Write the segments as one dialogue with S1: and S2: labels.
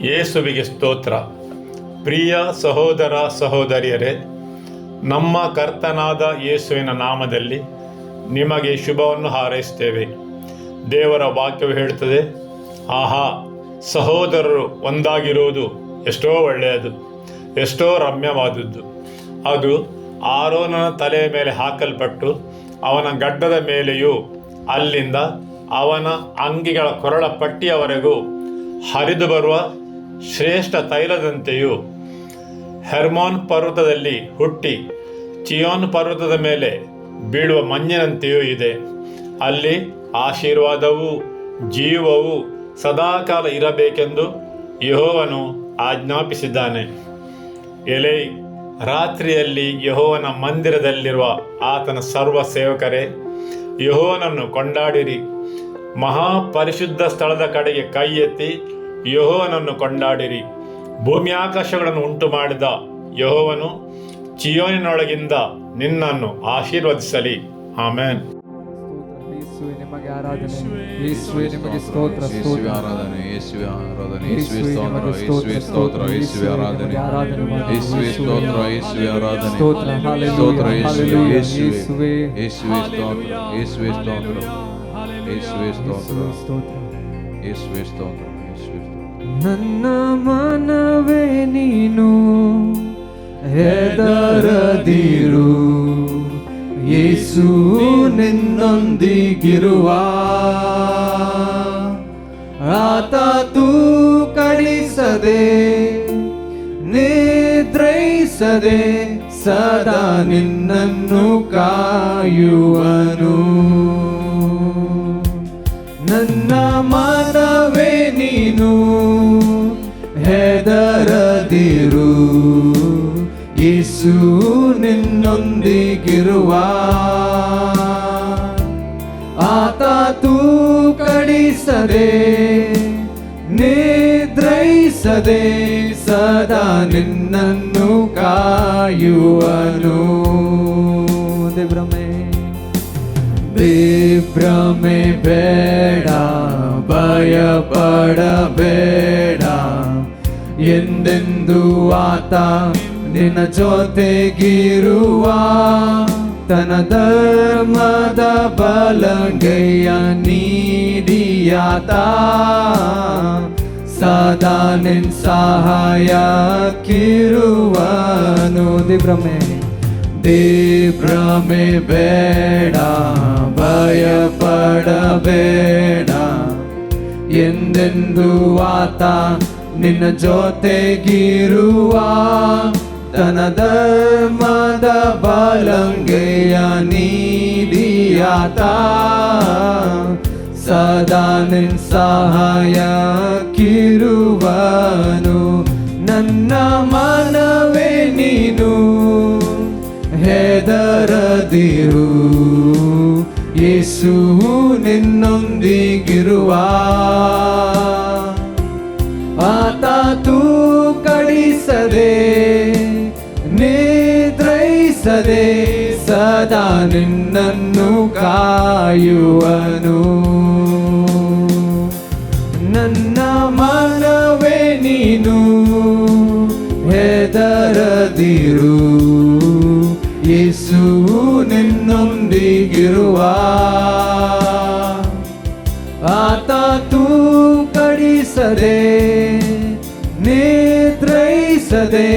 S1: ಯೇಸುವಿಗೆ ಸ್ತೋತ್ರ. ಪ್ರಿಯ ಸಹೋದರ ಸಹೋದರಿಯರೇ, ನಮ್ಮ ಕರ್ತನಾದ ಯೇಸುವಿನ ನಾಮದಲ್ಲಿ ನಿಮಗೆ ಶುಭವನ್ನು ಹಾರೈಸ್ತೇವೆ. ದೇವರ ವಾಕ್ಯವು ಹೇಳುತ್ತದೆ, ಆಹಾ, ಸಹೋದರರು ಒಂದಾಗಿರುವುದು ಎಷ್ಟೋ ಒಳ್ಳೆಯದು, ಎಷ್ಟೋ ರಮ್ಯವಾದದ್ದು. ಅದು ಆರೋನನ ತಲೆಯ ಮೇಲೆ ಹಾಕಲ್ಪಟ್ಟು ಅವನ ಗಡ್ಡದ ಮೇಲೆಯೂ ಅಲ್ಲಿಂದ ಅವನ ಅಂಗಿಗಳ ಕೊರಳ ಪಟ್ಟಿಯವರೆಗೂ ಹರಿದು ಬರುವ ಶ್ರೇಷ್ಠ ತೈಲದಂತೆಯೂ, ಹೆರ್ಮೋನ್ ಪರ್ವತದಲ್ಲಿ ಹುಟ್ಟಿ ಚಿಯೋನ್ ಪರ್ವತದ ಮೇಲೆ ಬೀಳುವ ಮಂಜಿನಂತೆಯೂ ಇದೆ. ಅಲ್ಲಿ ಆಶೀರ್ವಾದವೂ ಜೀವವೂ ಸದಾಕಾಲ ಇರಬೇಕೆಂದು ಯೆಹೋವನು ಆಜ್ಞಾಪಿಸಿದ್ದಾನೆ. ಎಲೈ, ರಾತ್ರಿಯಲ್ಲಿ ಯೆಹೋವನ ಮಂದಿರದಲ್ಲಿರುವ ಆತನ ಸರ್ವ ಸೇವಕರೇ, ಯೆಹೋವನನ್ನು ಕೊಂಡಾಡಿರಿ. ಮಹಾಪರಿಶುದ್ಧ ಸ್ಥಳದ ಕಡೆಗೆ ಕೈ ಎತ್ತಿ ಯೆಹೋವನನ್ನು ಕೊಂಡಾಡಿರಿ. ಭೂಮಿಯಾಕಾಶಗಳನ್ನು ಉಂಟು ಮಾಡಿದ ಯೆಹೋವನು ಚಿಯೋನಿನೊಳಗಿಂದ ನಿನ್ನನ್ನು ಆಶೀರ್ವದಿಸಲಿ. ಆಮೆನ್.
S2: ನಿಮಗೆ ಆರಾಧನೆ, ಯೇಸುವೇ ನಿಮಗೆ ಸ್ತೋತ್ರ,
S3: ಯೇಸುವೇ ಆರಾಧನೆ, ಯೇಸುವೇ ಆರಾಧನೆ, ಯೇಸುವೇ ಸ್ತೋತ್ರ, ಯೇಸುವೇ ಸ್ತೋತ್ರ, ಯೇಸುವೇ ಆರಾಧನೆ, ಯೇಸುವೇ ಸ್ತೋತ್ರ, ಯೇಸುವೇ ಆರಾಧನೆ,
S2: ಸ್ತೋತ್ರ,
S3: ಸ್ತೋತ್ರ, ಯೇಸುವೇ,
S2: ಯೇಸುವೇ,
S3: ಯೇಸುವೇ ಸ್ತೋತ್ರ, ಯೇಸುವೇ ಸ್ತೋತ್ರ, ಯೇಸುವೇ ಸ್ತೋತ್ರ, ಯೇಸುವೇ ಸ್ತೋತ್ರ, ಯೇಸುವೇ ಸ್ತೋತ್ರ.
S2: ನನ್ನ ಮನವೇ ನೀನು ಹೆದರದಿರು, ಯೇಸು ನಿನ್ನೊಂದಿಗಿರುವ, ಆತ ತೂಕಡಿಸದೆ ನಿದ್ರಿಸದೆ ಸದಾ ನಿನ್ನನ್ನು ಕಾಯುವನು. ನನ್ನ ಮನವೇ ನೀನು ಹೆದರದಿರು, ಯೇಸು ನಿನ್ನೊಂದಿಗಿರುವ, ಆತ ತೂಕಡಿಸದೆ ನಿದ್ರಿಸದೆ ಸದಾ ನಿನ್ನನ್ನು ಕಾಯುವನು. ವಿಭ್ರಮೆ ಬೇಡ, ಭಯಪಡಬೇಡ, ಎಂದೆಂದು ಆತ ನಿನ್ನ ಜೊತೆಗಿರುವ, ತನ್ನ ಧರ್ಮದ ಬಲಗೈಯ ನೀಡಿಯಾತ ಸದಾ ನಿನ್ನ ಸಹಾಯಕ್ಕಿರುವನು. ಭ್ರಮೆ ಬೇಡ, ಭಯಪಡಬೇಡ, ಎಂದೆಂದು ಆತ ನಿನ್ನ ಜೊತೆಗಿರುವ, ತನ್ನ ಧರ್ಮದ ಬಲಂಗೆಯ ನೀಡಿಯಾತ ಸದಾ ನಿನ್ನ ಸಹಾಯಕ್ಕಿರುವನು. ನನ್ನ ಮನವೇ ನೀನು ಹೆದರದಿರು, ಯೇಸು ನಿನ್ನೊಂದಿಗಿರುವ, ಆತ ತೂಕಡಿಸದೆ ನಿದ್ರಿಸದೆ ಸದಾ ನಿನ್ನನ್ನು ಕಾಯುವನು. ನನ್ನ ಮನವೇ ನೀನು ಹೆದರದಿರು, ಯೇಸು ನಿನ್ನೊಂದಿಗಿರುವ, ಆತ ತೂಕಡಿಸದೆ ನಿದ್ರಿಸದೆ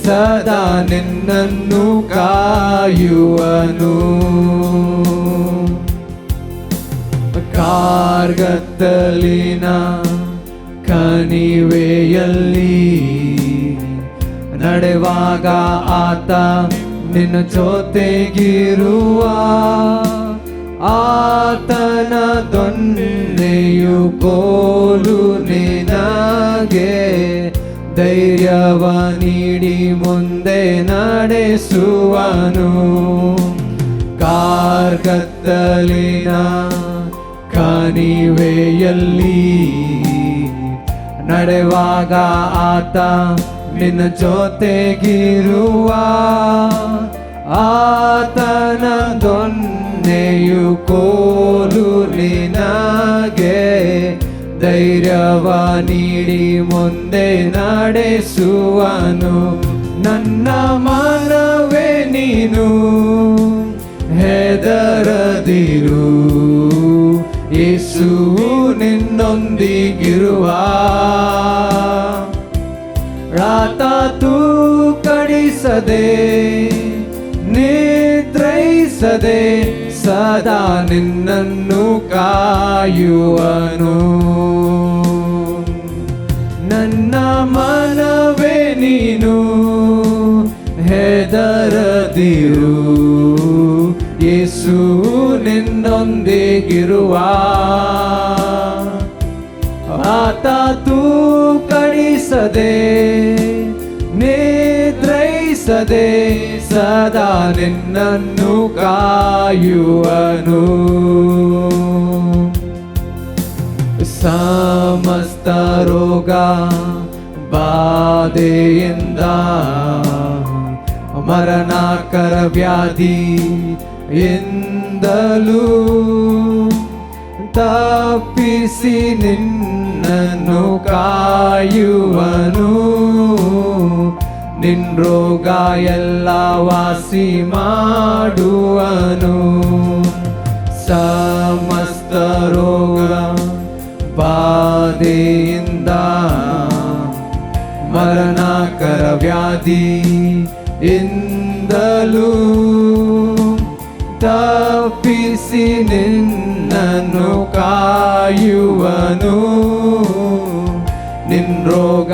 S2: ಸದಾ ನಿನ್ನನ್ನು ಕಾಯುವನು. ಕಾರ್ಗತ್ತಲಿನ ಕಣಿವೆಯಲ್ಲಿ ನಡೆವಾಗ ಆತ ನಿನ್ನ ಜೊತೆಗಿರುವ, ಆತನ ದೊಣ್ಣೆಯು ಕೋಲು ನಿನಗೆ ಧೈರ್ಯವ ನೀಡಿ ಮುಂದೆ ನಡೆಸುವನು. ಕಾರ್ಗತ್ತಲಿನ ಕಣಿವೆಯಲ್ಲಿ ನಡೆವಾಗ ಆತ ನಿನ್ನ ಜೊತೆಗಿರುವ, ಆತನ ದೊಣ್ಣೆಯು ಕೋಲು ನಿನಗೆ ಧೈರ್ಯವ ನೀಡಿ ಮುಂದೆ ನಡೆಸುವನು. ನನ್ನ ಮನವೇ ನೀನು ಹೆದರದಿರು, ಯೇಸು ನಿನ್ನೊಂದಿಗಿರುವ. ರಾತಾತು ಕಡಿಸದೆ ನಿದ್ರೈಸದೆ ಸದಾ ನಿನ್ನನ್ನು ಕಾಯುವನು. ನನ್ನ ಮನವೇ ನೀನು ಹೆದರದಿರು, ಯೇಸು ನಿನ್ನೊಂದಿಗಿರುವ. ಆತಾತು ಕಡಿಸದೆ ನಿದ್ರೈಸದೆ ಸದಾ ನಿನ್ನನ್ನು ಕಾಯುವನು. ಸಮಸ್ತ ರೋಗ ಬಾಧೆಯಿಂದ ಮರಣಕರ ವ್ಯಾಧಿಯಿಂದಲೂ ತಪ್ಪಿಸಿ ನಿನ್ನನ್ನು ಕಾಯುವನು. ನಿನ್ ರೋಗ ಎಲ್ಲ ವಾಸಿ ಮಾಡುವನು. ಸಮಸ್ತ ರೋಗ ಬಾಧೆಯಿಂದ ಮರಣಕರ ವ್ಯಾಧಿಯಿಂದಲೂ ತಪ್ಪಿಸಿ ನಿನ್ನನ್ನು ಕಾಯುವನು. ನಿನ್ ರೋಗ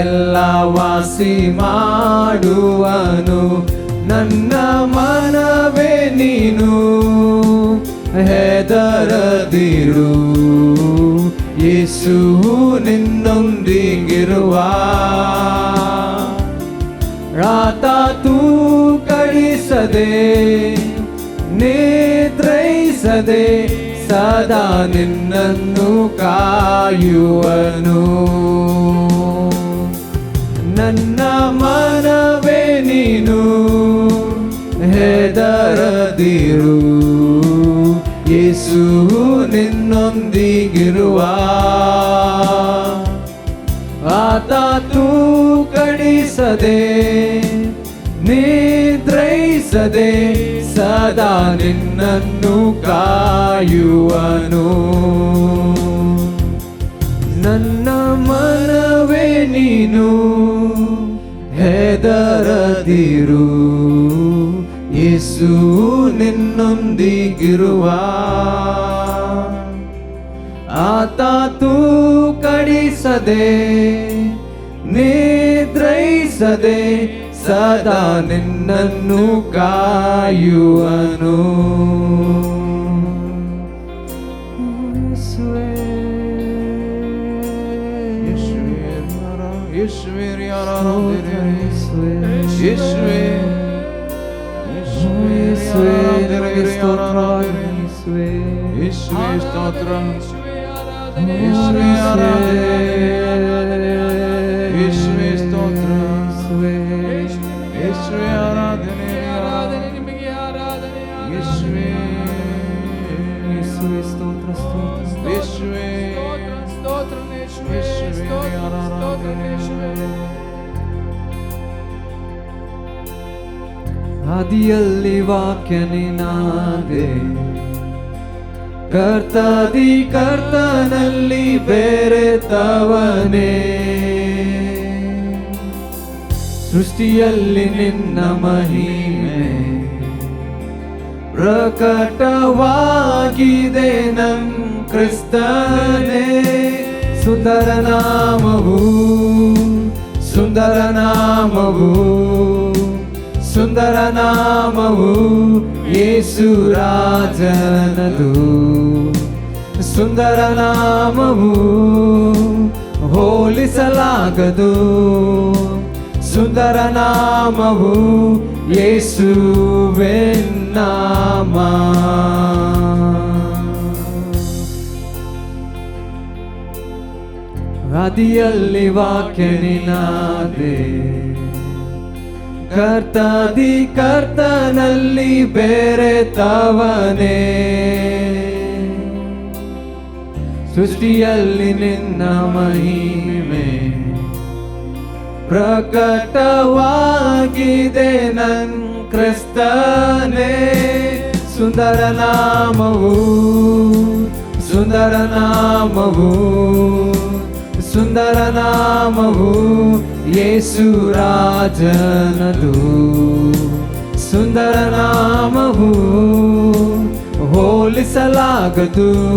S2: ಎಲ್ಲ ವಾಸಿ ಮಾಡುವನು. ನನ್ನ ಮನವೇ ನೀನು ಹೆದರದಿರು, ಯೇಸು ನಿನ್ನೊಂದಿಗಿರುವ. ರಾತಾತು ಕಡಿಸದೆ ನಿದ್ರೈಸದೆ ಸದಾ ನಿನ್ನನ್ನು ಕಾಯುವನು. ನನ್ನ ಮನವೇ ನೀನು ಹೆದರದಿರು, ಯೇಸು ನಿನ್ನೊಂದಿಗಿರುವ. ಆತಾತು ಕಡಿಸದೆ ನಿದ್ರೈಸದೆ ಸದಾ ನಿನ್ನನ್ನು ಕಾಯುವನು. ನನ್ನ ಮನವೇ ನೀನು ಹೆದರದಿರು, ಯೇಸು ನಿನ್ನೊಂದಿಗಿರುವ. ಆತಾತು ಕಡಿಸದೆ ನಿದ್ರೈಸದೆ ಸದಾ ನಿನ್ನನ್ನು ಕಾಯುವನು. ಆದಿಯಲ್ಲಿ ವಾಕ್ಯ ನೀನಾದೆ, ಕರ್ತಾದಿ ಕರ್ತನಲ್ಲಿ ಬೆರೆತವನೇ. ಸೃಷ್ಟಿಯಲ್ಲಿ ನಿನ್ನ ಮಹಿಮೆ ಪ್ರಕಟವಾಗಿದೆ ನಮ್ ಕ್ರಿಸ್ತನೇ. ಸುಂದರ ನಾಮವು, ಸುಂದರ ನಾಮವು, ಸುಂದರ ನಾಮವು ಯೇಸು ರಾಜನದು. ಸುಂದರ ನಾಮವು ಹೋಲಿಸಲಾಗದು. ಸುಂದರ ನಾಮವು ಯೇಸುವೆ ನಾಮ. ಆದಿಯಲ್ಲಿ ವಾಕ್ಯ ನೀನಾದೆ, ಕರ್ತಾದಿ ಕರ್ತನಲ್ಲಿ ಬೆರೆತವನೇ. ಸೃಷ್ಟಿಯಲ್ಲಿ ನಿನ್ನ ಮಹಿಮೆ ಪ್ರಕಟವಾಗಿದೆ ನನ್ ಕ್ರಿಸ್ತನೇ. ಸುಂದರ ನಾಮವು ಸುಂದರ ನಾಮವು ಸುಂದರ ನಾಮವು ಯೇಸು ರಾಜನದು. ಸುಂದರ ನಾಮವು ಹೋಲಿಸಲಾಗದು.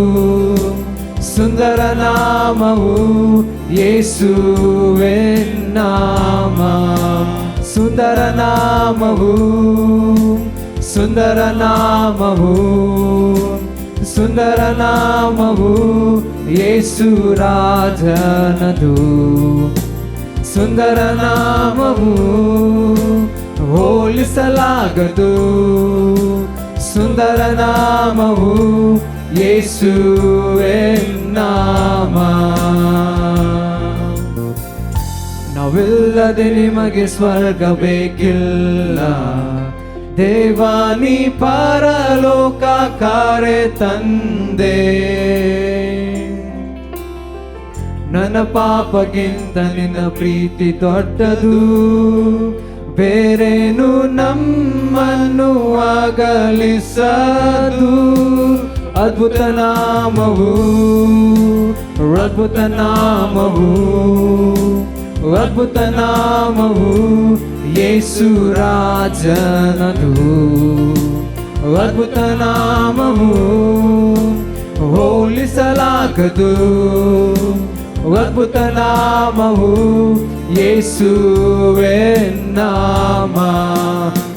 S2: ಸುಂದರ ನಾಮವು ಯೇಸುವೆ ನಾಮ. ಸುಂದರ ನಾಮವು ಸುಂದರ ನಾಮವು ಸುಂದರ ನಾಮವು ಯೇಸು ರಾಜನದು. ಸುಂದರ ನಾಮವು ಹೋಲಿಸಲಾಗದು. ಸುಂದರ ನಾಮವು ಯೇಸುವೆ ನಾಮ. ನಾವಿಲ್ಲದೆ ನಿಮಗೆ ಸ್ವರ್ಗ ಬೇಕಿಲ್ಲ. ದೇವಾನಿ ಪರಲೋಕ ಕಾರ್ಯ ತಂದೆ. ನನ್ನ ಪಾಪಕ್ಕಿಂತ ನಿನ್ನ ಪ್ರೀತಿ ದೊಡ್ಡದು. ಬೇರೇನು ನಮ್ಮನ್ನು ಅಗಲಿಸದು. ಅದ್ಭುತ ನಾಮವು ಅದ್ಭುತ ನಾಮವು ಅದ್ಭುತ ನಾಮವು ಯೇಸು ರಾಜನದು. ಅದ್ಭುತ ನಾಮವು ಹೋಲಿಸಲಾಗದು. ಅದ್ಭುತ ನಾಮವು ಯೇಸುವೆ ನಾಮ.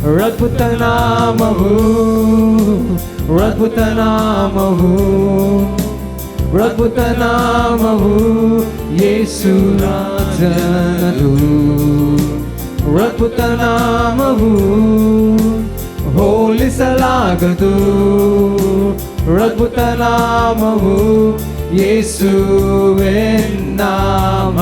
S2: ಅದ್ಭುತ ನಾಮವು ಅದ್ಭುತ ನಾಮವು ಅದ್ಭುತ ನಾಮವು ಯೇಸು ರಾಜನದು. ಅದ್ಭುತ ನಾಮವು ಹೋಲಿಸಲಾಗದು. ಅದ್ಭುತ ನಾಮವು ಯೇಸುವೆ ನಾಮ.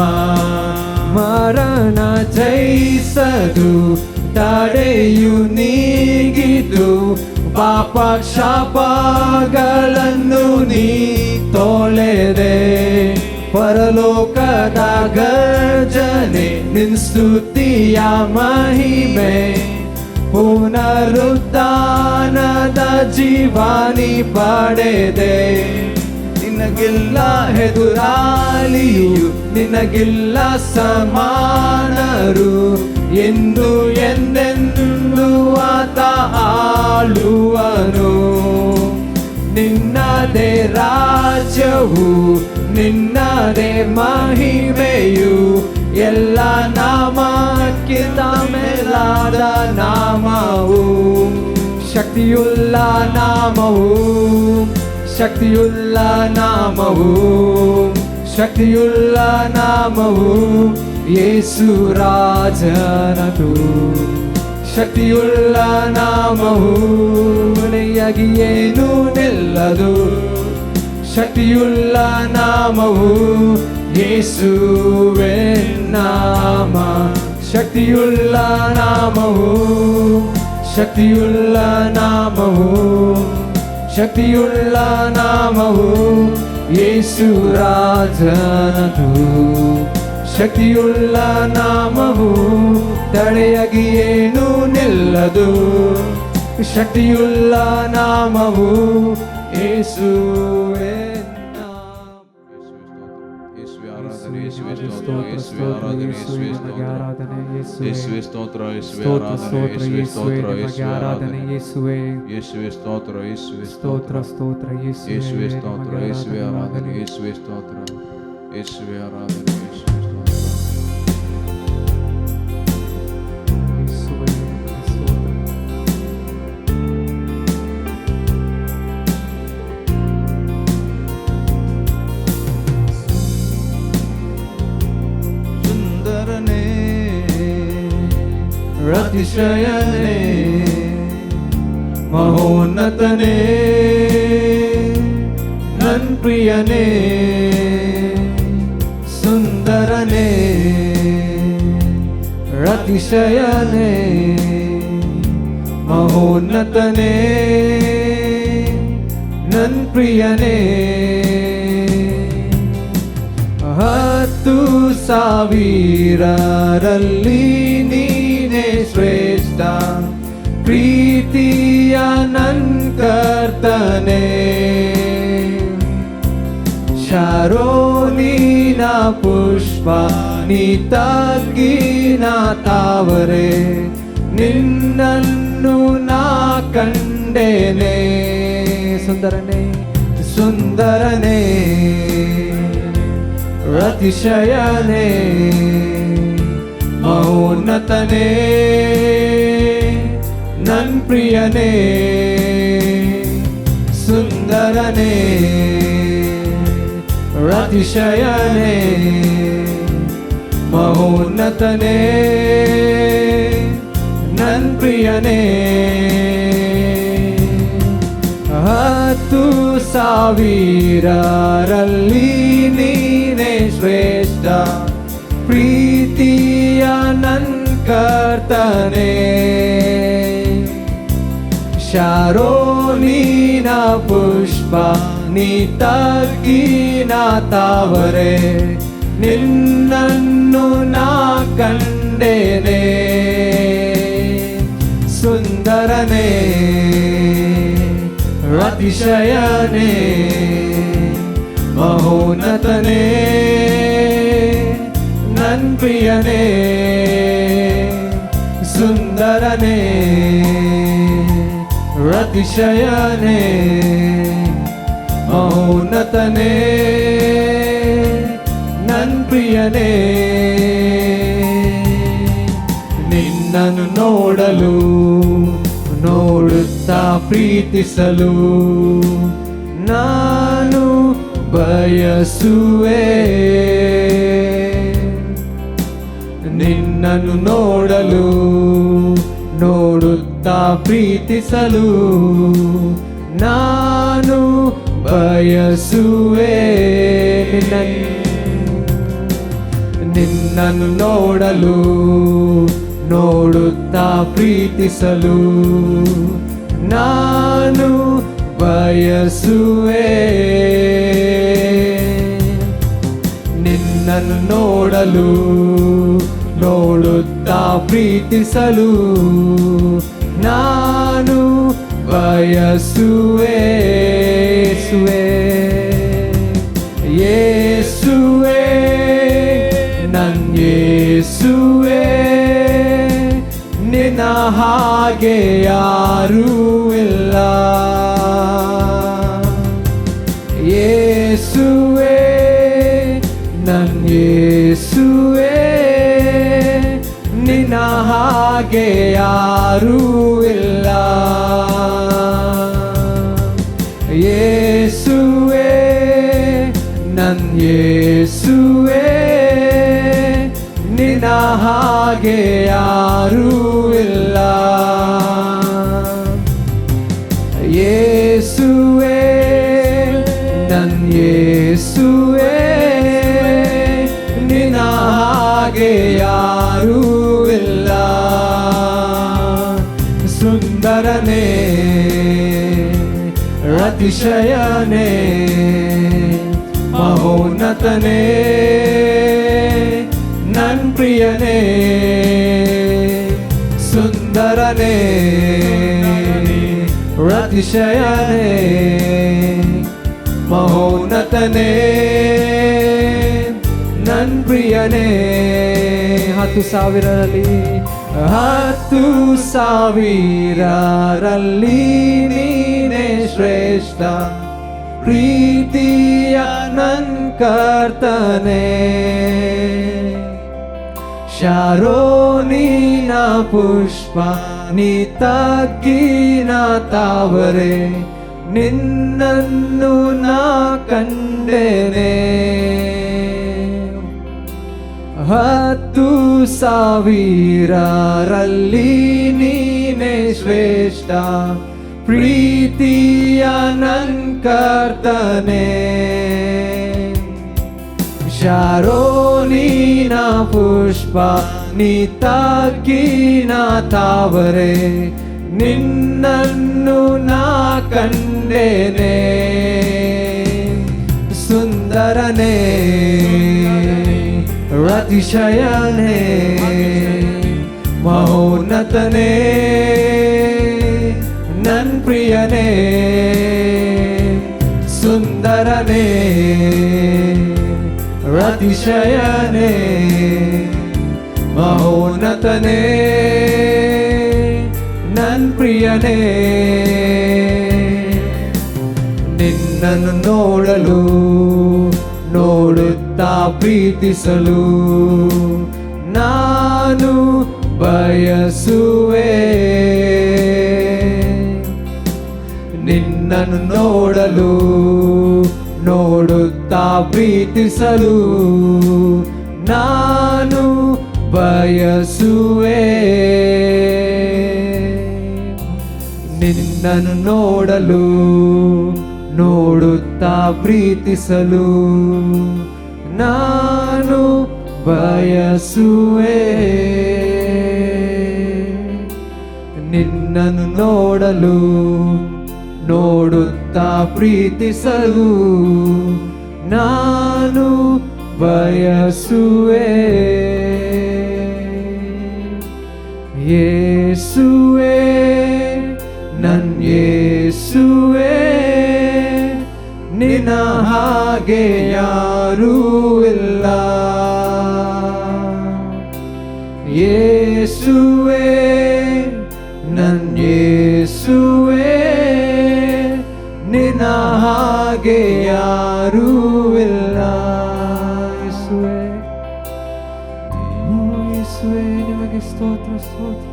S2: ಮರಣ ಜಯಿಸದು ತಡೆಯು ನೀಗಿದು. ಪಾಪ ಶಾಪಗಳನ್ನು ನೀ ತೊಳೆದೆ. ಪರಲೋಕದ ಗರ್ಜನೆ ನಿನ್ ಸ್ತುತಿಯ ಮಹಿಮೆ. ಪುನರುತ್ಥಾನದ ಜೀವಾನಿ ಪಡೆದೆ. ನಿನಗಿಲ್ಲ ಎದುರಾಳಿಯು ನಿನಗಿಲ್ಲ ಸಮಾನರು. ಎಂದು ಎಂದೆಂದು ಆತ ಆಳುವನು. ನಿನ್ನದೇ ರಾಜ್ಯವು ನಿನ್ನದೇ ಮಹಿಮೆಯು. ಎಲ್ಲ ನಾಮಕ್ಕಿಂತ ಮೇಲಾದ ನಾಮವು. ಶಕ್ತಿಯುಳ್ಳ ನಾಮವು ಶಕ್ತಿಯುಳ್ಳ ನಾಮವು ಶಕ್ತಿಯುಳ್ಳ ನಾಮವು ಯೇಸು ರಾಜನದು. ಶಕ್ತಿಯುಳ್ಳ ನಾಮವು ಮನೆಯಾಗಿ ಏನು ನಿಲ್ಲದು. ಶಕ್ತಿಯುಳ್ಳ ನಾಮವು ಯೇಸುವೆ ನಾಮ. ಶಕ್ತಿಯುಳ್ಳ ನಾಮವು ಶಕ್ತಿಯುಳ್ಳ ನಾಮವು ಶಕ್ತಿಯುಳ್ಳ ನಾಮವು ಯೇಸು ರಾಜನದು. ಶಕ್ತಿಯುಳ್ಳ ನಾಮವು ತಡೆಯಾಗಿ ಏನು ನಿಲ್ಲದು. ಶಕ್ತಿಯುಳ್ಳ ನಾಮವು ಯೇಸುವೆ ಅತಿಶಯನೇ ಮಹೋನ್ನತನೇ ನನ್ ಪ್ರಿಯನೇ ಸುಂದರನೇ ಅತಿಶಯನೇ ಮಹೋನ್ನತನೇ ನನ್ ಪ್ರಿಯನೇ 10,000ರಲ್ಲಿ ನೀನೇ ಶ್ರೇಷ್ಠ, ಪ್ರೀತಿಯ ನನ್ ಕರ್ತನೇ. ಶಾರೋನಿನ ಪುಷ್ಪ ನೀ ತಗ್ಗಿನ ತಾವರೆ, ನಿನ್ನನ್ನು ನಾ ಕಂಡೇನೆ. ಸುಂದರನೇ ಸುಂದರನೇ ಅತಿಶಯನೇ ಮೌನ್ನತನೇ ನನ್ ಪ್ರಿಯನೇ. ಸುಂದರನೇ ಅತಿಶಯನೇ ಮಹೋನ್ನತನೇ ನನ್ ಪ್ರಿಯನೇ. 10,000ರಲ್ಲಿ ನೀನೇ ಶ್ರೇಷ್ಠ, ಪ್ರೀತಿಯ ನನ್ ಕರ್ತನೇ. ಶಾರೋನಿನ ಪುಷ್ಪ ನೀ ತಗ್ಗಿನ ತಾವರೆ, ನಿನ್ನನ್ನು ನಾ ಕಂಡೇನೆ. ಸುಂದರನೇ ಅತಿಶಯನೇ ಮಹೋನ್ನತನೇ ನನ್ ಪ್ರಿಯನೇ. ಸುಂದರನೇ ಅತಿಶಯನೇ ಮಹೋನ್ನತನೇ ನನ್ ಪ್ರಿಯನೇ. ನಿನ್ನನ್ನು ನೋಡಲು ನೋಡುತ್ತಾ ಪ್ರೀತಿಸಲು ನಾನು ಬಯಸುವೆ. ನಿನ್ನನ್ನು ನೋಡಲು ನೋಡುತ್ತಾ ಪ್ರೀತಿಸಲು ನಾನು ಬಯಸುವೆ. ನಿನ್ನನ್ನು ನೋಡಲು ನೋಡುತ್ತಾ ಪ್ರೀತಿಸಲು ನಾನು ಬಯಸುವೆ. ನಿನ್ನನ್ನು ನೋಡಲು ನೋಡುತ್ತಾ ಪ್ರೀತಿಸಲು ನಾನು ಬಯಸುವೆ. ಯೇಸುವೆ ನನ್ ಯೇಸುವೆ, ನಿನ್ನ ಹಾಗೆ ಯಾರೂ ಇಲ್ಲ. ಯೇಸುವೆ ನನ್ ಯೇಸುವೆ, ನಿನ್ನ ಹಾಗೆ ಯಾರೂ ಇಲ್ಲ. ಯೇಸುವೆ ನನ್ ಯೇಸುವೆ, ನಿನ್ನ ಹಾಗೆ ಯಾರೂ ಇಲ್ಲ. ಯೇಸುವೆ ನನ್ ಯೇಸುವೆ, ನಿನ್ನ ಹಾಗೆ ಯಾರೂ ಇಲ್ಲ. ಸುಂದರನೇ ಅತಿಶಯನೇ ಮಹೋನ್ನತನೇ ನನ್ ಪ್ರಿಯನೇ. ಸುಂದರನೇ ಅತಿಶಯನೇ ಮಹೋನ್ನತನೇ ನನ್ ಪ್ರಿಯನೇ. 10,000ರಲ್ಲಿ ನೀನೇ ಶ್ರೇಷ್ಠ, ಪ್ರೀತಿಯ ನನ್ ಕರ್ತನೇ. ಶಾರೋನಿನ ಪುಷ್ಪ ನೀ ತಗ್ಗಿನ ತಾವರೆ, ನಿನ್ನನ್ನು ನಾ ಕಂಡೇನೆ. 10,000ರಲ್ಲಿ ನೀನೇ ಶ್ರೇಷ್ಠ, ಪ್ರೀತಿಯ ನನ್ ಕರ್ತನೇ. ಶಾರೋನಿನ ಪುಷ್ಪ ನೀ ತಗ್ಗಿನ ತಾವರೆ, ನಿನ್ನನ್ನು ನಾ ಕಂಡೇನೆ. ಸುಂದರನೇ ಅತಿಶಯನೇ ಮಹೋನ್ನತನೇ ನನ್ ಪ್ರಿಯನೇ ಸುಂದರನೇ ಅತಿಶಯನೇ ಮಹೋನ್ನತನೇ ನನ್ ಪ್ರಿಯನೇ ನಿನ್ನನ್ನು ನೋಡಲು ನೋಡುತ್ತಾ ಪ್ರೀತಿಸಲು ನಾನು ಬಯಸುವೆ ನಿನ್ನನ್ನು ನೋಡಲು ನೋಡುತ್ತಾ ಪ್ರೀತಿಸಲು ನಾನು ಬಯಸುವೆ ನಿನ್ನನ್ನು ನೋಡಲು ನೋಡುತ್ತಾ ಪ್ರೀತಿಸಲು ನಾನು ಬಯಸುವೆ ನಿನ್ನನ್ನು ನೋಡಲು ನೋಡುತ್ತಾ ಪ್ರೀತಿಸಲು ನಾನು ಬಯಸುವೆ ಯೇಸುವೆ ನನ್ ಯೇಸುವೆ ನಿನ್ನ ಹಾಗೆ ಯಾರೂ ಇಲ್ಲ ಯೇಸುವೆ ನನ್ ಯೇಸುವೆ ನಿನ್ನ ಹಾಗೆ ಯಾರೂ ಇಲ್ಲ ಯೇಸುವೆ ಯೇಸುವೆ ನಿಮಗೆ ಸ್ತೋತ್ರ ಸ್ತೋತ್ರ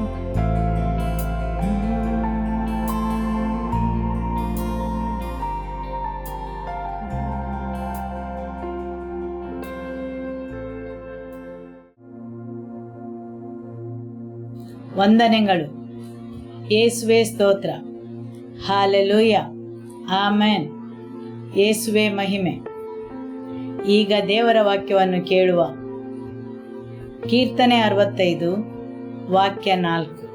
S4: ವಂದನೆಗಳು. ಯೇಸುವೆ ಸ್ತೋತ್ರ. ಹಾಲೆಲೂಯ. ಆಮೆನ್. ಯೇಸುವೆ ಮಹಿಮೆ. ಈಗ ದೇವರ ವಾಕ್ಯವನ್ನು ಕೇಳುವ. ಕೀರ್ತನೆ 65 ವಾಕ್ಯ 4.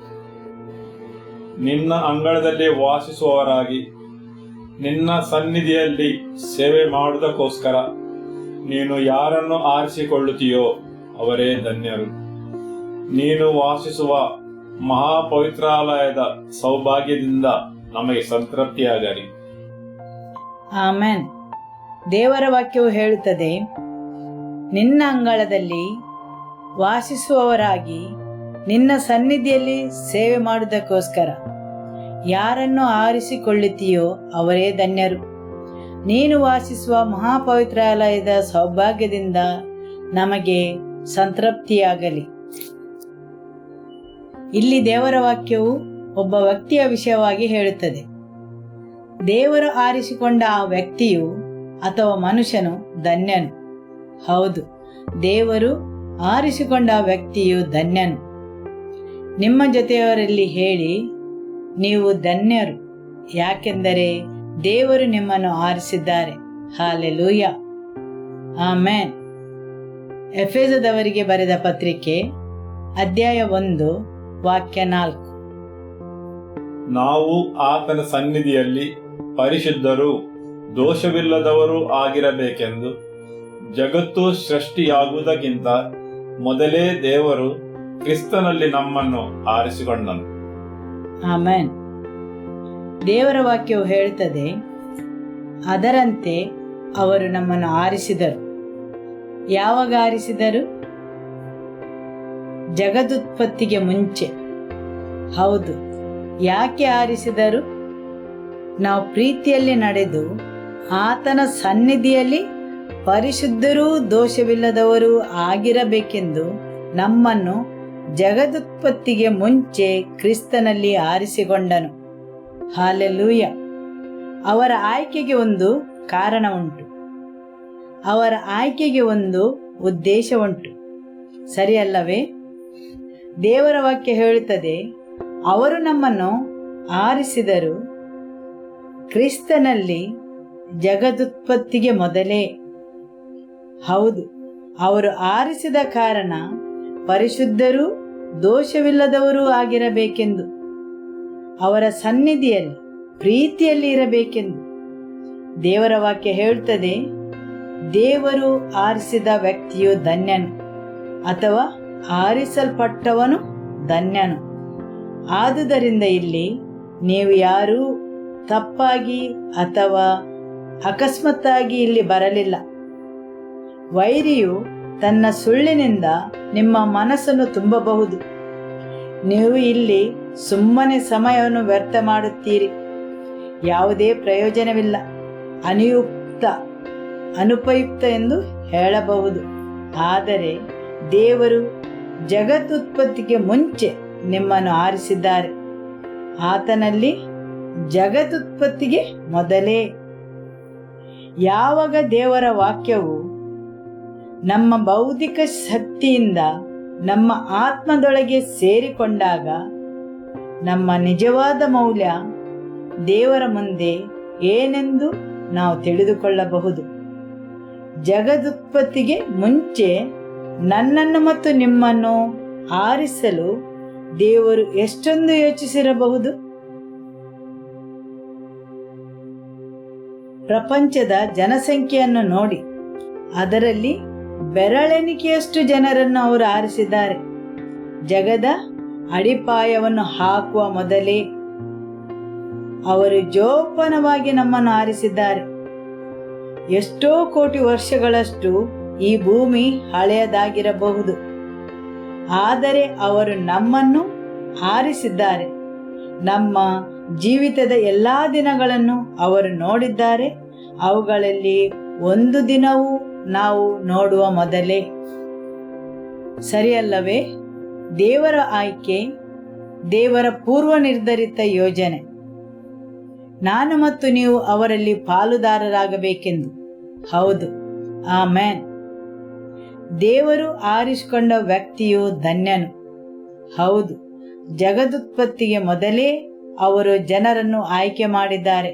S1: ನಿನ್ನ ಅಂಗಳದಲ್ಲಿ ವಾಸಿಸುವವರಾಗಿ ನಿನ್ನ ಸನ್ನಿಧಿಯಲ್ಲಿ ಸೇವೆ ಮಾಡುವುದಕ್ಕೋಸ್ಕರ ನೀನು ಯಾರನ್ನು ಆರಿಸಿಕೊಳ್ಳುತ್ತೀಯೋ ಅವರೇ ಧನ್ಯರು. ನೀನು ವಾಸಿಸುವ ಮಹಾಪವಿತ್ರಾಲಯದ ಸೌಭಾಗ್ಯದಿಂದ ನಮಗೆ ಸಂತೃಪ್ತಿಯಾಗಲಿ.
S4: ಆಮೆನ್. ದೇವರ ವಾಕ್ಯವು ಹೇಳುತ್ತದೆ, ನಿನ್ನ ಅಂಗಳದಲ್ಲಿ ವಾಸಿಸುವವರಾಗಿ ನಿನ್ನ ಸನ್ನಿಧಿಯಲ್ಲಿ ಸೇವೆ ಮಾಡುವುದಕ್ಕೋಸ್ಕರ ಯಾರನ್ನು ಆರಿಸಿಕೊಳ್ಳುತ್ತೀಯೋ ಅವರೇ ಧನ್ಯರು. ನೀನು ವಾಸಿಸುವ ಮಹಾಪವಿತ್ರಾಲಯದ ಸೌಭಾಗ್ಯದಿಂದ ನಮಗೆ ಸಂತೃಪ್ತಿಯಾಗಲಿ. ಇಲ್ಲಿ ದೇವರ ವಾಕ್ಯವು ಒಬ್ಬ ವ್ಯಕ್ತಿಯ ವಿಷಯವಾಗಿ ಹೇಳುತ್ತದೆ. ದೇವರು ಆರಿಸಿಕೊಂಡ ಆ ವ್ಯಕ್ತಿಯು ಅಥವಾ ಮನುಷ್ಯನು ಧನ್ಯನು. ಹೌದು, ದೇವರು ಆರಿಸಿಕೊಂಡ ಆ ವ್ಯಕ್ತಿಯು ಧನ್ಯನು. ನಿಮ್ಮ ಜೊತೆಯವರಲ್ಲಿ ಹೇಳಿ, ನೀವು ಧನ್ಯರು, ಯಾಕೆಂದರೆ ದೇವರು ನಿಮ್ಮನ್ನು ಆರಿಸಿದ್ದಾರೆ. ಹಾಲೆಲೂಯ. ಆಮೆನ್. ಎಫೆಸದವರಿಗೆ ಬರೆದ ಪತ್ರಿಕೆ ಅಧ್ಯಾಯ 1 ವಾಕ್ಯ 4.
S1: ನಾವು ಆತನ ಸನ್ನಿಧಿಯಲ್ಲಿ ಪರಿಶುದ್ಧರೂ ದೋಷವಿಲ್ಲದವರೂ ಆಗಿರಬೇಕೆಂದು ಜಗತ್ತು ಸೃಷ್ಟಿಯಾಗುವುದಕ್ಕಿಂತ ಮೊದಲೇ ದೇವರು ಕ್ರಿಸ್ತನಲ್ಲಿ ನಮ್ಮನ್ನು ಆರಿಸಿಕೊಂಡನು.
S4: ಆಮೆನ್. ದೇವರ ವಾಕ್ಯವು ಹೇಳುತ್ತದೆ, ಅದರಂತೆ ಅವರು ನಮ್ಮನ್ನು ಆರಿಸಿದರು. ಯಾವಾಗ ಆರಿಸಿದರು? ಜಗದುತ್ಪತ್ತಿಗೆ ಮುಂಚೆ. ಹೌದು. ಯಾಕೆ ಆರಿಸಿದರು? ನಾವು ಪ್ರೀತಿಯಲ್ಲಿ ನಡೆದು ಆತನ ಸನ್ನಿಧಿಯಲ್ಲಿ ಪರಿಶುದ್ಧರೂ ದೋಷವಿಲ್ಲದವರು ಆಗಿರಬೇಕೆಂದು ನಮ್ಮನ್ನು ಜಗದುತ್ಪತ್ತಿಗೆ ಮುಂಚೆ ಕ್ರಿಸ್ತನಲ್ಲಿ ಆರಿಸಿಕೊಂಡನು. ಹಾಲೆಲೂಯ. ಅವರ ಆಯ್ಕೆಗೆ ಒಂದು ಕಾರಣ ಉಂಟು. ಅವರ ಆಯ್ಕೆಗೆ ಒಂದು ಉದ್ದೇಶ ಉಂಟು. ಸರಿಯಲ್ಲವೇ? ದೇವರ ವಾಕ್ಯ ಹೇಳುತ್ತದೆ, ಅವರು ನಮ್ಮನ್ನು ಆರಿಸಿದರು ಕ್ರಿಸ್ತನಲ್ಲಿ ಜಗದುತ್ಪತ್ತಿಗೆ ಮೊದಲೇ. ಹೌದು, ಅವರು ಆರಿಸಿದ ಕಾರಣ ಪರಿಶುದ್ಧರೂ ದೋಷವಿಲ್ಲದವರೂ ಆಗಿರಬೇಕೆಂದು, ಅವರ ಸನ್ನಿಧಿಯಲ್ಲಿ ಪ್ರೀತಿಯಲ್ಲಿ ಇರಬೇಕೆಂದು. ದೇವರ ವಾಕ್ಯ ಹೇಳುತ್ತದೆ, ದೇವರು ಆರಿಸಿದ ವ್ಯಕ್ತಿಯು ಧನ್ಯನು. ಅಥವಾ ಆರಿಸಲ್ಪಟ್ಟವನು ಧನ್ಯನು. ಆದುದರಿಂದ ಇಲ್ಲಿ ನೀವು ಯಾರೂ ತಪ್ಪಾಗಿ ಅಥವಾ ಅಕಸ್ಮಾತ್ತಾಗಿ ಇಲ್ಲಿ ಬರಲಿಲ್ಲ. ವೈರಿಯು ತನ್ನ ಸುಳ್ಳಿನಿಂದ ನಿಮ್ಮ ಮನಸ್ಸನ್ನು ತುಂಬಬಹುದು. ನೀವು ಇಲ್ಲಿ ಸುಮ್ಮನೆ ಸಮಯವನ್ನು ವ್ಯರ್ಥ ಮಾಡುತ್ತೀರಿ. ಯಾವುದೇ ಪ್ರಯೋಜನವಿಲ್ಲ, ಅನುಪಯುಕ್ತ ಎಂದು ಹೇಳಬಹುದು. ಆದರೆ ದೇವರು ಜಗತ್ತುತ್ಪತ್ತಿಗೆ ಮುಂಚೆ ನಿಮ್ಮನ್ನು ಆರಿಸಿದ್ದಾರೆ. ಆತನಲ್ಲಿ ಜಗತ್ತುತ್ಪತ್ತಿಗೆ ಮೊದಲೇ. ಯಾವಾಗ ದೇವರ ವಾಕ್ಯವು ನಮ್ಮ ಬೌದ್ಧಿಕ ಶಕ್ತಿಯಿಂದ ನಮ್ಮ ಆತ್ಮದೊಳಗೆ ಸೇರಿಕೊಂಡಾಗ ನಮ್ಮ ನಿಜವಾದ ಮೌಲ್ಯ ದೇವರ ಮುಂದೆ ಏನೆಂದು ನಾವು ತಿಳಿದುಕೊಳ್ಳಬಹುದು. ಜಗದುತ್ಪತ್ತಿಗೆ ಮುಂಚೆ ನನ್ನನ್ನು ಮತ್ತು ನಿಮ್ಮನ್ನು ಆರಿಸಲು ದೇವರು ಎಷ್ಟೊಂದು ಯೋಚಿಸಿರಬಹುದು. ಪ್ರಪಂಚದ ಜನಸಂಖ್ಯೆಯನ್ನು ನೋಡಿ, ಅದರಲ್ಲಿ ಬೆರಳೆಣಿಕೆಯಷ್ಟು ಜನರನ್ನು ಅವರು ಆರಿಸಿದ್ದಾರೆ. ಜಗದ ಅಡಿಪಾಯವನ್ನು ಹಾಕುವ ಮೊದಲೇ ಅವರು ಜೋಪಾನವಾಗಿ ನಮ್ಮನ್ನು ಆರಿಸಿದ್ದಾರೆ. ಎಷ್ಟೋ ಕೋಟಿ ವರ್ಷಗಳಷ್ಟು ಈ ಭೂಮಿ ಹಳೆಯದಾಗಿರಬಹುದು, ಆದರೆ ಅವರು ನಮ್ಮನ್ನು ಆರಿಸಿದ್ದಾರೆ. ನಮ್ಮ ಜೀವಿತದ ಎಲ್ಲ ದಿನಗಳನ್ನು ಅವರು ನೋಡಿದ್ದಾರೆ. ಅವುಗಳಲ್ಲಿ ಒಂದು ದಿನವೂ ನಾವು ನೋಡುವ ಮೊದಲೇ. ಸರಿಯಲ್ಲವೇ? ದೇವರ ಆಯ್ಕೆ, ದೇವರ ಪೂರ್ವ ನಿರ್ಧರಿತ ಯೋಜನೆ. ನಾನು ಮತ್ತು ನೀವು ಅವರಲ್ಲಿ ಪಾಲುದಾರರಾಗಬೇಕೆಂದು. ಹೌದು, ಆಮೆನ್. ದೇವರು ಆರಿಸಿಕೊಂಡ ವ್ಯಕ್ತಿಯು ಧನ್ಯನು. ಹೌದು, ಜಗದುತ್ಪತ್ತಿಗೆ ಮೊದಲೇ ಅವರು ಜನರನ್ನು ಆಯ್ಕೆ ಮಾಡಿದ್ದಾರೆ.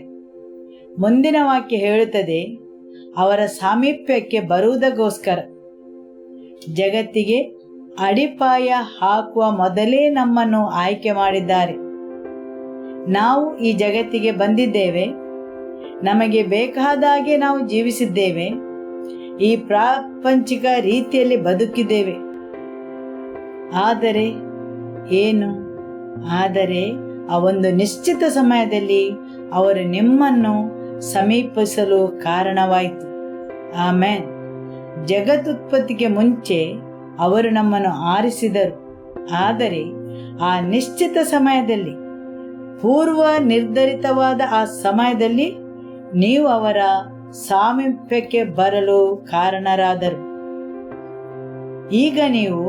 S4: ಮುಂದಿನ ವಾಕ್ಯ ಹೇಳುತ್ತದೆ, ಅವರ ಸಾಮೀಪ್ಯಕ್ಕೆ ಬರುವುದಕ್ಕೋಸ್ಕರ. ಜಗತ್ತಿಗೆ ಅಡಿಪಾಯ ಹಾಕುವ ಮೊದಲೇ ನಮ್ಮನ್ನು ಆಯ್ಕೆ ಮಾಡಿದ್ದಾರೆ. ನಾವು ಈ ಜಗತ್ತಿಗೆ ಬಂದಿದ್ದೇವೆ. ನಮಗೆ ಬೇಕಾದ ಹಾಗೆ ನಾವು ಜೀವಿಸಿದ್ದೇವೆ. ಈ ಪ್ರಾಪಂಚಿಕ ರೀತಿಯಲ್ಲಿ ಬದುಕಿದ್ದೇವೆ. ಆದರೆ ಆ ಒಂದು ನಿಶ್ಚಿತ ಸಮಯದಲ್ಲಿ ಅವರು ನಿಮ್ಮನ್ನು ಸಮೀಪಿಸಲು ಕಾರಣವಾಯಿತು. ಆಮೆನ್. ಜಗದುತ್ಪತ್ತಿಗೆ ಮುಂಚೆ ಅವರು ನಮ್ಮನ್ನು ಆರಿಸಿದರು. ಆದರೆ ಆ ನಿಶ್ಚಿತ ಸಮಯದಲ್ಲಿ, ಪೂರ್ವ ನಿರ್ಧರಿತವಾದ ಆ ಸಮಯದಲ್ಲಿ ನೀವು ಅವರ ಸಾಮೀಪ್ಯಕ್ಕೆ ಬರಲು ಕಾರಣರಾದರು. ಈಗ ನೀವು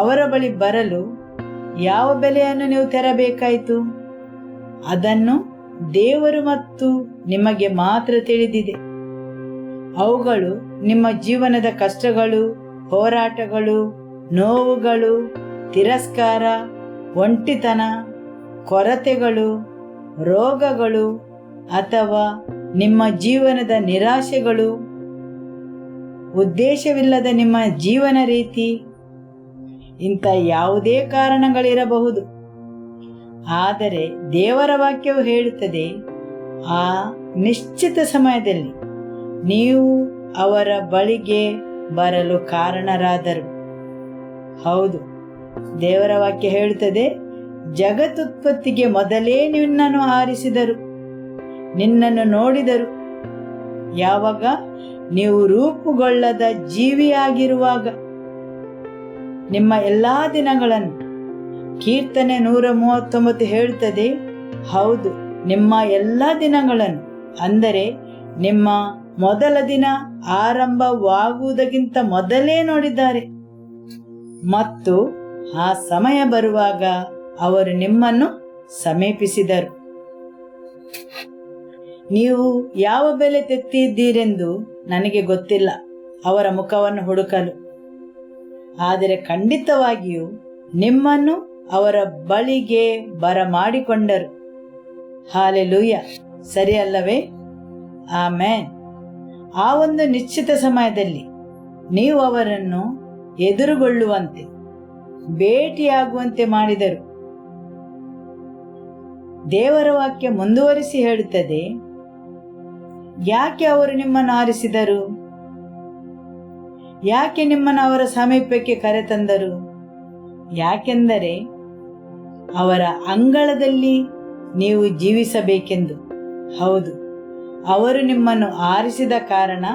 S4: ಅವರ ಬಳಿ ಬರಲು ಯಾವ ಬೆಲೆಯನ್ನು ನೀವು ತೆರಬೇಕಾಯಿತು? ಅದನ್ನು ದೇವರು ಮತ್ತು ನಿಮಗೆ ಮಾತ್ರ ತಿಳಿದಿದೆ. ಅವುಗಳು ನಿಮ್ಮ ಜೀವನದ ಕಷ್ಟಗಳು, ಹೋರಾಟಗಳು, ನೋವುಗಳು, ತಿರಸ್ಕಾರ, ಒಂಟಿತನ, ಕೊರತೆಗಳು, ರೋಗಗಳು ಅಥವಾ ನಿಮ್ಮ ಜೀವನದ ನಿರಾಶೆಗಳು, ಉದ್ದೇಶವಿಲ್ಲದ ನಿಮ್ಮ ಜೀವನ ರೀತಿ, ಇಂಥ ಯಾವುದೇ ಕಾರಣಗಳಿರಬಹುದು. ಆದರೆ ದೇವರ ವಾಕ್ಯವು ಹೇಳುತ್ತದೆ, ಆ ನಿಶ್ಚಿತ ಸಮಯದಲ್ಲಿ ನೀವು ಅವರ ಬಳಿಗೆ ಬರಲು ಕಾರಣರಾದರು. ಹೌದು, ದೇವರ ವಾಕ್ಯ ಹೇಳುತ್ತದೆ, ಜಗತ್ತುತ್ಪತ್ತಿಗೆ ಮೊದಲೇ ನಿನ್ನನ್ನು ಆರಿಸಿದರು, ನಿನ್ನನ್ನು ನೋಡಿದರು. ಯಾವಾಗ? ನೀವು ರೂಪುಗೊಳ್ಳದ ಜೀವಿಯಾಗಿರುವಾಗ. ನಿಮ್ಮ ಎಲ್ಲ ದಿನಗಳನ್ನು ಕೀರ್ತನೆ 139 ಹೇಳುತ್ತದೆ, ಹೌದು, ನಿಮ್ಮ ಎಲ್ಲ ದಿನಗಳನ್ನು, ಅಂದರೆ ನಿಮ್ಮ ಮೊದಲ ದಿನ ಆರಂಭವಾಗುವುದಕ್ಕಿಂತ ಮೊದಲೇ ನೋಡಿದ್ದಾರೆ. ಮತ್ತು ಆ ಸಮಯ ಬರುವಾಗ ಅವರು ನಿಮ್ಮನ್ನು ಸಮೀಪಿಸಿದರು. ನೀವು ಯಾವ ಬೆಲೆ ತೆತ್ತಿದ್ದೀರೆಂದು ನನಗೆ ಗೊತ್ತಿಲ್ಲ ಅವರ ಮುಖವನ್ನು ಹುಡುಕಲು. ಆದರೆ ಖಂಡಿತವಾಗಿಯೂ ನಿಮ್ಮನ್ನು ಅವರ ಬಳಿಗೆ ಬರಮಾಡಿಕೊಂಡರು. ಹಾಲೆಲೂಯ, ಸರಿ ಅಲ್ಲವೇ? ಆಮೆನ್. ಆ ಒಂದು ನಿಶ್ಚಿತ ಸಮಯದಲ್ಲಿ ನೀವು ಅವರನ್ನು ಎದುರುಗೊಳ್ಳುವಂತೆ, ಭೇಟಿಯಾಗುವಂತೆ ಮಾಡಿದರು. ದೇವರ ವಾಕ್ಯ ಮುಂದುವರಿಸಿ ಹೇಳುತ್ತದೆ, ಯಾಕೆ ಅವರು ನಿಮ್ಮನ್ನು ಆರಿಸಿದರು? ಯಾಕೆ ನಿಮ್ಮನ್ನು ಅವರ ಸಮೀಪಕ್ಕೆ ಕರೆತಂದರು? ಯಾಕೆಂದರೆ ಅವರ ಅಂಗಳದಲ್ಲಿ ನೀವು ಜೀವಿಸಬೇಕೆಂದು. ಹೌದು, ಅವರು ನಿಮ್ಮನ್ನು ಆರಿಸಿದ ಕಾರಣ,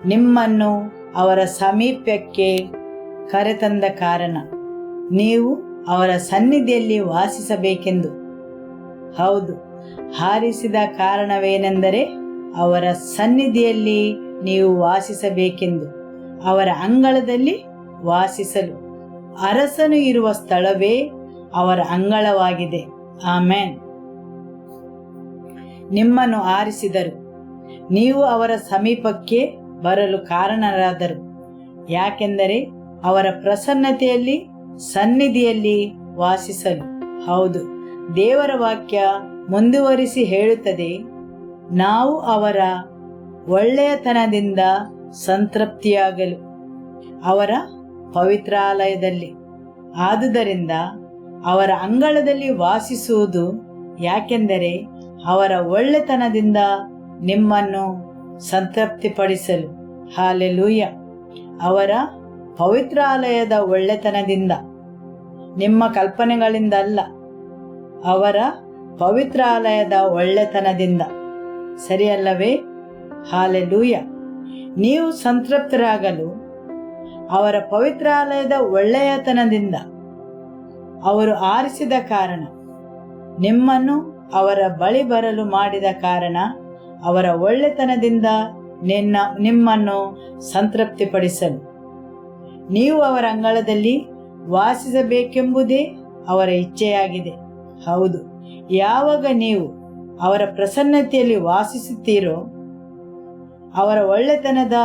S4: ನಿಮ್ಮನ್ನು ಅವರ ಸಮೀಪಕ್ಕೆ ಕರೆತಂದ ಕಾರಣ ನೀವು ಅವರ ಸನ್ನಿಧಿಯಲ್ಲಿ ವಾಸಿಸಬೇಕೆಂದು. ಹೌದು, ಆರಿಸಿದ ಕಾರಣವೇನೆಂದರೆ ಅವರ ಸನ್ನಿಧಿಯಲ್ಲಿ ನೀವು ವಾಸಿಸಬೇಕೆಂದು, ಅವರ ಅಂಗಳದಲ್ಲಿ ವಾಸಿಸಲು. ಅರಸನು ಇರುವ ಸ್ಥಳವೇ ಅವರ ಅಂಗಳವಾಗಿದೆ. ಆಮೆನ್. ನಿಮ್ಮನ್ನು ಆರಿಸಿದರು, ನೀವು ಅವರ ಸಮೀಪಕ್ಕೆ ಬರಲು ಕಾರಣರಾದರು. ಯಾಕೆಂದರೆ ಅವರ ಪ್ರಸನ್ನತೆಯಲ್ಲಿ, ಸನ್ನಿಧಿಯಲ್ಲಿ ವಾಸಿಸಲು. ಹೌದು, ದೇವರ ವಾಕ್ಯ ಮುಂದುವರಿಸಿ ಹೇಳುತ್ತದೆ, ನಾವು ಅವರ ಒಳ್ಳೆಯತನದಿಂದ ಸಂತೃಪ್ತಿಯಾಗಲು ಅವರ ಪವಿತ್ರಾಲಯದಲ್ಲಿ. ಆದುದರಿಂದ ಅವರ ಅಂಗಳದಲ್ಲಿ ವಾಸಿಸುವುದು. ಯಾಕೆಂದರೆ ಅವರ ಒಳ್ಳೆತನದಿಂದ ನಿಮ್ಮನ್ನು ಸಂತೃಪ್ತಿಪಡಿಸಲು. ಹಾಲೆಲೂಯ. ಅವರ ಪವಿತ್ರಾಲಯದ ಒಳ್ಳೆತನದಿಂದ, ನಿಮ್ಮ ಕಲ್ಪನೆಗಳಿಂದ ಅಲ್ಲ, ಅವರ ಪವಿತ್ರಾಲಯದ ಒಳ್ಳೆತನದಿಂದ. ಸರಿಯಲ್ಲವೇ? ಹಾಲೆಲೂಯ. ನೀವು ಸಂತೃಪ್ತರಾಗಲು ಅವರ ಪವಿತ್ರಾಲಯದ ಒಳ್ಳೆಯತನದಿಂದ ಅವರು ಆರಿಸಿದ ಕಾರಣ, ನಿಮ್ಮನ್ನು ಅವರ ಬಳಿ ಬರಲು ಮಾಡಿದ ಕಾರಣ, ಅವರ ಒಳ್ಳೆತನದಿಂದ ನಿಮ್ಮನ್ನು ಸಂತೃಪ್ತಿಪಡಿಸಲು. ನೀವು ಅವರ ಅಂಗಳದಲ್ಲಿ ವಾಸಿಸಬೇಕೆಂಬುದೇ ಅವರ ಇಚ್ಛೆಯಾಗಿದೆ. ಹೌದು, ಯಾವಾಗ ನೀವು ಅವರ ಪ್ರಸನ್ನತೆಯಲ್ಲಿ ವಾಸಿಸುತ್ತೀರೋ ಅವರ ಒಳ್ಳೆತನದ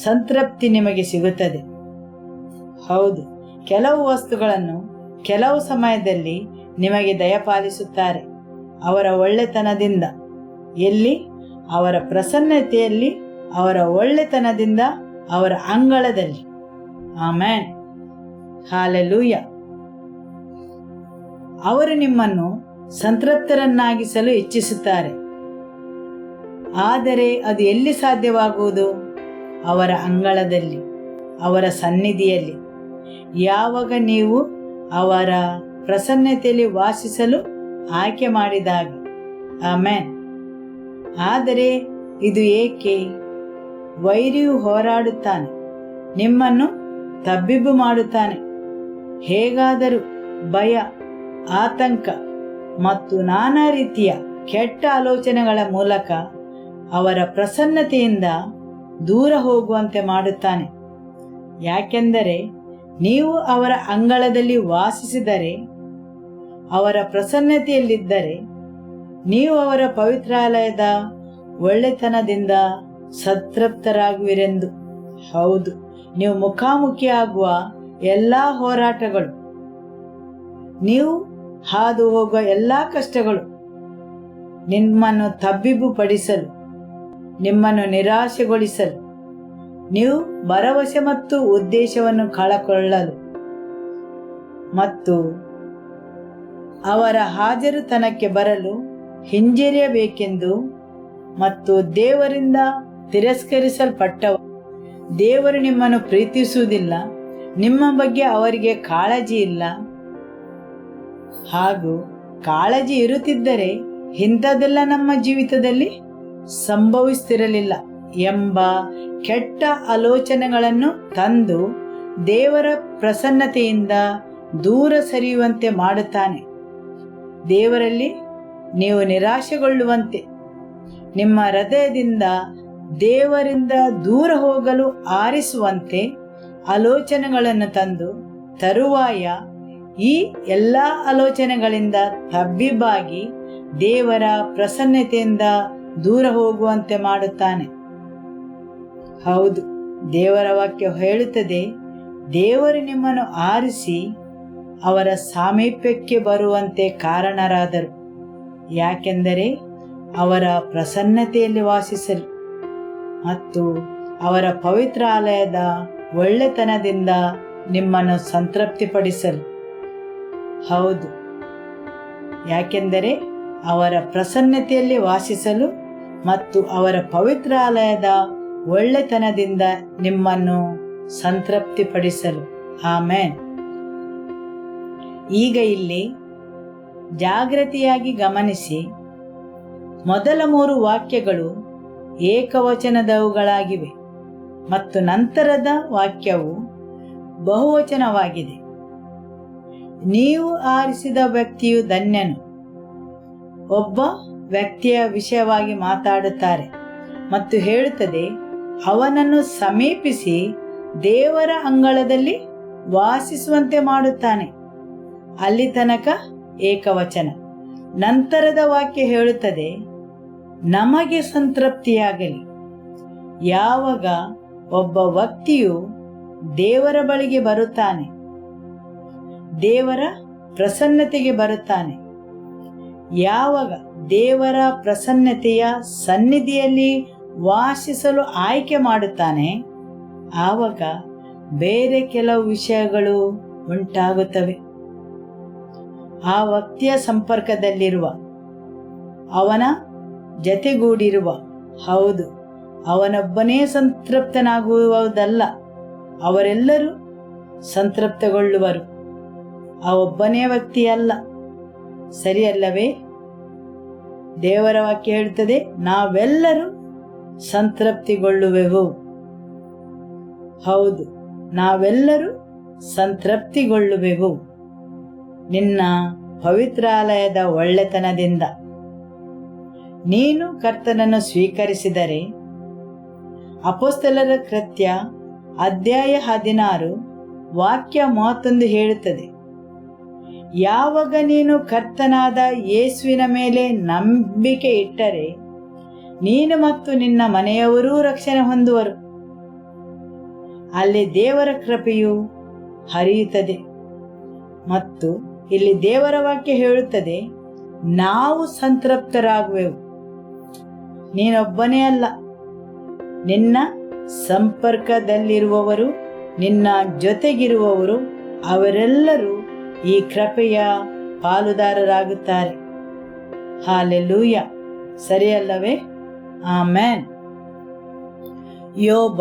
S4: ಸಂತೃಪ್ತಿ ನಿಮಗೆ ಸಿಗುತ್ತದೆ. ಹೌದು, ಕೆಲವು ವಸ್ತುಗಳನ್ನು ಕೆಲವು ಸಮಯದಲ್ಲಿ ನಿಮಗೆ ದಯಪಾಲಿಸುತ್ತಾರೆ ಅವರ ಒಳ್ಳೆತನದಿಂದ. ಎಲ್ಲಿ? ಅವರ ಪ್ರಸನ್ನತೆಯಲ್ಲಿ, ಅವರ ಒಳ್ಳೆತನದಿಂದ, ಅವರ ಅಂಗಳದಲ್ಲಿ. ಆಮೆನ್. ಹಾಲೆಲೂಯ. ಅವರು ನಿಮ್ಮನ್ನು ಸಂತೃಪ್ತರನ್ನಾಗಿಸಲು ಇಚ್ಛಿಸುತ್ತಾರೆ. ಆದರೆ ಅದು ಎಲ್ಲಿ ಸಾಧ್ಯವಾಗುವುದು? ಅವರ ಅಂಗಳದಲ್ಲಿ, ಅವರ ಸನ್ನಿಧಿಯಲ್ಲಿ. ಯಾವಾಗ ನೀವು ಅವರ ಪ್ರಸನ್ನತೆಯಲ್ಲಿ ವಾಸಿಸಲು ಆಯ್ಕೆ ಮಾಡಿದಾಗ. ಆಮೆನ್. ಆದರೆ ಇದು ಏಕೆ? ವೈರಿಯು ಹೋರಾಡುತ್ತಾನೆ, ನಿಮ್ಮನ್ನು ತಬ್ಬಿಬ್ಬು ಮಾಡುತ್ತಾನೆ. ಹೇಗಾದರೂ ಭಯ, ಆತಂಕ ಮತ್ತು ನಾನಾ ರೀತಿಯ ಕೆಟ್ಟ ಆಲೋಚನೆಗಳ ಮೂಲಕ ಅವರ ಪ್ರಸನ್ನತೆಯಿಂದ ದೂರ ಹೋಗುವಂತೆ ಮಾಡುತ್ತಾನೆ. ಯಾಕೆಂದರೆ ನೀವು ಅವರ ಅಂಗಳದಲ್ಲಿ ವಾಸಿಸಿದರೆ, ಅವರ ಪ್ರಸನ್ನತೆಯಲ್ಲಿದ್ದರೆ, ನೀವು ಅವರ ಪವಿತ್ರಾಲಯದ ಒಳ್ಳೆತನದಿಂದ ಸಂತೃಪ್ತರಾಗುವಿರೆಂದು. ಹೌದು, ನೀವು ಮುಖಾಮುಖಿಯಾಗುವ ಎಲ್ಲ ಹೋರಾಟಗಳು, ನೀವು ಹಾದು ಹೋಗುವ ಎಲ್ಲ ಕಷ್ಟಗಳು ನಿಮ್ಮನ್ನು ತಬ್ಬಿಬ್ಬು ಪಡಿಸಲು, ನಿಮ್ಮನ್ನು ನಿರಾಶೆಗೊಳಿಸಲು, ನೀವು ಭರವಸೆ ಮತ್ತು ಉದ್ದೇಶವನ್ನು ಕಳಕೊಳ್ಳಲು ಮತ್ತು ಅವರ ಹಾಜರುತನಕ್ಕೆ ಬರಲು ಹಿಂಜರಿಯಬೇಕೆಂದು ಮತ್ತು ದೇವರಿಂದ ತಿರಸ್ಕರಿಸಲ್ಪಟ್ಟವು. ದೇವರು ನಿಮ್ಮನ್ನು ಪ್ರೀತಿಸುವುದಿಲ್ಲ, ನಿಮ್ಮ ಬಗ್ಗೆ ಅವರಿಗೆ ಕಾಳಜಿ ಇಲ್ಲ. ಹಾಗೂ ಕಾಳಜಿ ಇರುತ್ತಿದ್ದರೆ ಇಂಥದ್ದೆಲ್ಲ ನಮ್ಮ ಜೀವಿತದಲ್ಲಿ ಸಂಭವಿಸುತ್ತಿರಲಿಲ್ಲ ಎಂಬ ಕೆಟ್ಟ ಆಲೋಚನೆಗಳನ್ನು ತಂದು ದೇವರ ಪ್ರಸನ್ನತೆಯಿಂದ ದೂರ ಸರಿಯುವಂತೆ ಮಾಡುತ್ತಾನೆ. ದೇವರಲ್ಲಿ ನೀವು ನಿರಾಶೆಗೊಳ್ಳುವಂತೆ, ನಿಮ್ಮ ಹೃದಯದಿಂದ ದೇವರಿಂದ ದೂರ ಹೋಗಲು ಆರಿಸುವಂತೆ ಆಲೋಚನೆಗಳನ್ನು ತಂದು, ತರುವಾಯ ಈ ಎಲ್ಲ ಆಲೋಚನೆಗಳಿಂದ ತಬ್ಬಿಬ್ಬಾಗಿ ದೇವರ ಪ್ರಸನ್ನತೆಯಿಂದ ದೂರ ಹೋಗುವಂತೆ ಮಾಡುತ್ತಾನೆ. ಹೌದು, ದೇವರ ವಾಕ್ಯ ಹೇಳುತ್ತದೆ, ದೇವರು ನಿಮ್ಮನ್ನು ಆರಿಸಿ ಅವರ ಸಾಮೀಪ್ಯಕ್ಕೆ ಬರುವಂತೆ ಕಾರಣರಾದರು. ಯಾಕೆಂದರೆ ಅವರ ಪ್ರಸನ್ನತೆಯಲ್ಲಿ ವಾಸಿಸಲು ಮತ್ತು ಅವರ ಪವಿತ್ರಾಲಯದ ಒಳ್ಳೆತನದಿಂದ ನಿಮ್ಮನ್ನು ಸಂತೃಪ್ತಿಪಡಿಸಲು. ಹೌದು, ಯಾಕೆಂದರೆ ಅವರ ಪ್ರಸನ್ನತೆಯಲ್ಲಿ ವಾಸಿಸಲು ಮತ್ತು ಅವರ ಪವಿತ್ರಾಲಯದ ಒಳ್ಳೆತನದಿಂದ ನಿಮ್ಮನ್ನು ಸಂತೃಪ್ತಿಪಡಿಸಲು. ಆಮೇನ್. ಈಗ ಇಲ್ಲಿ ಜಾಗೃತಿಯಾಗಿ ಗಮನಿಸಿ. ಮೊದಲ 3 ವಾಕ್ಯಗಳು ಏಕವಚನದವುಗಳಾಗಿವೆ ಮತ್ತು ನಂತರದ ವಾಕ್ಯವು ಬಹುವಚನವಾಗಿದೆ. ನೀವು ಆರಿಸಿದ ವ್ಯಕ್ತಿಯು ಧನ್ಯನು. ಒಬ್ಬ ವ್ಯಕ್ತಿಯ ವಿಷಯವಾಗಿ ಮಾತಾಡುತ್ತಾರೆ ಮತ್ತು ಹೇಳುತ್ತದೆ, ಅವನನ್ನು ಸಮೀಪಿಸಿ ದೇವರ ಅಂಗಳದಲ್ಲಿ ವಾಸಿಸುವಂತೆ ಮಾಡುತ್ತಾನೆ. ಅಲ್ಲಿ ತನಕ ಏಕವಚನ. ನಂತರದ ವಾಕ್ಯ ಹೇಳುತ್ತದೆ, ನಮಗೆ ಸಂತೃಪ್ತಿಯಾಗಲಿ. ಯಾವಾಗ ಒಬ್ಬ ವ್ಯಕ್ತಿಯು ದೇವರ ಬಳಿಗೆ ಬರುತ್ತಾನೆ, ದೇವರ ಪ್ರಸನ್ನತೆಗೆ ಬರುತ್ತಾನೆ, ಯಾವಾಗ ದೇವರ ಪ್ರಸನ್ನತೆಯ ಸನ್ನಿಧಿಯಲ್ಲಿ ವಾಸಿಸಲು ಆಯ್ಕೆ ಮಾಡುತ್ತಾನೆ, ಆವಾಗ ಬೇರೆ ಕೆಲವು ವಿಷಯಗಳು ಉಂಟಾಗುತ್ತವೆ. ಆ ವ್ಯಕ್ತಿಯ ಸಂಪರ್ಕದಲ್ಲಿರುವ, ಅವನ ಜತೆಗೂಡಿರುವ, ಹೌದು, ಅವನೊಬ್ಬನೇ ಸಂತೃಪ್ತನಾಗುವುದಲ್ಲ, ಅವರೆಲ್ಲರೂ ಸಂತೃಪ್ತಗೊಳ್ಳುವರು. ಆ ಒಬ್ಬನೇ ವ್ಯಕ್ತಿಯಲ್ಲ. ಸರಿಯಲ್ಲವೇ? ದೇವರ ವಾಕ್ಯ ಹೇಳ್ತದೆ, ನಾವೆಲ್ಲರೂ ಸಂತೃಪ್ತಿಗೊಳ್ಳುವೆವು. ಹೌದು, ನಾವೆಲ್ಲರೂ ಸಂತೃಪ್ತಿಗೊಳ್ಳುವೆವು ನಿನ್ನ ಪವಿತ್ರಾಲಯದ ಒಳ್ಳೆತನದಿಂದ. ನೀನು ಕರ್ತನನ್ನು ಸ್ವೀಕರಿಸಿದರೆ, ಅಪೊಸ್ತಲರ ಕೃತ್ಯ ಅಧ್ಯಾಯ 16 ವಾಕ್ಯ 31 ಹೇಳುತ್ತದೆ, ಯಾವಾಗ ನೀನು ಕರ್ತನಾದ ಯೇಸುವಿನ ಮೇಲೆ ನಂಬಿಕೆ ಇಟ್ಟರೆ ನೀನು ಮತ್ತು ನಿನ್ನ ಮನೆಯವರೂ ರಕ್ಷಣೆ ಹೊಂದುವರು. ಅಲ್ಲಿ ದೇವರ ಕೃಪೆಯು ಹರಿಯುತ್ತದೆ. ಮತ್ತು ಇಲ್ಲಿ ದೇವರ ವಾಕ್ಯ ಹೇಳುತ್ತದೆ, ನಾವು ಸಂತೃಪ್ತರಾಗುವೆವು. ನೀನೊಬ್ಬನೇ ಅಲ್ಲ, ನಿನ್ನ ಸಂಪರ್ಕದಲ್ಲಿರುವವರು, ನಿನ್ನ ಜೊತೆಗಿರುವವರು, ಅವರೆಲ್ಲರೂ ಈ ಕೃಪೆಯ ಪಾಲುದಾರರಾಗುತ್ತಾರೆ. ಹಾಲೆಲೂಯ. ಸರಿಯಲ್ಲವೇ? ಆಮೇನ್. ಯೋಬ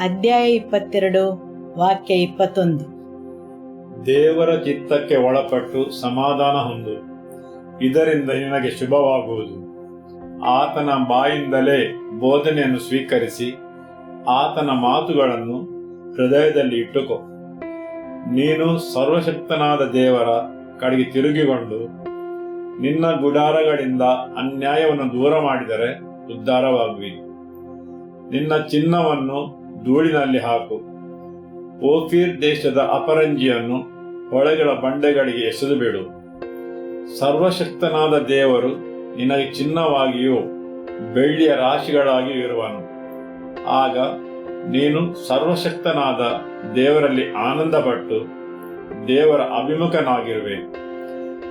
S4: ಅಧ್ಯಾಯ 22 ವಾಕ್ಯ 21.
S1: ದೇವರ ಚಿತ್ತಕ್ಕೆ ಒಳಪಟ್ಟು ಸಮಾಧಾನ ಹೊಂದು, ಇದರಿಂದ ನಿನಗೆ ಶುಭವಾಗುವುದು. ಆತನ ಬಾಯಿಂದಲೇ ಬೋಧನೆಯನ್ನು ಸ್ವೀಕರಿಸಿ ಆತನ ಮಾತುಗಳನ್ನು ಹೃದಯದಲ್ಲಿ ಇಟ್ಟುಕೋ. ನೀನು ಸರ್ವಶಕ್ತನಾದ ದೇವರ ಕಡೆಗೆ ತಿರುಗಿಕೊಂಡು ನಿನ್ನ ಗುಡಾರಗಳಿಂದ ಅನ್ಯಾಯವನ್ನು ದೂರ ಮಾಡಿದರೆ ಉದ್ಧಾರವಾಗುವಿ. ನಿನ್ನ ಚಿನ್ನವನ್ನು ಧೂಳಿನಲ್ಲಿ ಹಾಕು. ಓಫೀರ್ ದೇಶದ ಅಪರಂಜಿಯನ್ನು ಹೊಳೆಗಳ ಬಂಡೆಗಳಿಗೆ ಎಸೆದು ಬಿಡು. ಸರ್ವಶಕ್ತನಾದ ದೇವರು ನಿನಗೆ ಚಿನ್ನವಾಗಿಯೂ ಬೆಳ್ಳಿಯ ರಾಶಿಗಳಾಗಿಯೂ ಇರುವನು. ಆಗ ನೀನು ಸರ್ವಶಕ್ತನಾದ ದೇವರಲ್ಲಿ ಆನಂದಪಟ್ಟು ದೇವರ ಅಭಿಮುಖನಾಗಿರುವೆ.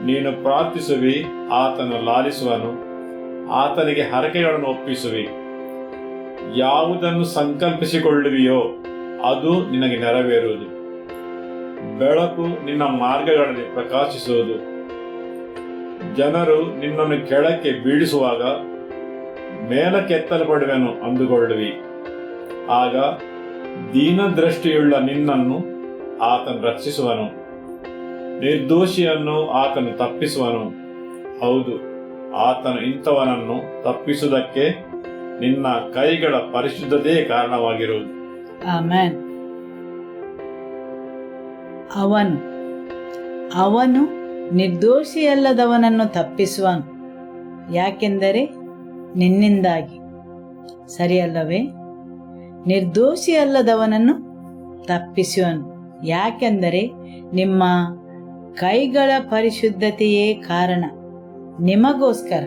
S1: ನೀನು ಪ್ರಾರ್ಥಿಸುವಿ, ಆತನು ಲಾಲಿಸುವನು. ಆತನಿಗೆ ಹರಕೆಗಳನ್ನು ಒಪ್ಪಿಸುವಿ. ಯಾವುದನ್ನು ಸಂಕಲ್ಪಿಸಿಕೊಳ್ಳುವಿಯೋ ಅದು ನಿನಗೆ ನೆರವೇರುವುದು. ಬೆಳಕು ನಿನ್ನ ಮಾರ್ಗಗಳಲ್ಲಿ ಪ್ರಕಾಶಿಸುವುದು. ಜನರು ನಿನ್ನನ್ನು ಕೆಳಕ್ಕೆ ಬೀಳಿಸುವಾಗ ಮೇಲಕ್ಕೆತ್ತಲ್ಪಡುವೆನು ಅಂದುಕೊಳ್ಳುವಿ. ಆಗ ದೀನದೃಷ್ಟಿಯುಳ್ಳ ನಿನ್ನನ್ನು ಆತನು ರಕ್ಷಿಸುವನು, ನಿರ್ದೋಷಿಯನ್ನು ಆತನು ತಪ್ಪಿಸುವನು. ಹೌದು, ಆತನು ಇಂಥವನನ್ನು ತಪ್ಪಿಸುವುದಕ್ಕೆ ನಿನ್ನ ಕೈಗಳ ಪರಿಶುದ್ಧತೆ ಕಾರಣವಾಗಿರುವುದು.
S4: ಆಮೆನ್. ಅವನು ನಿರ್ದೋಷಿಯಲ್ಲದವನನ್ನು ತಪ್ಪಿಸುವನು, ಯಾಕೆಂದರೆ ನಿನ್ನಿಂದಾಗಿ. ಸರಿಯಲ್ಲವೇ? ನಿರ್ದೋಷಿಯಲ್ಲದವನನ್ನು ತಪ್ಪಿಸುವನು, ಯಾಕೆಂದರೆ ನಿಮ್ಮ ಕೈಗಳ ಪರಿಶುದ್ಧತೆಯೇ ಕಾರಣ, ನಿಮಗೋಸ್ಕರ.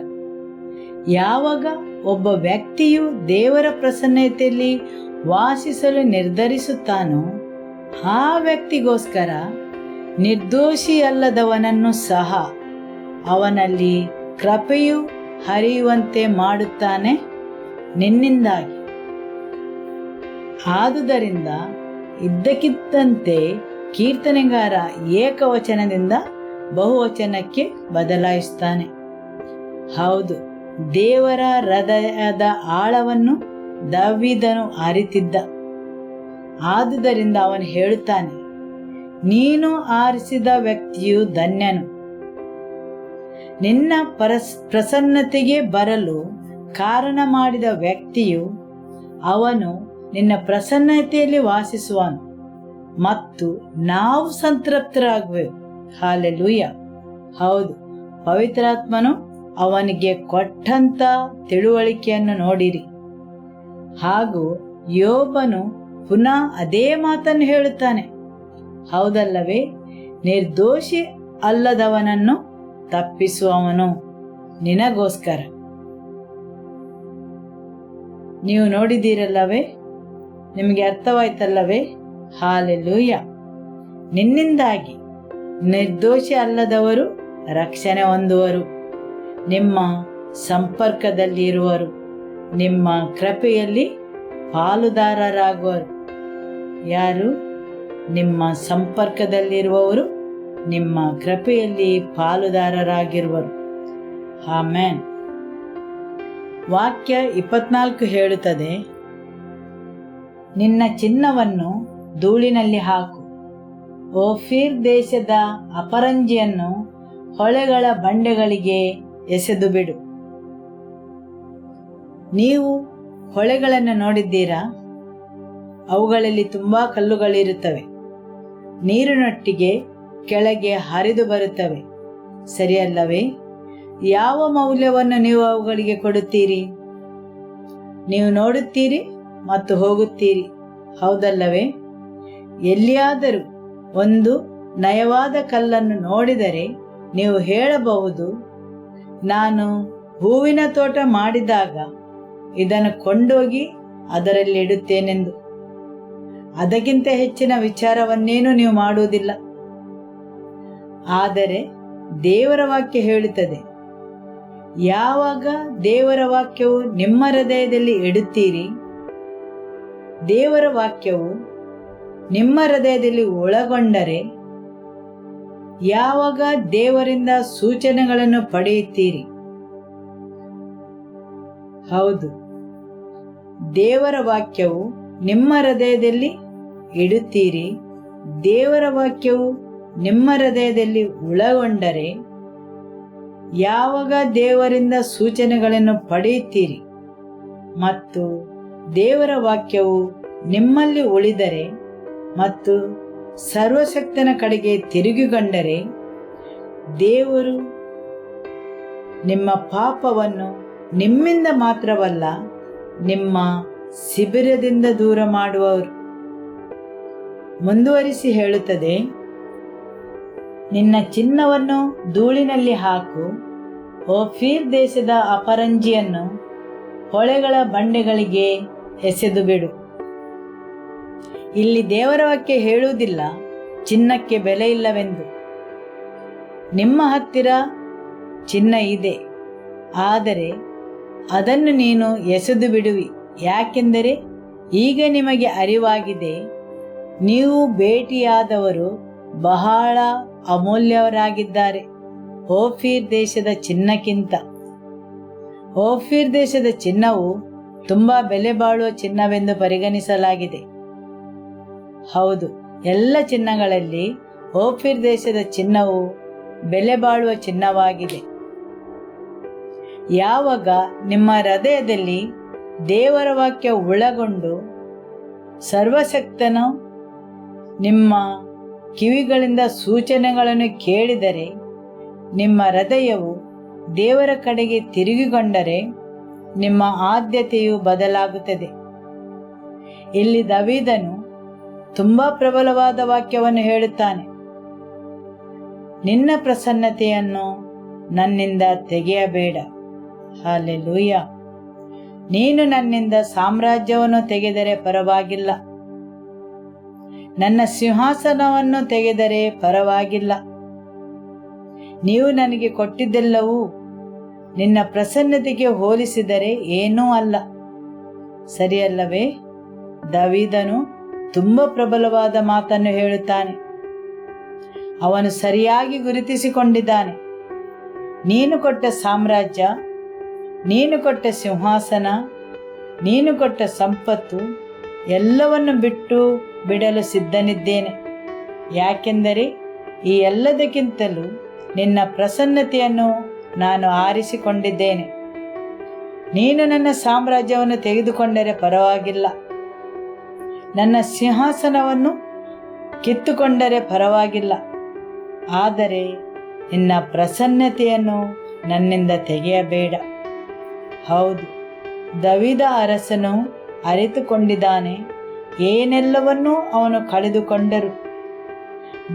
S4: ಯಾವಾಗ ಒಬ್ಬ ವ್ಯಕ್ತಿಯು ದೇವರ ಪ್ರಸನ್ನತೆಯಲ್ಲಿ ವಾಸಿಸಲು ನಿರ್ಧರಿಸುತ್ತಾನೋ ಆ ವ್ಯಕ್ತಿಗೋಸ್ಕರ ನಿರ್ದೋಷಿಯಲ್ಲದವನನ್ನು ಸಹ ಅವನಲ್ಲಿ ಕೃಪೆಯು ಹರಿಯುವಂತೆ ಮಾಡುತ್ತಾನೆ, ನಿನ್ನಿಂದಾಗಿ. ಆದುದರಿಂದ ಇದ್ದಕ್ಕಿದ್ದಂತೆ ಕೀರ್ತನೆಗಾರ ಏಕವಚನದಿಂದ ಬಹುವಚನಕ್ಕೆ ಬದಲಾಯಿಸ್ತಾನೆ. ಹೌದು, ದೇವರ ಹೃದಯದ ಆಳವನ್ನು ದಾವೀದನು ಅರಿತಿದ್ದ. ಆದುದರಿಂದ ಅವನು ಹೇಳುತ್ತಾನೆ, ನೀನು ಆರಿಸಿದ ವ್ಯಕ್ತಿಯು ಧನ್ಯನು. ನಿನ್ನ ಪ್ರಸನ್ನತೆಗೆ ಬರಲು ಕಾರಣ ಮಾಡಿದ ವ್ಯಕ್ತಿಯು, ಅವನು ನಿನ್ನ ಪ್ರಸನ್ನತೆಯಲ್ಲಿ ವಾಸಿಸುವನು ಮತ್ತು ನಾವು ಸಂತೃಪ್ತರಾಗುವೆವು. ಹಾಲೆಲೂಯ. ಹೌದು, ಪವಿತ್ರಾತ್ಮನು ಅವನಿಗೆ ಕೊಟ್ಟಂತ ತಿಳುವಳಿಕೆಯನ್ನು ನೋಡಿರಿ. ಹಾಗೂ ಯೋಬನು ಪುನಃ ಅದೇ ಮಾತನ್ನು ಹೇಳುತ್ತಾನೆ, ಹೌದಲ್ಲವೇ? ನಿರ್ದೋಷಿ ಅಲ್ಲದವನನ್ನು ತಪ್ಪಿಸುವವನು ನಿನಗೋಸ್ಕರ. ನೀವು ನೋಡಿದ್ದೀರಲ್ಲವೇ? ನಿಮಗೆ ಅರ್ಥವಾಯ್ತಲ್ಲವೇ? ಹಾಲೆಲೂಯ. ನಿನ್ನಿಂದಾಗಿ ನಿರ್ದೋಷಿ ಅಲ್ಲದವರು ರಕ್ಷಣೆ ಹೊಂದುವರು, ನಿಮ್ಮ ಸಂಪರ್ಕದಲ್ಲಿರುವರು, ನಿಮ್ಮ ಕೃಪೆಯಲ್ಲಿ ಪಾಲುದಾರರಾಗುವರು. ಯಾರು? ನಿಮ್ಮ ಸಂಪರ್ಕದಲ್ಲಿರುವವರು ನಿಮ್ಮ ಕೃಪೆಯಲ್ಲಿ ಪಾಲುದಾರರಾಗಿರುವರು. ಆಮೆನ್. ವಾಕ್ಯ 24 ಹೇಳುತ್ತದೆ, ನಿನ್ನ ಚಿನ್ನವನ್ನು ಧೂಳಿನಲ್ಲಿ ಹಾಕು, ಓಫೀರ್ ದೇಶದ ಅಪರಂಜಿಯನ್ನು ಹೊಳೆಗಳ ಬಂಡೆಗಳಿಗೆ ಎಸೆದು ಬಿಡು. ನೀವು ಹೊಳೆಗಳನ್ನು ನೋಡಿದ್ದೀರಾ? ಅವುಗಳಲ್ಲಿ ತುಂಬಾ ಕಲ್ಲುಗಳಿರುತ್ತವೆ, ನೀರಿನೊಟ್ಟಿಗೆ ಕೆಳಗೆ ಹರಿದು ಬರುತ್ತವೆ, ಸರಿಯಲ್ಲವೇ? ಯಾವ ಮೌಲ್ಯವನ್ನು ನೀವು ಅವುಗಳಿಗೆ ಕೊಡುತ್ತೀರಿ? ನೀವು ನೋಡುತ್ತೀರಿ ಮತ್ತು ಹೋಗುತ್ತೀರಿ, ಹೌದಲ್ಲವೇ? ಎಲ್ಲಿಯಾದರೂ ಒಂದು ನಯವಾದ ಕಲ್ಲನ್ನು ನೋಡಿದರೆ ನೀವು ಹೇಳಬಹುದು, ನಾನು ಹೂವಿನ ತೋಟ ಮಾಡಿದಾಗ ಇದನ್ನು ಕೊಂಡೋಗಿ ಅದರಲ್ಲಿ ಇಡುತ್ತೇನೆಂದು. ಅದಕ್ಕಿಂತ ಹೆಚ್ಚಿನ ವಿಚಾರವನ್ನೇನು ನೀವು ಮಾಡುವುದಿಲ್ಲ. ಆದರೆ ದೇವರ ವಾಕ್ಯ ಹೇಳುತ್ತದೆ, ಯಾವಾಗ ದೇವರ ವಾಕ್ಯವು ನಿಮ್ಮ ಹೃದಯದಲ್ಲಿ ಇಡುತ್ತೀರಿ, ದೇವರ ವಾಕ್ಯವು ನಿಮ್ಮ ಹೃದಯದಲ್ಲಿ ಒಳಗೊಂಡರೆ, ಯಾವಾಗ ದೇವರಿಂದ ಸೂಚನೆಗಳನ್ನು ಪಡೆಯುತ್ತೀರಿ. ಹೌದು, ದೇವರ ವಾಕ್ಯವು ನಿಮ್ಮ ಹೃದಯದಲ್ಲಿ ಇಡುತ್ತೀರಿ, ದೇವರ ವಾಕ್ಯವು ನಿಮ್ಮ ಹೃದಯದಲ್ಲಿ ಒಳಗೊಂಡರೆ, ಯಾವಾಗ ದೇವರಿಂದ ಸೂಚನೆಗಳನ್ನು ಪಡೆಯುತ್ತೀರಿ ಮತ್ತು ದೇವರ ವಾಕ್ಯವು ನಿಮ್ಮಲ್ಲಿ ಉಳಿದರೆ ಮತ್ತು ಸರ್ವಶಕ್ತನ ಕಡೆಗೆ ತಿರುಗಿಕೊಂಡರೆ, ದೇವರು ನಿಮ್ಮ ಪಾಪವನ್ನು ನಿಮ್ಮಿಂದ ಮಾತ್ರವಲ್ಲ, ನಿಮ್ಮ ಶಿಬಿರದಿಂದ ದೂರ ಮಾಡುವವರು. ಮುಂದುವರಿಸಿ ಹೇಳುತ್ತದೆ, ನಿನ್ನ ಚಿನ್ನವನ್ನು ಧೂಳಿನಲ್ಲಿ ಹಾಕು, ಓಫೀರ್ ದೇಶದ ಅಪರಂಜಿಯನ್ನು ಹೊಳೆಗಳ ಬಂಡೆಗಳಿಗೆ ಎಸೆದು ಬಿಡು. ಇಲ್ಲಿ ದೇವರ ವಾಕ್ಯ ಹೇಳುವುದಿಲ್ಲ ಚಿನ್ನಕ್ಕೆ ಬೆಲೆ ಇಲ್ಲವೆಂದು. ನಿಮ್ಮ ಹತ್ತಿರ ಚಿನ್ನ ಇದೆ, ಆದರೆ ಅದನ್ನು ನೀನು ಎಸೆದು ಬಿಡುವಿ. ಯಾಕೆಂದರೆ ಈಗ ನಿಮಗೆ ಅರಿವಾಗಿದೆ, ನೀವು ಭೇಟಿಯಾದವರು ಬಹಳ ಅಮೂಲ್ಯವರಾಗಿದ್ದಾರೆ ಓಫೀರ್ ದೇಶದ ಚಿನ್ನಕ್ಕಿಂತ. ಓಫೀರ್ ದೇಶದ ಚಿನ್ನವು ತುಂಬಾ ಬೆಲೆ ಬಾಳುವ ಚಿನ್ನವೆಂದು ಪರಿಗಣಿಸಲಾಗಿದೆ. ಹೌದು, ಎಲ್ಲ ಚಿನ್ನಗಳಲ್ಲಿ ಓಫೀರ್ ದೇಶದ ಚಿನ್ನವು ಬೆಲೆ ಬಾಳುವ ಚಿನ್ನವಾಗಿದೆ. ಯಾವಾಗ ನಿಮ್ಮ ಹೃದಯದಲ್ಲಿ ದೇವರ ವಾಕ್ಯ ಒಳಗೊಂಡು ಸರ್ವಶಕ್ತನು ನಿಮ್ಮ ಕಿವಿಗಳಿಂದ ಸೂಚನೆಗಳನ್ನು ಕೇಳಿದರೆ, ನಿಮ್ಮ ಹೃದಯವು ದೇವರ ಕಡೆಗೆ ತಿರುಗಿಕೊಂಡರೆ, ನಿಮ್ಮ ಆದ್ಯತೆಯು ಬದಲಾಗುತ್ತದೆ. ಇಲ್ಲಿ ದಾವೀದನು ತುಂಬಾ ಪ್ರಬಲವಾದ ವಾಕ್ಯವನ್ನು ಹೇಳುತ್ತಾನೆ, ನಿನ್ನ ಪ್ರಸನ್ನತೆಯನ್ನು ನನ್ನಿಂದ ತೆಗೆಯಬೇಡ. ಹಲ್ಲೆಲೂಯ. ನೀನು ನನ್ನಿಂದ ಸಾಮ್ರಾಜ್ಯವನ್ನು ತೆಗೆದರೆ ಪರವಾಗಿಲ್ಲ, ನನ್ನ ಸಿಂಹಾಸನವನ್ನು ತೆಗೆದರೆ ಪರವಾಗಿಲ್ಲ. ನೀವು ನನಗೆ ಕೊಟ್ಟಿದ್ದೆಲ್ಲವೂ ನಿನ್ನ ಪ್ರಸನ್ನತೆಗೆ ಹೋಲಿಸಿದರೆ ಏನೂ ಅಲ್ಲ, ಸರಿಯಲ್ಲವೇ? ದಾವೀದನು ತುಂಬಾ ಪ್ರಬಲವಾದ ಮಾತನ್ನು ಹೇಳುತ್ತಾನೆ. ಅವನು ಸರಿಯಾಗಿ ಗುರುತಿಸಿಕೊಂಡಿದ್ದಾನೆ. ನೀನು ಕೊಟ್ಟ ಸಾಮ್ರಾಜ್ಯ, ನೀನು ಕೊಟ್ಟ ಸಿಂಹಾಸನ, ನೀನು ಕೊಟ್ಟ ಸಂಪತ್ತು ಎಲ್ಲವನ್ನು ಬಿಟ್ಟು ಬಿಡಲು ಸಿದ್ಧನಿದ್ದೇನೆ. ಯಾಕೆಂದರೆ ಈ ಎಲ್ಲದಕ್ಕಿಂತಲೂ ನಿನ್ನ ಪ್ರಸನ್ನತೆಯನ್ನು ನಾನು ಆರಿಸಿಕೊಂಡಿದ್ದೇನೆ. ನೀನು ನನ್ನ ಸಾಮ್ರಾಜ್ಯವನ್ನು ತೆಗೆದುಕೊಂಡರೆ ಪರವಾಗಿಲ್ಲ, ನನ್ನ ಸಿಂಹಾಸನವನ್ನು ಕಿತ್ತುಕೊಂಡರೆ ಪರವಾಗಿಲ್ಲ, ಆದರೆ ನಿನ್ನ ಪ್ರಸನ್ನತೆಯನ್ನು ನನ್ನಿಂದ ತೆಗೆಯಬೇಡ. ಹೌದು, ದವೀದ ಅರಸನು ಅರಿತುಕೊಂಡಿದ್ದಾನೆ, ಏನೆಲ್ಲವನ್ನೂ ಅವನು ಕಳೆದುಕೊಂಡರು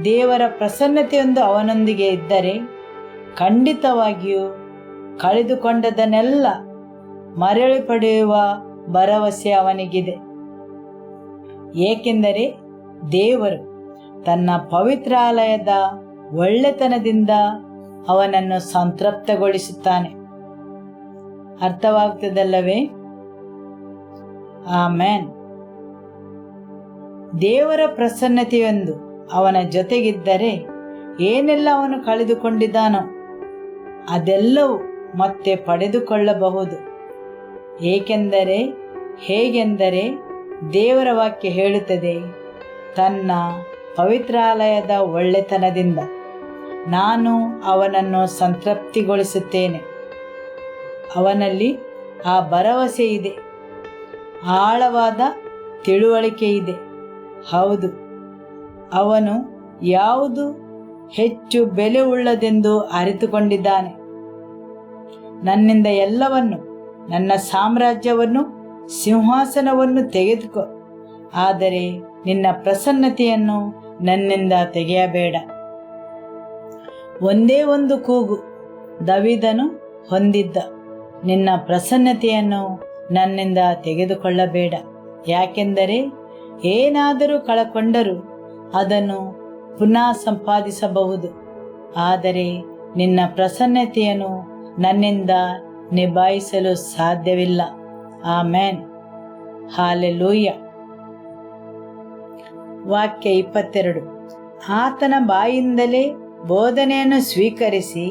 S4: ದೇವರ ಪ್ರಸನ್ನತೆಯೊಂದು ಅವನೊಂದಿಗೆ ಇದ್ದರೆ ಖಂಡಿತವಾಗಿಯೂ ಕಳೆದುಕೊಂಡದನ್ನೆಲ್ಲ ಮರಳಿ ಪಡೆಯುವ ಭರವಸೆ ಅವನಿಗಿದೆ. ಏಕೆಂದರೆ ದೇವರು ತನ್ನ ಪವಿತ್ರಾಲಯದ ಒಳ್ಳೆತನದಿಂದ ಅವನನ್ನು ಸಂತೃಪ್ತಗೊಳಿಸುತ್ತಾನೆ. ಅರ್ಥವಾಗುತ್ತದಲ್ಲವೇ? ಆಮೆನ್. ದೇವರ ಪ್ರಸನ್ನತೆಯೊಂದು ಅವನ ಜೊತೆಗಿದ್ದರೆ ಏನೆಲ್ಲ ಅವನು ಕಳೆದುಕೊಂಡಿದ್ದಾನೋ ಅದೆಲ್ಲವೂ ಮತ್ತೆ ಪಡೆದುಕೊಳ್ಳಬಹುದು. ಹೇಗೆಂದರೆ ದೇವರ ವಾಕ್ಯ ಹೇಳುತ್ತದೆ, ತನ್ನ ಪವಿತ್ರಾಲಯದ ಒಳ್ಳೆತನದಿಂದ ನಾನು ಅವನನ್ನು ಸಂತೃಪ್ತಿಗೊಳಿಸುತ್ತೇನೆ. ಅವನಲ್ಲಿ ಆ ಭರವಸೆ ಇದೆ, ಆಳವಾದ ತಿಳುವಳಿಕೆ ಇದೆ. ಹೌದು, ಅವನು ಯಾವುದು ಹೆಚ್ಚು ಬೆಲೆ ಉಳ್ಳದೆಂದು ಅರಿತುಕೊಂಡಿದ್ದಾನೆ. ನನ್ನಿಂದ ಎಲ್ಲವನ್ನು, ನನ್ನ ಸಾಮ್ರಾಜ್ಯವನ್ನು, ಸಿಂಹಾಸನವನ್ನು ತೆಗೆದುಕೋ, ಆದರೆ ನಿನ್ನ ಪ್ರಸನ್ನತೆಯನ್ನು ನನ್ನಿಂದ ತೆಗೆಯಬೇಡ. ಒಂದೇ ಒಂದು ಕೂಗು ದವೀದನು ಹೊಂದಿದ್ದ, ನಿನ್ನ ಪ್ರಸನ್ನತೆಯನ್ನು ನನ್ನಿಂದ ತೆಗೆದುಕೊಳ್ಳಬೇಡ. ಯಾಕೆಂದರೆ ಏನಾದರೂ ಕಳಕೊಂಡರೂ ಅದನ್ನು ಪುನಃ ಸಂಪಾದಿಸಬಹುದು, ಆದರೆ ನಿನ್ನ ಪ್ರಸನ್ನತೆಯನ್ನು ನನ್ನಿಂದ ನಿಭಾಯಿಸಲು ಸಾಧ್ಯವಿಲ್ಲ. ಆಮೆನ್. ಹಾಲೆಲೂಯ. ವಾಕ್ಯ 22. ಆತನ ಬಾಯಿಂದಲೇ ಬೋಧನೆಯನ್ನು ಸ್ವೀಕರಿಸಿ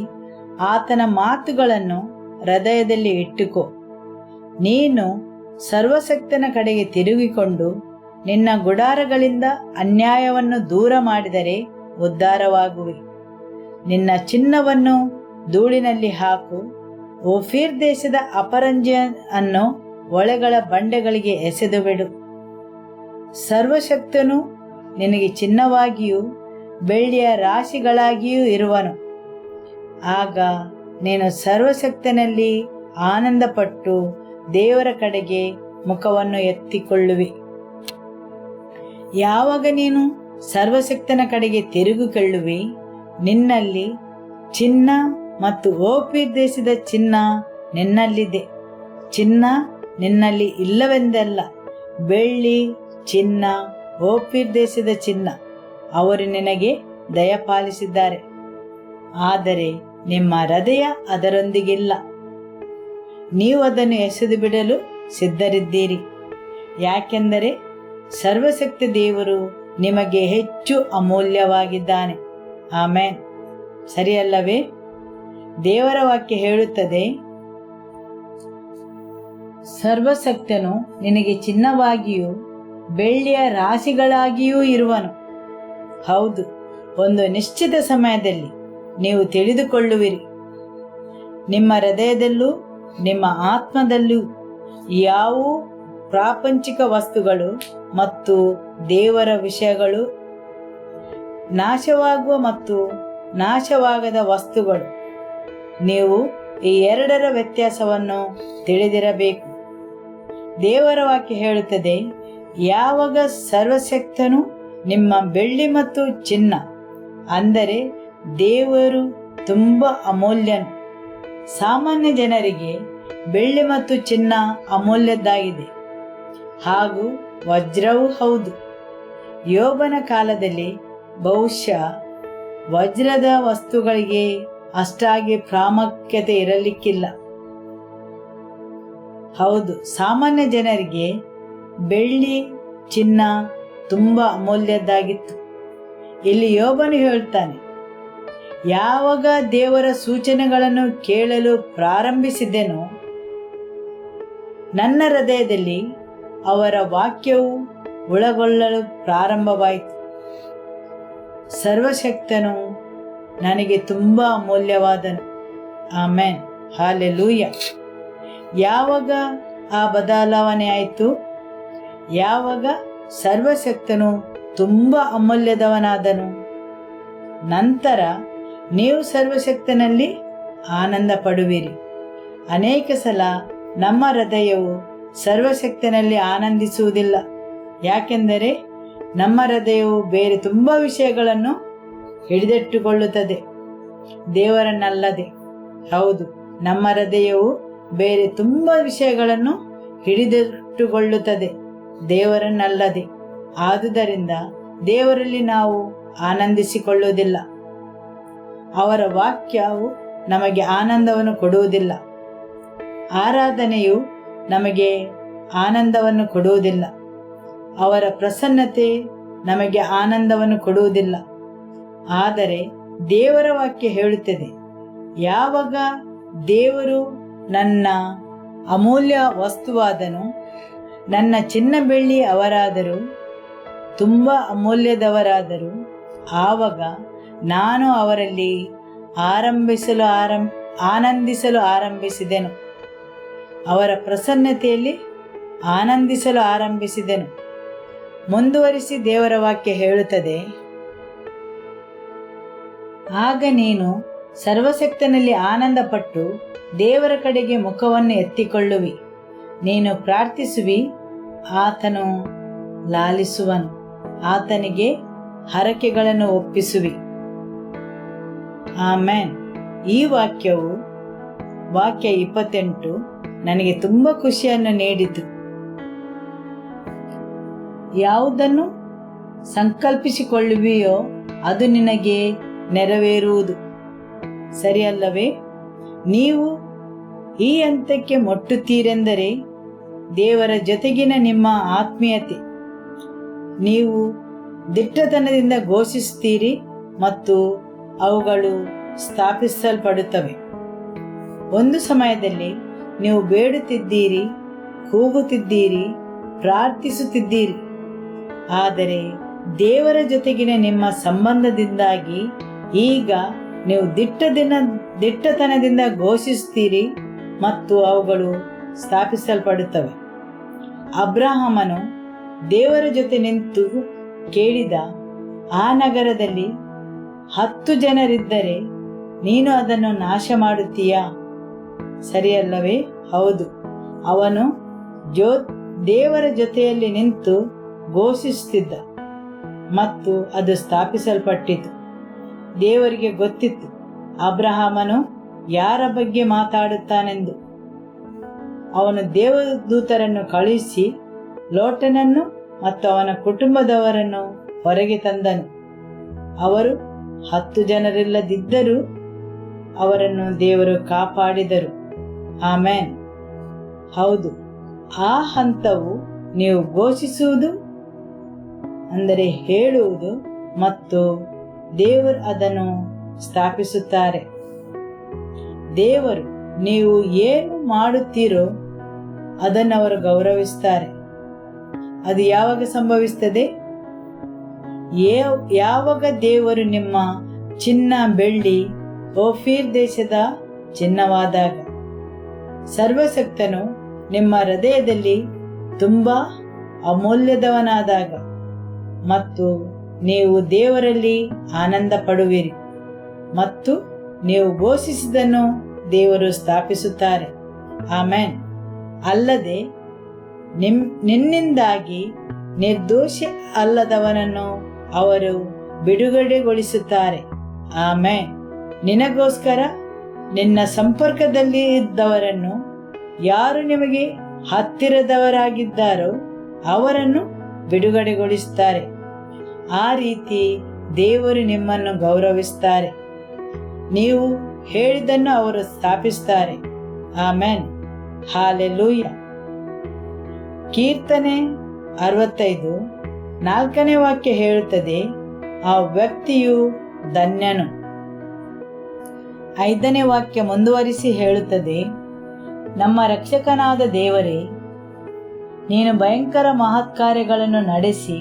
S4: ಆತನ ಮಾತುಗಳನ್ನು ಹೃದಯದಲ್ಲಿ ಇಟ್ಟುಕೋ. ನೀನು ಸರ್ವಶಕ್ತನ ಕಡೆಗೆ ತಿರುಗಿಕೊಂಡು ನಿನ್ನ ಗುಡಾರಗಳಿಂದ ಅನ್ಯಾಯವನ್ನು ದೂರ ಮಾಡಿದರೆ ಉದ್ಧಾರವಾಗುವೆ. ನಿನ್ನ ಚಿನ್ನವನ್ನು ಧೂಳಿನಲ್ಲಿ ಹಾಕು, ಓಫೀರ್ ದೇಶದ ಅಪರಂಜಿಯನ್ನು ಒಳೆಗಳ ಬಂಡೆಗಳಿಗೆ ಎಸೆದು ಬಿಡು. ಸರ್ವಶಕ್ತನು ನಿನಗೆ ಚಿನ್ನವಾಗಿಯೂ ಬೆಳ್ಳಿಯ ರಾಶಿಗಳಾಗಿಯೂ ಇರುವನು. ಆಗ ನೀನು ಸರ್ವಶಕ್ತನಲ್ಲಿ ಆನಂದಪಟ್ಟು ದೇವರ ಕಡೆಗೆ ಮುಖವನ್ನು ಎತ್ತಿಕೊಳ್ಳುವಿ. ಯಾವಾಗ ನೀನು ಸರ್ವಶಕ್ತನ ಕಡೆಗೆ ತಿರುಗಿಕೊಳ್ಳುವಿ, ನಿನ್ನಲ್ಲಿ ಚಿನ್ನ ಮತ್ತು ಓಫೀರ್ ದೇಶದ ಚಿನ್ನ ನಿನ್ನಲ್ಲಿದೆ. ಚಿನ್ನ ನಿನ್ನಲ್ಲಿ ಇಲ್ಲವೆಂದಲ್ಲ, ಬೆಳ್ಳಿ, ಚಿನ್ನ, ಓಫೀರ್ ದೇಶದ ಚಿನ್ನ ಅವರು ನಿನಗೆ ದಯಪಾಲಿಸಿದ್ದಾರೆ, ಆದರೆ ನಿಮ್ಮ ಹೃದಯ ಅದರೊಂದಿಗಿಲ್ಲ. ನೀವು ಅದನ್ನು ಎಸೆದು ಬಿಡಲು ಸಿದ್ಧರಿದ್ದೀರಿ. ಯಾಕೆಂದರೆ ಸರ್ವಶಕ್ತ ದೇವರು ನಿಮಗೆ ಹೆಚ್ಚು ಅಮೂಲ್ಯವಾಗಿದ್ದಾನೆ. ಆಮೆನ್. ಸರಿಯಲ್ಲವೇ? ದೇವರ ವಾಕ್ಯ ಹೇಳುತ್ತದೆ, ಸರ್ವಶಕ್ತನು ನಿನಗೆ ಚಿನ್ನವಾಗಿಯೂ ಬೆಳ್ಳಿಯ ರಾಶಿಗಳಾಗಿಯೂ ಇರುವನು. ಹೌದು, ಒಂದು ನಿಶ್ಚಿತ ಸಮಯದಲ್ಲಿ ನೀವು ತಿಳಿದುಕೊಳ್ಳುವಿರಿ. ನಿಮ್ಮ ಹೃದಯದಲ್ಲೂ ನಿಮ್ಮ ಆತ್ಮದಲ್ಲೂ ಯಾವುವು ಪ್ರಾಪಂಚಿಕ ವಸ್ತುಗಳು ಮತ್ತು ದೇವರ ವಿಷಯಗಳು, ನಾಶವಾಗುವ ಮತ್ತು ನಾಶವಾಗದ ವಸ್ತುಗಳು, ನೀವು ಈ ಎರಡರ ವ್ಯತ್ಯಾಸವನ್ನು ತಿಳಿದಿರಬೇಕು. ದೇವರ ವಾಕ್ಯ ಹೇಳುತ್ತದೆ, ಯಾವಾಗ ಸರ್ವಶಕ್ತನು ನಿಮ್ಮ ಬೆಳ್ಳಿ ಮತ್ತು ಚಿನ್ನ, ಅಂದರೆ ದೇವರು ತುಂಬ ಅಮೂಲ್ಯನು. ಸಾಮಾನ್ಯ ಜನರಿಗೆ ಬೆಳ್ಳಿ ಮತ್ತು ಚಿನ್ನ ಅಮೂಲ್ಯದ್ದಾಗಿದೆ, ಹಾಗೂ ವಜ್ರವೂ ಹೌದು. ಯೋಬನ ಕಾಲದಲ್ಲಿ ಬಹುಶಃ ವಜ್ರದ ವಸ್ತುಗಳಿಗೆ ಅಷ್ಟಾಗಿ ಪ್ರಾಮುಖ್ಯತೆ ಇರಲಿಕ್ಕಿಲ್ಲ. ಹೌದು, ಸಾಮಾನ್ಯ ಜನರಿಗೆ ಬೆಳ್ಳಿ, ಚಿನ್ನ ತುಂಬ ಅಮೂಲ್ಯದ್ದಾಗಿತ್ತು. ಇಲ್ಲಿ ಯೋಬನು ಹೇಳ್ತಾನೆ, ಯಾವಾಗ ದೇವರ ಸೂಚನೆಗಳನ್ನು ಕೇಳಲು ಪ್ರಾರಂಭಿಸಿದೆನೋ ನನ್ನ ಹೃದಯದಲ್ಲಿ ಅವರ ವಾಕ್ಯವು ಒಳಗೊಳ್ಳಲು ಪ್ರಾರಂಭವಾಯಿತು. ಸರ್ವಶಕ್ತನು ನನಗೆ ತುಂಬ ಅಮೂಲ್ಯವಾದನು. Amen, hallelujah. ಯಾವಾಗ ಆ ಬದಲಾವಣೆ ಆಯಿತು? ಯಾವಾಗ ಸರ್ವಶಕ್ತನು ತುಂಬ ಅಮೂಲ್ಯದವನಾದನು. ನಂತರ ನೀವು ಸರ್ವಶಕ್ತನಲ್ಲಿ ಆನಂದ ಪಡುವಿರಿ. ಅನೇಕ ಸಲ ನಮ್ಮ ಹೃದಯವು ಸರ್ವಶಕ್ತನಲ್ಲಿ ಆನಂದಿಸುವುದಿಲ್ಲ. ಯಾಕೆಂದರೆ ನಮ್ಮ ಹೃದಯವು ಬೇರೆ ತುಂಬ ವಿಷಯಗಳನ್ನು ಹಿಡಿದಿಟ್ಟುಕೊಳ್ಳುತ್ತದೆ, ದೇವರನ್ನಲ್ಲದೆ. ಹೌದು, ನಮ್ಮ ಹೃದಯವು ಬೇರೆ ತುಂಬ ವಿಷಯಗಳನ್ನು ಹಿಡಿದಿಟ್ಟುಕೊಳ್ಳುತ್ತದೆ, ದೇವರನ್ನಲ್ಲದೆ. ಆದುದರಿಂದ ದೇವರಲ್ಲಿ ನಾವು ಆನಂದಿಸಿಕೊಳ್ಳುವುದಿಲ್ಲ. ಅವರ ವಾಕ್ಯವು ನಮಗೆ ಆನಂದವನ್ನು ಕೊಡುವುದಿಲ್ಲ. ಆರಾಧನೆಯು ನಮಗೆ ಆನಂದವನ್ನು ಕೊಡುವುದಿಲ್ಲ. ಅವರ ಪ್ರಸನ್ನತೆ ನಮಗೆ ಆನಂದವನ್ನು ಕೊಡುವುದಿಲ್ಲ. ಆದರೆ ದೇವರ ವಾಕ್ಯ ಹೇಳುತ್ತದೆ, ಯಾವಾಗ ದೇವರು ನನ್ನ ಅಮೂಲ್ಯ ವಸ್ತುವಾದನು, ನನ್ನ ಚಿನ್ನ ಬೆಳ್ಳಿ ಅವರಾದರೂ, ತುಂಬ ಅಮೂಲ್ಯದವರಾದರು, ಆವಾಗ ನಾನು ಅವರಲ್ಲಿ ಆನಂದಿಸಲು ಆರಂಭಿಸಿದೆನು. ಅವರ ಪ್ರಸನ್ನತೆಯಲ್ಲಿ ಆನಂದಿಸಲು ಆರಂಭಿಸಿದೆನು. ಮುಂದುವರಿಸಿ ದೇವರ ವಾಕ್ಯ ಹೇಳುತ್ತದೆ, ಆಗ ನೀನು ಸರ್ವಶಕ್ತನಲ್ಲಿ ಆನಂದಪಟ್ಟು ದೇವರ ಕಡೆಗೆ ಮುಖವನ್ನು ಎತ್ತಿಕೊಳ್ಳುವಿ. ನೀನು ಪ್ರಾರ್ಥಿಸುವಿ, ಆತನು ಲಾಲಿಸುವನು. ಆತನಿಗೆ ಹರಕೆಗಳನ್ನು ಒಪ್ಪಿಸುವಿ. ಆಮೆನ್. ಈ ವಾಕ್ಯ 28 ನನಗೆ ತುಂಬ ಖುಷಿಯನ್ನು ನೀಡಿತು. ಯಾವುದನ್ನು ಸಂಕಲ್ಪಿಸಿಕೊಳ್ಳುವಿಯೋ ಅದು ನಿನಗೆ ನೆರವೇರುವುದು, ಸರಿಯಲ್ಲವೇ? ನೀವು ಈ ಹಂತಕ್ಕೆ ಮುಟ್ಟುತ್ತೀರೆಂದರೆ ದೇವರ ಜೊತೆಗಿನ ನಿಮ್ಮ ಆತ್ಮೀಯತೆ, ನೀವು ದಿಟ್ಟತನದಿಂದ ಘೋಷಿಸುತ್ತೀರಿ ಮತ್ತು ಅವುಗಳು ಸ್ಥಾಪಿಸಲ್ಪಡುತ್ತವೆ. ಒಂದು ಸಮಯದಲ್ಲಿ ನೀವು ಬೇಡುತ್ತಿದ್ದೀರಿ, ಕೂಗುತ್ತಿದ್ದೀರಿ, ಪ್ರಾರ್ಥಿಸುತ್ತಿದ್ದೀರಿ. ಆದರೆ ದೇವರ ಜೊತೆಗಿನ ನಿಮ್ಮ ಸಂಬಂಧದಿಂದಾಗಿ ಈಗ ನೀವು ದಿಟ್ಟತನದಿಂದ ಘೋಷಿಸುತ್ತೀರಿ ಮತ್ತು ಅವುಗಳು ಸ್ಥಾಪಿಸಲ್ಪಡುತ್ತವೆ. ಅಬ್ರಹಾಮನು ದೇವರ ಜೊತೆ ನಿಂತು ಕೇಳಿದ, ಆ ನಗರದಲ್ಲಿ 10 ಜನರಿದ್ದರೆ ನೀನು ಅದನ್ನು ನಾಶ ಮಾಡುತ್ತೀಯಾ? ಸರಿಯಲ್ಲವೇ? ಹೌದು. ಅವನು ದೇವರ ಜೊತೆಯಲ್ಲಿ ನಿಂತು ಘೋಷಿಸುತ್ತಿದ್ದ ಮತ್ತು ಅದು ಸ್ಥಾಪಿಸಲ್ಪಟ್ಟಿತು. ದೇವರಿಗೆ ಗೊತ್ತಿತ್ತು ಅಬ್ರಹಾಮನು ಯಾರ ಬಗ್ಗೆ ಮಾತಾಡುತ್ತಾನೆಂದು. ಅವನು ದೇವದೂತರನ್ನು ಕಳುಹಿಸಿ ಲೋಟನನ್ನು ಮತ್ತು ಅವನ ಕುಟುಂಬದವರನ್ನು ಹೊರಗೆ ತಂದನು. ಅವರು 10 ಜನರಿಲ್ಲದಿದ್ದರೂ ಅವರನ್ನು ದೇವರು ಕಾಪಾಡಿದರು. ಆಮೆನ್. ಹೌದು, ಆ ಹಂತವು ನೀವು ಘೋಷಿಸುವುದು, ಅಂದರೆ ಹೇಳುವುದು, ಮತ್ತು ದೇವರು ಅದನ್ನು ಸ್ಥಾಪಿಸುತ್ತಾರೆ. ದೇವರು ನೀವು ಏನು ಮಾಡುತ್ತೀರೋ ಅದನ್ನು ಅವರು ಗೌರವಿಸುತ್ತಾರೆ. ಅದು ಯಾವಾಗ ಸಂಭವಿಸುತ್ತದೆ? ಯಾವಾಗ ದೇವರು ನಿಮ್ಮ ಚಿನ್ನ ಬೆಳ್ಳಿ ಓಫೀರ್ ದೇಶದ ಚಿನ್ನವಾದಾಗ, ಸರ್ವಶಕ್ತನು ನಿಮ್ಮ ಹೃದಯದಲ್ಲಿ ತುಂಬ ಅಮೂಲ್ಯದವನಾದಾಗ ಮತ್ತು ನೀವು ದೇವರಲ್ಲಿ ಆನಂದ ಪಡುವಿರಿ ಮತ್ತು ನೀವು ಘೋಷಿಸಿದ್ದನ್ನು ದೇವರು ಸ್ಥಾಪಿಸುತ್ತಾರೆ. ಆಮೆನ್. ಅಲ್ಲದೆ ನಿನ್ನಿಂದಾಗಿ ನಿರ್ದೋಷಿ ಅಲ್ಲದವನನ್ನು ಅವರು ಬಿಡುಗಡೆಗೊಳಿಸುತ್ತಾರೆ. ಆಮೆನ್. ನಿನಗೋಸ್ಕರ ನಿನ್ನ ಸಂಪರ್ಕದಲ್ಲಿ ಇದ್ದವರನ್ನು, ಯಾರು ನಿಮಗೆ ಹತ್ತಿರದವರಾಗಿದ್ದಾರೋ ಅವರನ್ನು ಬಿಡುಗಡೆಗೊಳಿಸುತ್ತಾರೆ. ಆ ರೀತಿ ದೇವರು ನಿಮ್ಮನ್ನು ಗೌರವಿಸುತ್ತಾರೆ. ನೀವು ಹೇಳಿದ್ದನ್ನು ಅವರು ಸ್ಥಾಪಿಸುತ್ತಾರೆ. Amen, hallelujah. ಕೀರ್ತನೆ 65 4ನೇ ವಾಕ್ಯ ಹೇಳುತ್ತದೆ, ಆ ವ್ಯಕ್ತಿಯು ಧನ್ಯನು. 5ನೇ ವಾಕ್ಯ ಮುಂದುವರಿಸಿ ಹೇಳುತ್ತದೆ, ನಮ್ಮ ರಕ್ಷಕನಾದ ದೇವರೇ, ನೀನು ಭಯಂಕರ ಮಹತ್ಕಾರ್ಯಗಳನ್ನು ನಡೆಸಿ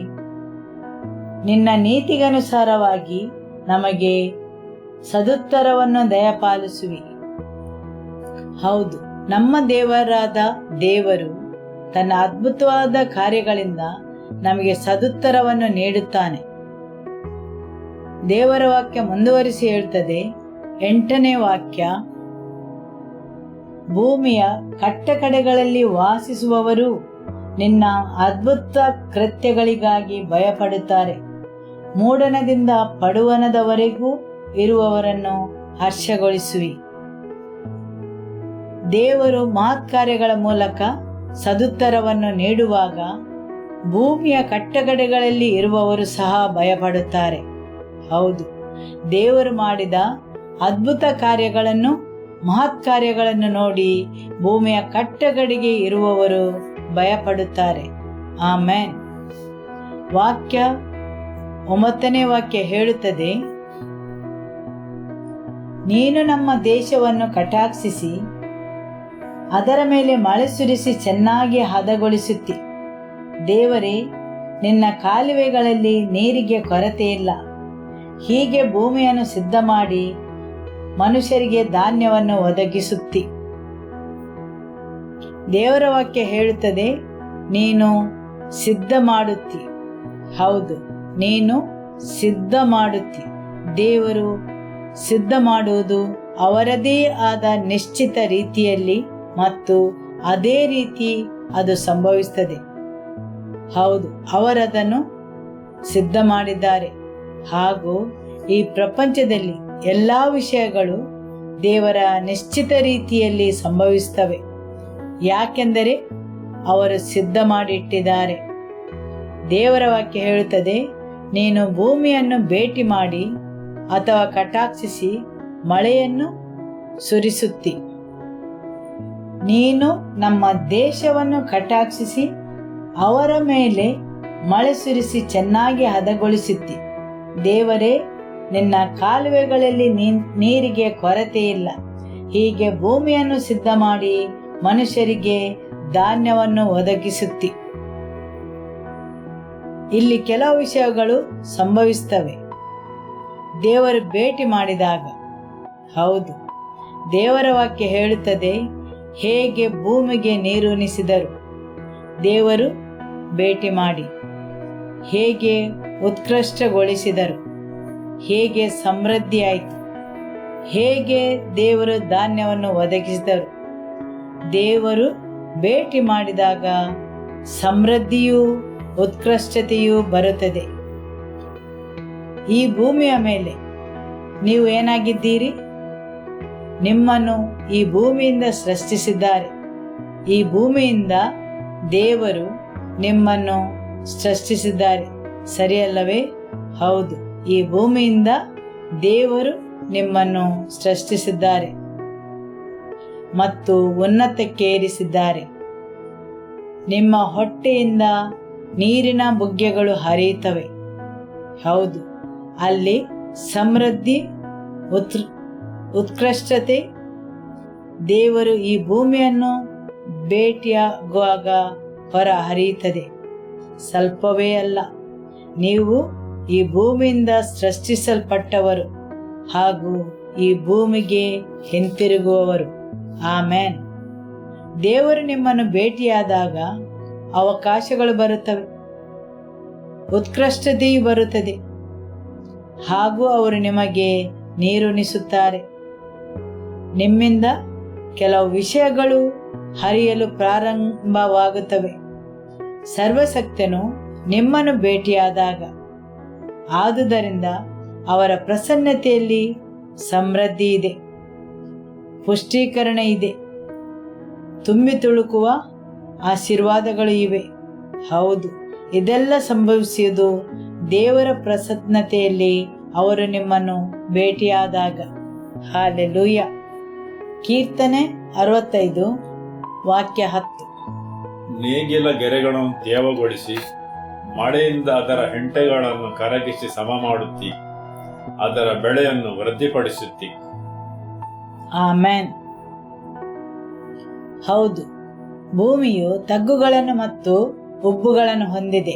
S4: ನಿನ್ನ ನೀತಿಗನುಸಾರವಾಗಿ ನಮಗೆ ಸದುತ್ತರವನ್ನು ದಯಪಾಲಿಸುವಿ. ಹೌದು, ನಮ್ಮ ದೇವರಾದ ದೇವರು ತನ್ನ ಅದ್ಭುತವಾದ ಕಾರ್ಯಗಳಿಂದ ನಮಗೆ ಸದುತ್ತರವನ್ನು ನೀಡುತ್ತಾನೆ. ದೇವರ ವಾಕ್ಯ ಮುಂದುವರಿಸಿ ಹೇಳ್ತದೆ, 8ನೇ ವಾಕ್ಯ, ಭೂಮಿಯ ಕಟ್ಟಕಡೆಗಳಲ್ಲಿ ವಾಸಿಸುವವರು ನಿನ್ನ ಅದ್ಭುತ ಕೃತ್ಯಗಳಿಗಾಗಿ ಭಯಪಡುತ್ತಾರೆ. ಮೂಡಣದಿಂದ ಪಡುವಣದವರೆಗೂ ಇರುವವರನ್ನು ಹರ್ಷಗೊಳಿಸುವಿ. ದೇವರು ಮಹತ್ಕಾರ್ಯಗಳ ಮೂಲಕ ಸದುತ್ತರವನ್ನು ನೀಡುವಾಗ ಭೂಮಿಯ ಕಟ್ಟಕಡೆಗಳಲ್ಲಿ ಇರುವವರು ಸಹ ಭಯಪಡುತ್ತಾರೆ. ಹೌದು, ದೇವರು ಮಾಡಿದ ಅದ್ಭುತ ಕಾರ್ಯಗಳನ್ನು, ಮಹತ್ಕಾರ್ಯಗಳನ್ನು ನೋಡಿ ಭೂಮಿಯ ಕಟ್ಟಕಡೆಗೆ ಇರುವವರು ಭಯಪಡುತ್ತಾರೆ. ಆಮೇನ್. ವಾಕ್ಯ 9ನೇ ವಾಕ್ಯ ಹೇಳುತ್ತದೆ, ನೀನು ನಮ್ಮ ದೇಶವನ್ನು ಕಟಾಕ್ಷಿಸಿ ಅದರ ಮೇಲೆ ಮಳೆ ಸುರಿಸಿ ಚೆನ್ನಾಗಿ ಹದಗೊಳಿಸುತ್ತಿ. ದೇವರೇ, ನಿನ್ನ ಕಾಲುವೆಗಳಲ್ಲಿ ನೀರಿಗೆ ಕೊರತೆ ಇಲ್ಲ. ಹೀಗೆ ಭೂಮಿಯನ್ನು ಸಿದ್ಧ ಮಾಡಿ ಮನುಷ್ಯರಿಗೆ ಧಾನ್ಯವನ್ನು ಒದಗಿಸುತ್ತಿ. ದೇವರ ವಾಕ್ಯ ಹೇಳುತ್ತದೆ, ನೀನು ಸಿದ್ಧ ಮಾಡುತ್ತಿ. ಹೌದು, ನೀನು ಸಿದ್ಧ ಮಾಡುತ್ತಿ. ದೇವರು ಸಿದ್ಧ ಮಾಡುವುದು ಅವರದೇ ಆದ ನಿಶ್ಚಿತ ರೀತಿಯಲ್ಲಿ ಮತ್ತು ಅದೇ ರೀತಿ ಅದು ಸಂಭವಿಸುತ್ತದೆ. ಹೌದು, ಅವರದನ್ನು ಸಿದ್ಧ ಮಾಡಿದ್ದಾರೆ. ಹಾಗೂ ಈ ಪ್ರಪಂಚದಲ್ಲಿ ಎಲ್ಲ ವಿಷಯಗಳು ದೇವರ ನಿಶ್ಚಿತ ರೀತಿಯಲ್ಲಿ ಸಂಭವಿಸುತ್ತವೆ. ಯಾಕೆಂದರೆ ಅವರು ಸಿದ್ಧ ಮಾಡಿಟ್ಟಿದ್ದಾರೆ. ದೇವರ ವಾಕ್ಯ ಹೇಳುತ್ತದೆ, ನೀನು ಭೂಮಿಯನ್ನು ಭೇಟಿ ಮಾಡಿ ಅಥವಾ ಕಟಾಕ್ಷಿಸಿ ಮಳೆಯನ್ನು ಸುರಿಸುತ್ತಿ. ನೀನು ನಮ್ಮ ದೇಶವನ್ನು ಕಟಾಕ್ಷಿಸಿ ಅವರ ಮೇಲೆ ಮಳೆ ಸುರಿಸಿ ಚೆನ್ನಾಗಿ ಹದಗೊಳಿಸುತ್ತಿ. ದೇವರೇ, ನಿನ್ನ ಕಾಲುವೆಗಳಲ್ಲಿ ನೀರಿಗೆ ಕೊರತೆ ಇಲ್ಲ. ಹೀಗೆ ಭೂಮಿಯನ್ನು ಸಿದ್ಧ ಮಾಡಿ ಮನುಷ್ಯರಿಗೆ ಧಾನ್ಯವನ್ನು ಒದಗಿಸುತ್ತಿ. ಇಲ್ಲಿ ಕೆಲವು ವಿಷಯಗಳು ಸಂಭವಿಸುತ್ತವೆ ದೇವರು ಭೇಟಿ ಮಾಡಿದಾಗ. ಹೌದು, ದೇವರ ವಾಕ್ಯ ಹೇಳುತ್ತದೆ, ಹೇಗೆ ಭೂಮಿಗೆ ನೀರುಣಿಸಿದರು ದೇವರು ಭೇಟಿ ಮಾಡಿ, ಹೇಗೆ ಉತ್ಕೃಷ್ಟಗೊಳಿಸಿದರು, ಹೇಗೆ ಸಮೃದ್ಧಿಯಾಯಿತು, ಹೇಗೆ ದೇವರು ಧಾನ್ಯವನ್ನು ಒದಗಿಸಿದರು. ದೇವರು ಭೇಟಿ ಮಾಡಿದಾಗ ಸಮೃದ್ಧಿಯೂ ಉತ್ಕೃಷ್ಟತೆಯೂ ಬರುತ್ತದೆ. ಈ ಭೂಮಿಯ ಮೇಲೆ ನೀವು ಏನಾಗಿದ್ದೀರಿ? ನಿಮ್ಮನ್ನು ಈ ಭೂಮಿಯಿಂದ ಸೃಷ್ಟಿಸಿದ್ದಾರೆ. ಈ ಭೂಮಿಯಿಂದ ದೇವರು ನಿಮ್ಮನ್ನು ಸೃಷ್ಟಿಸಿದ್ದಾರೆ, ಸರಿಯಲ್ಲವೇ? ಹೌದು, ಈ ಭೂಮಿಯಿಂದ ದೇವರು ನಿಮ್ಮನ್ನು ಸೃಷ್ಟಿಸಿದ್ದಾರೆ ಮತ್ತು ಉನ್ನತಕ್ಕೇರಿಸಿದ್ದಾರೆ. ನಿಮ್ಮ ಹೊಟ್ಟೆಯಿಂದ ನೀರಿನ ಬುಗ್ಗೆಗಳು ಹರಿಯುತ್ತವೆ. ಹೌದು, ಅಲ್ಲಿ ಸಮೃದ್ಧಿ, ಉತ್ಕೃಷ್ಟತೆ. ದೇವರು ಈ ಭೂಮಿಯನ್ನು ಭೇಟಿಯಾಗುವಾಗ ಹೊರ ಹರಿಯುತ್ತದೆ. ಸ್ವಲ್ಪವೇ ಅಲ್ಲ, ನೀವು ಈ ಭೂಮಿಯಿಂದ ಸೃಷ್ಟಿಸಲ್ಪಟ್ಟವರು ಹಾಗೂ ಈ ಭೂಮಿಗೆ ಹಿಂತಿರುಗುವವರು. ಆಮೇನ್. ದೇವರು ನಿಮ್ಮನ್ನು ಭೇಟಿಯಾದಾಗ ಅವಕಾಶಗಳು ಬರುತ್ತವೆ, ಉತ್ಕೃಷ್ಟತೆಯು ಬರುತ್ತದೆ ಹಾಗೂ ಅವರು ನಿಮಗೆ ನೀರುಣಿಸುತ್ತಾರೆ. ನಿಮ್ಮಿಂದ ಕೆಲವು ವಿಷಯಗಳು ಹರಿಯಲು ಪ್ರಾರಂಭವಾಗುತ್ತವೆ. ಸರ್ವಶಕ್ತನು ನಿಮ್ಮನ್ನು ಭೇಟಿಯಾದಾಗ, ಆದುದರಿಂದ ಅವರ ಪ್ರಸನ್ನತೆಯಲ್ಲಿ ಸಮೃದ್ಧಿ ಇದೆ, ಪುಷ್ಟೀಕರಣ ಇದೆ, ತುಂಬಿ ತುಳುಕುವ ಆಶೀರ್ವಾದಗಳು ಇವೆ. ಹೌದು, ಇದೆಲ್ಲ ಸಂಭವಿಸುವುದು ದೇವರ ಪ್ರಸನ್ನತೆಯಲ್ಲಿ ಅವರು ನಿಮ್ಮನ್ನು ಭೇಟಿಯಾದಾಗ. ಹಾಲೆಲೂಯ. ಕೀರ್ತನೆ 65 ವಾಕ್ಯ 10.
S1: ನೇಗಿಲ ಗೆರೆಗಳನ್ನು ತೇವಗೊಳಿಸಿ ಮಳೆಯಿಂದ ಅದರ ಹೆಂಟೆಗಳನ್ನು ಕರಗಿಸಿ ಸಮ ಮಾಡುತ್ತಿ, ಅದರ ಬೆಳೆಯನ್ನು ವೃದ್ಧಿಪಡಿಸುತ್ತಿ.
S4: ಆಮೇನ್. ಹೌದು, ಭೂಮಿಯು ತಗ್ಗುಗಳನ್ನು ಮತ್ತು ಉಬ್ಬುಗಳನ್ನು ಹೊಂದಿದೆ.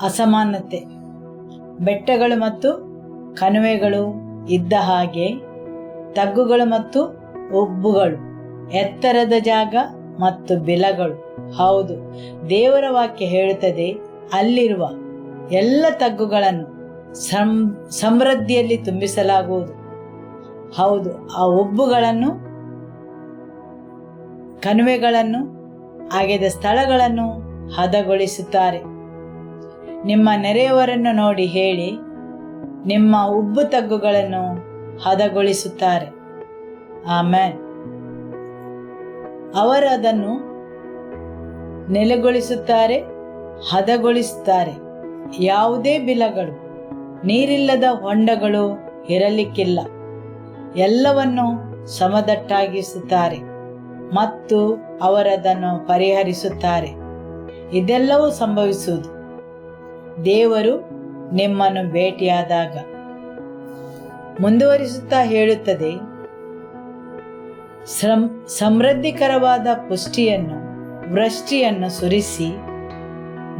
S4: ಅಸಮಾನತೆ, ಬೆಟ್ಟಗಳು ಮತ್ತು ಕಣಿವೆಗಳು ಇದ್ದ ಹಾಗೆ ತಗ್ಗುಗಳು ಮತ್ತು ಉಬ್ಬುಗಳು, ಎತ್ತರದ ಜಾಗ ಮತ್ತು ಬಿಲಗಳು. ಹೌದು, ದೇವರ ವಾಕ್ಯ ಹೇಳುತ್ತದೆ, ಅಲ್ಲಿರುವ ಎಲ್ಲ ತಗ್ಗುಗಳನ್ನು ಸಮೃದ್ಧಿಯಲ್ಲಿ ತುಂಬಿಸಲಾಗುವುದು. ಹೌದು, ಆ ಉಬ್ಬುಗಳನ್ನು, ಕಣಿವೆಗಳನ್ನು, ಅಗೆದ ಸ್ಥಳಗಳನ್ನು ಹದಗೊಳಿಸುತ್ತಾರೆ. ನಿಮ್ಮ ನೆರೆಯವರನ್ನು ನೋಡಿ ಹೇಳಿ, ನಿಮ್ಮ ಉಬ್ಬು ತಗ್ಗುಗಳನ್ನು ಹದಗೊಳಿಸುತ್ತಾರೆ. ಆಮೆನ್. ಅವರು ಅದನ್ನು ನೆಲೆಗೊಳಿಸುತ್ತಾರೆ, ಹದಗೊಳಿಸುತ್ತಾರೆ. ಯಾವುದೇ ಬಿಲಗಳು, ನೀರಿಲ್ಲದ ಹೊಂಡಗಳು ಇರಲಿಕ್ಕಿಲ್ಲ. ಎಲ್ಲವನ್ನು ಸಮತಟ್ಟಾಗಿಸುತ್ತಾರೆ ಮತ್ತು ಅವರದನ್ನು ಪರಿಹರಿಸುತ್ತಾರೆ. ಇದೆಲ್ಲವೂ ಸಂಭವಿಸುವುದು ದೇವರು ನಿಮ್ಮನ್ನು ಭೇಟಿಯಾದಾಗ. ಮುಂದುವರಿಸುತ್ತಾ ಹೇಳುತ್ತದೆ, ಸಮೃದ್ಧಿಕರವಾದ ಪುಷ್ಟಿಯನ್ನು, ವೃಷ್ಟಿಯನ್ನು ಸುರಿಸಿ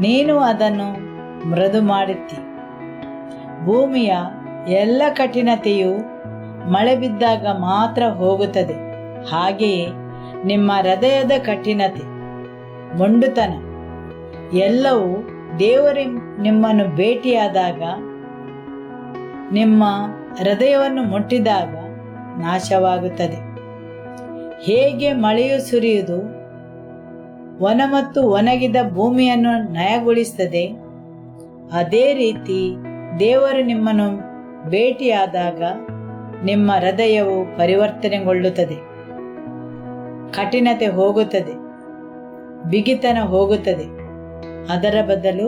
S4: ನೀನು ಅದನ್ನು ಮೃದು ಮಾಡುತ್ತಿ. ಭೂಮಿಯ ಎಲ್ಲ ಕಠಿಣತೆಯು ಮಳೆ ಬಿದ್ದಾಗ ಮಾತ್ರ ಹೋಗುತ್ತದೆ. ಹಾಗೆಯೇ ನಿಮ್ಮ ಹೃದಯದ ಕಠಿಣತೆ, ಮೊಂಡುತನ ಎಲ್ಲವೂ ದೇವರು ನಿಮ್ಮನ್ನು ಭೇಟಿಯಾದಾಗ, ನಿಮ್ಮ ಹೃದಯವನ್ನು ಮುಟ್ಟಿದಾಗ ನಾಶವಾಗುತ್ತದೆ. ಹೇಗೆ ಮಳೆಯು ಸುರಿಯುವುದು ವನ ಮತ್ತು ಒಣಗಿದ ಭೂಮಿಯನ್ನು ನಯಗೊಳಿಸುತ್ತದೆ, ಅದೇ ರೀತಿ ದೇವರು ನಿಮ್ಮನ್ನು ಭೇಟಿಯಾದಾಗ ನಿಮ್ಮ ಹೃದಯವು ಪರಿವರ್ತನೆಗೊಳ್ಳುತ್ತದೆ. ಕಠಿಣತೆ ಹೋಗುತ್ತದೆ, ಬಿಗಿತನ ಹೋಗುತ್ತದೆ. ಅದರ ಬದಲು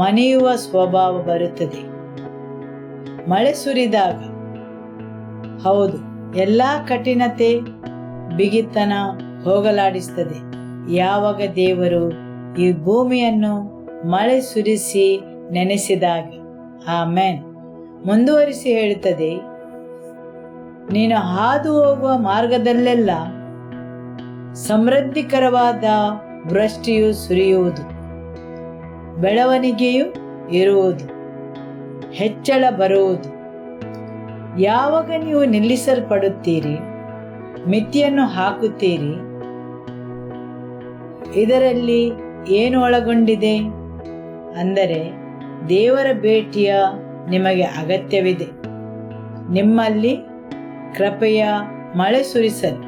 S4: ಮನೆಯುವ ಸ್ವಭಾವ ಬರುತ್ತದೆ. ಮಳೆ ಸುರಿದಾಗ, ಹೌದು, ಎಲ್ಲ ಕಠಿಣತೆ, ಬಿಗಿತನ ಹೋಗಲಾಡಿಸುತ್ತದೆ. ಯಾವಾಗ ದೇವರು ಈ ಭೂಮಿಯನ್ನು ಮಳೆ ಸುರಿಸಿ ನೆನೆಸಿದಾಗ. ಆಮೆನ್. ಮುಂದುವರಿಸಿ ಹೇಳುತ್ತದೆ, ನೀನು ಹಾದು ಹೋಗುವ ಮಾರ್ಗದಲ್ಲೆಲ್ಲ ಸಮೃದ್ಧಿಕರವಾದ ವೃಷ್ಟಿಯು ಸುರಿಯುವುದು, ಬೆಳವಣಿಗೆಯು ಇರುವುದು, ಹೆಚ್ಚಳ ಬರುವುದು. ಯಾವಾಗ ನೀವು ನಿಲ್ಲಿಸಲ್ಪಡುತ್ತೀರಿ, ಮಿತಿಯನ್ನು ಹಾಕುತ್ತೀರಿ, ಇದರಲ್ಲಿ ಏನು ಒಳಗೊಂಡಿದೆ ಅಂದರೆ ದೇವರ ಭೇಟಿಯ ನಿಮಗೆ ಅಗತ್ಯವಿದೆ. ನಿಮ್ಮಲ್ಲಿ ಕೃಪೆಯ ಮಳೆ ಸುರಿಸಲು.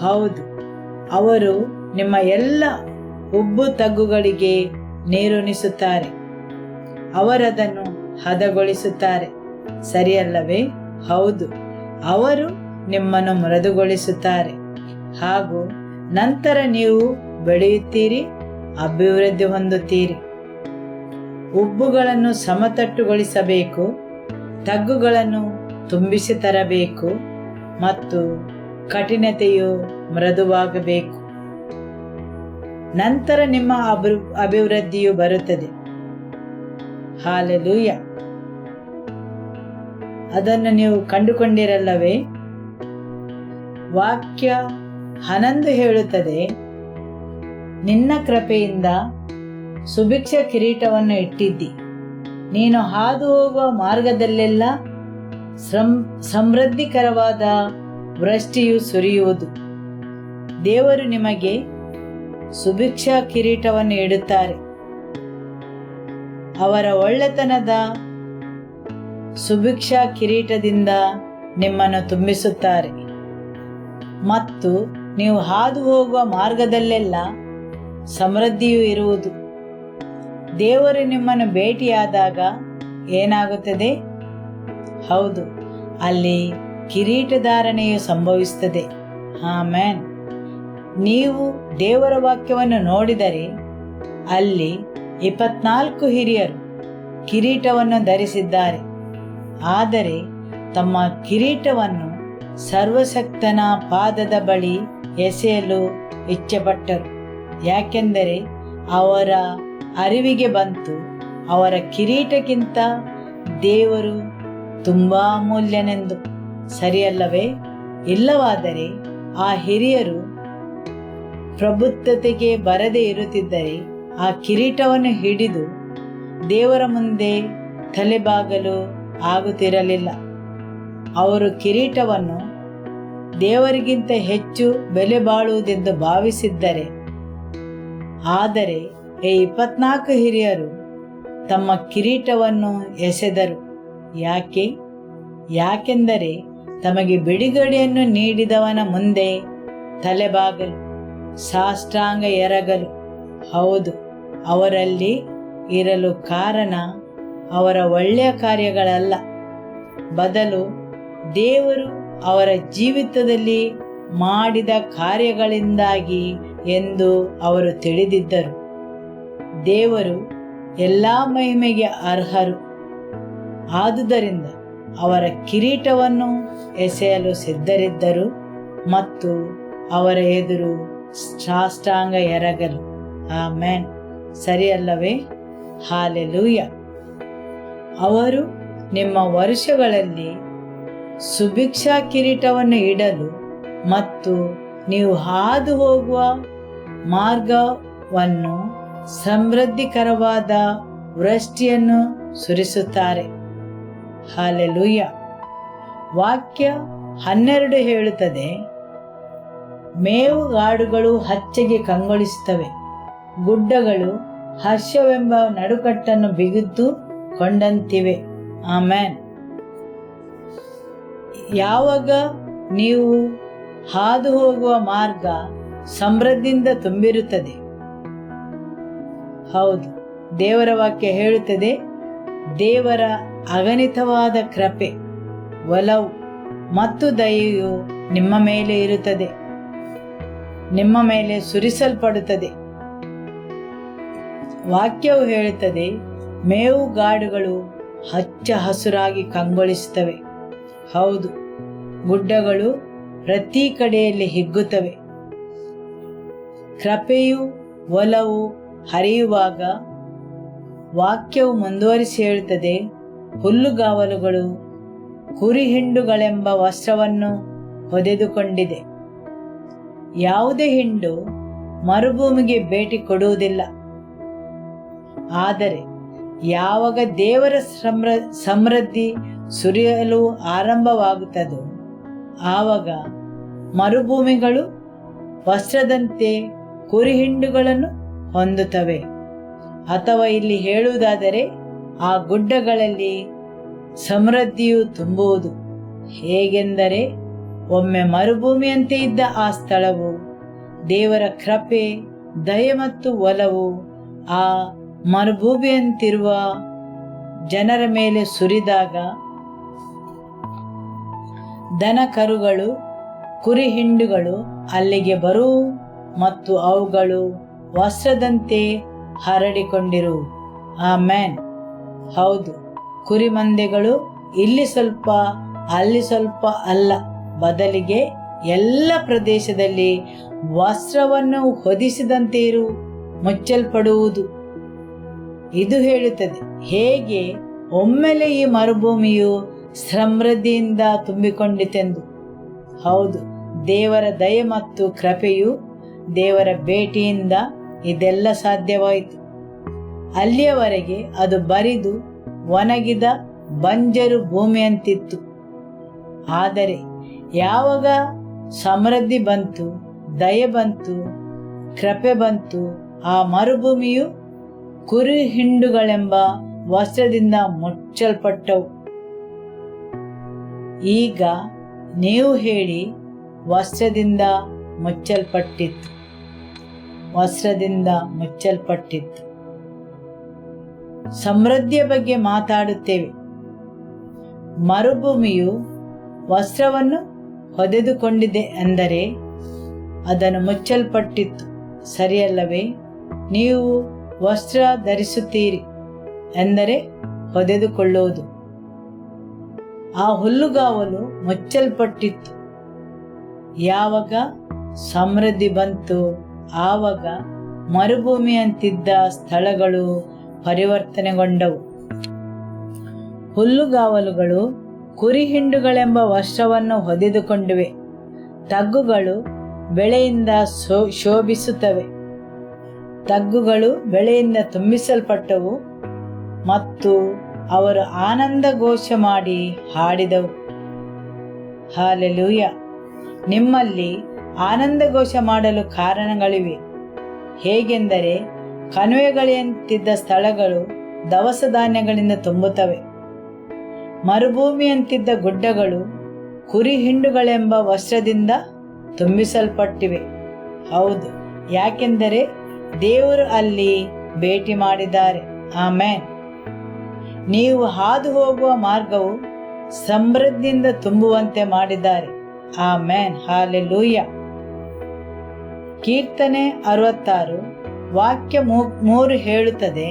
S4: ಹೌದು, ಅವರು ನಿಮ್ಮ ಎಲ್ಲ ಉಬ್ಬು ತಗ್ಗುಗಳಿಗೆ ನೀರುಣಿಸುತ್ತಾರೆ. ಅವರದನ್ನು ಹದಗೊಳಿಸುತ್ತಾರೆ, ಸರಿಯಲ್ಲವೇ? ಹೌದು, ಅವರು ನಿಮ್ಮನ್ನು ಮೃದುಗೊಳಿಸುತ್ತಾರೆ. ಹಾಗೂ ನಂತರ ನೀವು ಬೆಳೆಯುತ್ತೀರಿ, ಅಭಿವೃದ್ಧಿ ಹೊಂದುತ್ತೀರಿ. ಉಬ್ಬುಗಳನ್ನು ಸಮತಟ್ಟುಗೊಳಿಸಬೇಕು, ತಗ್ಗುಗಳನ್ನು ತುಂಬಿಸಿ ತರಬೇಕು ಮತ್ತು ಕಠಿಣತೆಯು ಮೃದುವಾಗಬೇಕು. ನಂತರ ನಿಮ್ಮ ಅಭಿವೃದ್ಧಿಯು ಬರುತ್ತದೆ. ಹಾಲೆಲೂಯ. ಅದನ್ನು ನೀವು ಕಂಡುಕೊಂಡಿರಲ್ಲವೇ? ವಾಕ್ಯ 11 ಹೇಳುತ್ತದೆ, ನಿನ್ನ ಕೃಪೆಯಿಂದ ಸುಭಿಕ್ಷ ಕಿರೀಟವನ್ನು ಇಟ್ಟಿದ್ದಿ. ನೀನು ಹಾದು ಹೋಗುವ ಮಾರ್ಗದಲ್ಲೆಲ್ಲ ಸಮೃದ್ಧಿಕರವಾದ ವೃಷ್ಟಿಯು ಸುರಿಯುವುದು. ದೇವರು ನಿಮಗೆ ಸುಭಿಕ್ಷಾ ಕಿರೀಟವನ್ನು ಇಡುತ್ತಾರೆ. ಅವರ ಒಳ್ಳೆತನದ ಸುಭಿಕ್ಷಾ ಕಿರೀಟದಿಂದ ನಿಮ್ಮನ್ನು ತುಂಬಿಸುತ್ತಾರೆ ಮತ್ತು ನೀವು ಹಾದು ಹೋಗುವ ಮಾರ್ಗದಲ್ಲೆಲ್ಲ ಸಮೃದ್ಧಿಯೂ ಇರುವುದು. ದೇವರು ನಿಮ್ಮನ್ನು ಭೇಟಿಯಾದಾಗ ಏನಾಗುತ್ತದೆ? ಹೌದು, ಅಲ್ಲಿ ಕಿರೀಟಧಾರಣೆಯು ಸಂಭವಿಸುತ್ತದೆ. ಆಮೆನ್. ನೀವು ದೇವರ ವಾಕ್ಯವನ್ನು ನೋಡಿದರೆ ಅಲ್ಲಿ 24 ಹಿರಿಯರು ಕಿರೀಟವನ್ನು ಧರಿಸಿದ್ದಾರೆ. ಆದರೆ ತಮ್ಮ ಕಿರೀಟವನ್ನು ಸರ್ವಶಕ್ತನ ಪಾದದ ಬಳಿ ಎಸೆಯಲು ಇಚ್ಛೆಪಟ್ಟರು. ಯಾಕೆಂದರೆ ಅವರ ಅರಿವಿಗೆ ಬಂತು, ಅವರ ಕಿರೀಟಕ್ಕಿಂತ ದೇವರು ತುಂಬಾ ಪ್ರಬುದ್ಧತೆಗೆ ಬರದೇ ಇರುತ್ತಿದ್ದರೆ ಆ ಕಿರೀಟವನ್ನು ಹಿಡಿದು ದೇವರ ಮುಂದೆ ತಲೆಬಾಗಲು ಆಗುತ್ತಿರಲಿಲ್ಲ. ಅವರು ಕಿರೀಟವನ್ನು ದೇವರಿಗಿಂತ ಹೆಚ್ಚು ಬೆಲೆ ಬಾಳುವುದೆಂದು ಭಾವಿಸಿದ್ದರೆ, ಆದರೆ ಈ 24 ಹಿರಿಯರು ತಮ್ಮ ಕಿರೀಟವನ್ನು ಎಸೆದರು. ಯಾಕೆಂದರೆ ತಮಗೆ ಬಿಡುಗಡೆಯನ್ನು ನೀಡಿದವನ ಮುಂದೆ ತಲೆಬಾಗಲು, ಸಾಷ್ಟಾಂಗ ಎರಗಲು. ಹೌದು, ಅವರಲ್ಲಿ ಇರಲು ಕಾರಣ ಅವರ ಒಳ್ಳೆಯ ಕಾರ್ಯಗಳಲ್ಲ, ಬದಲು ದೇವರು ಅವರ ಜೀವಿತದಲ್ಲಿ ಮಾಡಿದ ಕಾರ್ಯಗಳಿಂದಾಗಿ ಎಂದು ಅವರು ತಿಳಿದಿದ್ದರು. ದೇವರು ಎಲ್ಲ ಮಹಿಮೆಗೆ ಅರ್ಹರು. ಆದುದರಿಂದ ಅವರ ಕಿರೀಟವನ್ನು ಎಸೆಯಲು ಸಿದ್ಧರಿದ್ದರು ಮತ್ತು ಅವರ ಎದುರು ಸಾಷ್ಟಾಂಗ ಎರಗಲು. ಆಮೆನ್. ಸರಿಯಲ್ಲವೇ? ಹಾಲೆಲೂಯ. ಅವರು ನಿಮ್ಮ ವರುಷಗಳಲ್ಲಿ ಸುಭಿಕ್ಷಾ ಕಿರೀಟವನ್ನು ಇಡಲು ಮತ್ತು ನೀವು ಹಾದು ಹೋಗುವ ಮಾರ್ಗವನ್ನು ಸಮೃದ್ಧಿಕರವಾದ ವೃಷ್ಟಿಯನ್ನು ಸುರಿಸುತ್ತಾರೆ. ಹಾಲೆಲೂಯ. ವಾಕ್ಯ 12 ಹೇಳುತ್ತದೆ, ಮೇವುಗಾಡುಗಳು ಹಚ್ಚೆಗೆ ಕಂಗೊಳಿಸುತ್ತವೆ, ಗುಡ್ಡಗಳು ಹರ್ಷವೆಂಬ ನಡುಕಟ್ಟನ್ನು ಬಿಗಿದು ಕೊಂಡಂತಿವೆ. ಆಮೆನ್. ಯಾವಾಗ ನೀವು ಹಾದು ಹೋಗುವ ಮಾರ್ಗ ಸಮೃದ್ಧಿಯಿಂದ ತುಂಬಿರುತ್ತದೆ. ಹೌದು, ದೇವರ ವಾಕ್ಯ ಹೇಳುತ್ತದೆ, ದೇವರ ಅಗಣಿತವಾದ ಕೃಪೆ, ಒಲವು ಮತ್ತು ದಯೆಯು ನಿಮ್ಮ ಮೇಲೆ ಇರುತ್ತದೆ, ನಿಮ್ಮ ಮೇಲೆ ಸುರಿಸಲ್ಪಡುತ್ತದೆ. ವಾಕ್ಯವು ಹೇಳುತ್ತದೆ, ಮೇವುಗಾಡುಗಳು ಹಚ್ಚ ಹಸುರಾಗಿ ಕಂಗೊಳಿಸುತ್ತವೆ. ಹೌದು, ಗುಡ್ಡಗಳು ಪ್ರತಿ ಕಡೆಯಲ್ಲಿ ಹಿಗ್ಗುತ್ತವೆ. ಕೃಪೆಯು ಒಲವು ಹರಿಯುವಾಗ ವಾಕ್ಯವು ಮುಂದುವರಿಸಿ ಹೇಳುತ್ತದೆ, ಹುಲ್ಲುಗಾವಲುಗಳು ಕುರಿಹಿಂಡುಗಳೆಂಬ ವಸ್ತ್ರವನ್ನು ಹೊದೆದುಕೊಂಡಿದೆ. ಯಾವುದೇ ಹಿಂಡು ಮರುಭೂಮಿಗೆ ಭೇಟಿ ಕೊಡುವುದಿಲ್ಲ. ಆದರೆ ಯಾವಾಗ ದೇವರ ಸಮೃದ್ಧಿ ಸುರಿಯಲು ಆರಂಭವಾಗುತ್ತದೋ ಆವಾಗ ಮರುಭೂಮಿಗಳು ವಸ್ತ್ರದಂತೆ ಕುರಿಹಿಂಡುಗಳನ್ನು ಹೊಂದುತ್ತವೆ. ಅಥವಾ ಇಲ್ಲಿ ಹೇಳುವುದಾದರೆ, ಆ ಗುಡ್ಡಗಳಲ್ಲಿ ಸಮೃದ್ಧಿಯು ತುಂಬುವುದು. ಹೇಗೆಂದರೆ, ಒಮ್ಮೆ ಮರುಭೂಮಿಯಂತೆ ಇದ್ದ ಆ ಸ್ಥಳವು ದೇವರ ಕೃಪೆ, ದಯೆ ಮತ್ತು ಒಲವು ಆ ಮರುಭೂಮಿಯಂತಿರುವ ಜನರ ಮೇಲೆ ಸುರಿದಾಗ ದನ ಕರುಗಳು, ಕುರಿ ಹಿಂಡುಗಳು ಅಲ್ಲಿಗೆ ಬರುವು ಮತ್ತು ಅವುಗಳು ವಸ್ತ್ರದಂತೆ ಹರಡಿಕೊಂಡಿರು. ಆಮೆನ್. ಹೌದು, ಕುರಿಮಂದೆಗಳು ಇಲ್ಲಿ ಸ್ವಲ್ಪ ಅಲ್ಲಿ ಸ್ವಲ್ಪ ಅಲ್ಲ, ಬದಲಿಗೆ ಎಲ್ಲ ಪ್ರದೇಶದಲ್ಲಿ ವಸ್ತ್ರವನ್ನು ಹೊದಿಸಿದಂತೆ ಮುಚ್ಚಲ್ಪಡುವುದು. ಇದು ಹೇಳುತ್ತದೆ, ಹೇಗೆ ಒಮ್ಮೆಲೆ ಈ ಮರುಭೂಮಿಯು ಸಮೃದ್ಧಿಯಿಂದ ತುಂಬಿಕೊಂಡಿತೆಂದು. ಹೌದು, ದೇವರ ದಯೆ ಮತ್ತು ಕೃಪೆಯು, ದೇವರ ಭೇಟಿಯಿಂದ ಇದೆಲ್ಲ ಸಾಧ್ಯವಾಯಿತು. ಅಲ್ಲಿಯವರೆಗೆ ಅದು ಬರಿದು ಒಣಗಿದ ಬಂಜರು ಭೂಮಿಯಂತಿತ್ತು. ಆದರೆ ಯಾವಾಗ ಸಮೃದ್ಧಿ ಬಂತು, ದಯೆ ಬಂತು, ಕೃಪೆ ಬಂತು, ಆ ಮರುಭೂಮಿಯು ಕುರಿ ಹಿಂಡುಗಳೆಂಬ ವಸ್ತ್ರದಿಂದ ಮುಚ್ಚಲ್ಪಟ್ಟವು. ಈಗ ನೀವು ಹೇಳಿ, ವಸ್ತ್ರದಿಂದ ಮುಚ್ಚಲ್ಪಟ್ಟಿತ್ತು, ವಸ್ತ್ರದಿಂದ ಮುಚ್ಚಲ್ಪಟ್ಟಿತ್ತು. ಸಮೃದ್ಧಿಯ ಬಗ್ಗೆ ಮಾತಾಡುತ್ತೇವೆ. ಮರುಭೂಮಿಯು ವಸ್ತ್ರವನ್ನು ಹೊದೆದುಕೊಂಡಿದೆ ಎಂದರೆ ಅದನ್ನು ಮುಚ್ಚಲ್ಪಟ್ಟಿತ್ತು, ಸರಿಯಲ್ಲವೇ? ನೀವು ವಸ್ತ್ರ ಧರಿಸುತ್ತೀರಿ ಎಂದರೆ ಹೊದೆದುಕೊಳ್ಳುವುದು. ಆ ಹುಲ್ಲುಗಾವಲು ಮುಚ್ಚಲ್ಪಟ್ಟಿತ್ತು. ಯಾವಾಗ ಸಮೃದ್ಧಿ ಬಂತು ಆವಾಗ ಮರುಭೂಮಿಯಂತಿದ್ದ ಸ್ಥಳಗಳು ಪರಿವರ್ತನೆಗೊಂಡವು. ಹುಲ್ಲುಗಾವಲುಗಳು ಕುರಿಹಿಂಡುಗಳೆಂಬ ವಸ್ತ್ರವನ್ನು ಹೊದೆದುಕೊಂಡಿವೆ. ತಗ್ಗುಗಳು ಬೆಳೆಯಿಂದ ಶೋಭಿಸುತ್ತವೆ. ತಗ್ಗುಗಳು ಬೆಳೆಯಿಂದ ತುಂಬಿಸಲ್ಪಟ್ಟವು ಮತ್ತು ಅವರು ಆನಂದ ಘೋಷ ಮಾಡಿ ಹಾಡಿದವು. ಹಾಲೆಲೂಯ. ನಿಮ್ಮಲ್ಲಿ ಆನಂದ ಘೋಷ ಮಾಡಲು ಕಾರಣಗಳಿವೆ. ಹೇಗೆಂದರೆ ಕಣಿವೆಗಳಂತಿದ್ದ ಸ್ಥಳಗಳು ದವಸ ಧಾನ್ಯಗಳಿಂದ ತುಂಬುತ್ತವೆ. ಮರುಭೂಮಿಯಂತಿದ್ದ ಗುಡ್ಡಗಳು ಕುರಿ ಹಿಂಡುಗಳೆಂಬ ವಸ್ತ್ರದಿಂದ ತುಂಬಿಸಲ್ಪಟ್ಟಿವೆ. ಹೌದು, ಯಾಕೆಂದರೆ ದೇವರು ಅಲ್ಲಿ ಭೇಟಿ ಮಾಡಿದ್ದಾರೆ. ಆಮೆನ್. ನೀವು ಹಾದು ಹೋಗುವ ಮಾರ್ಗವು ಸಮೃದ್ಧಿಯಿಂದ ತುಂಬುವಂತೆ ಮಾಡಿದ್ದಾರೆ. ಆಮೆನ್. ಹಾಲೆಲೂಯ. ಕೀರ್ತನೆ 66 ವಾಕ್ಯ 3 ಹೇಳುತ್ತದೆ,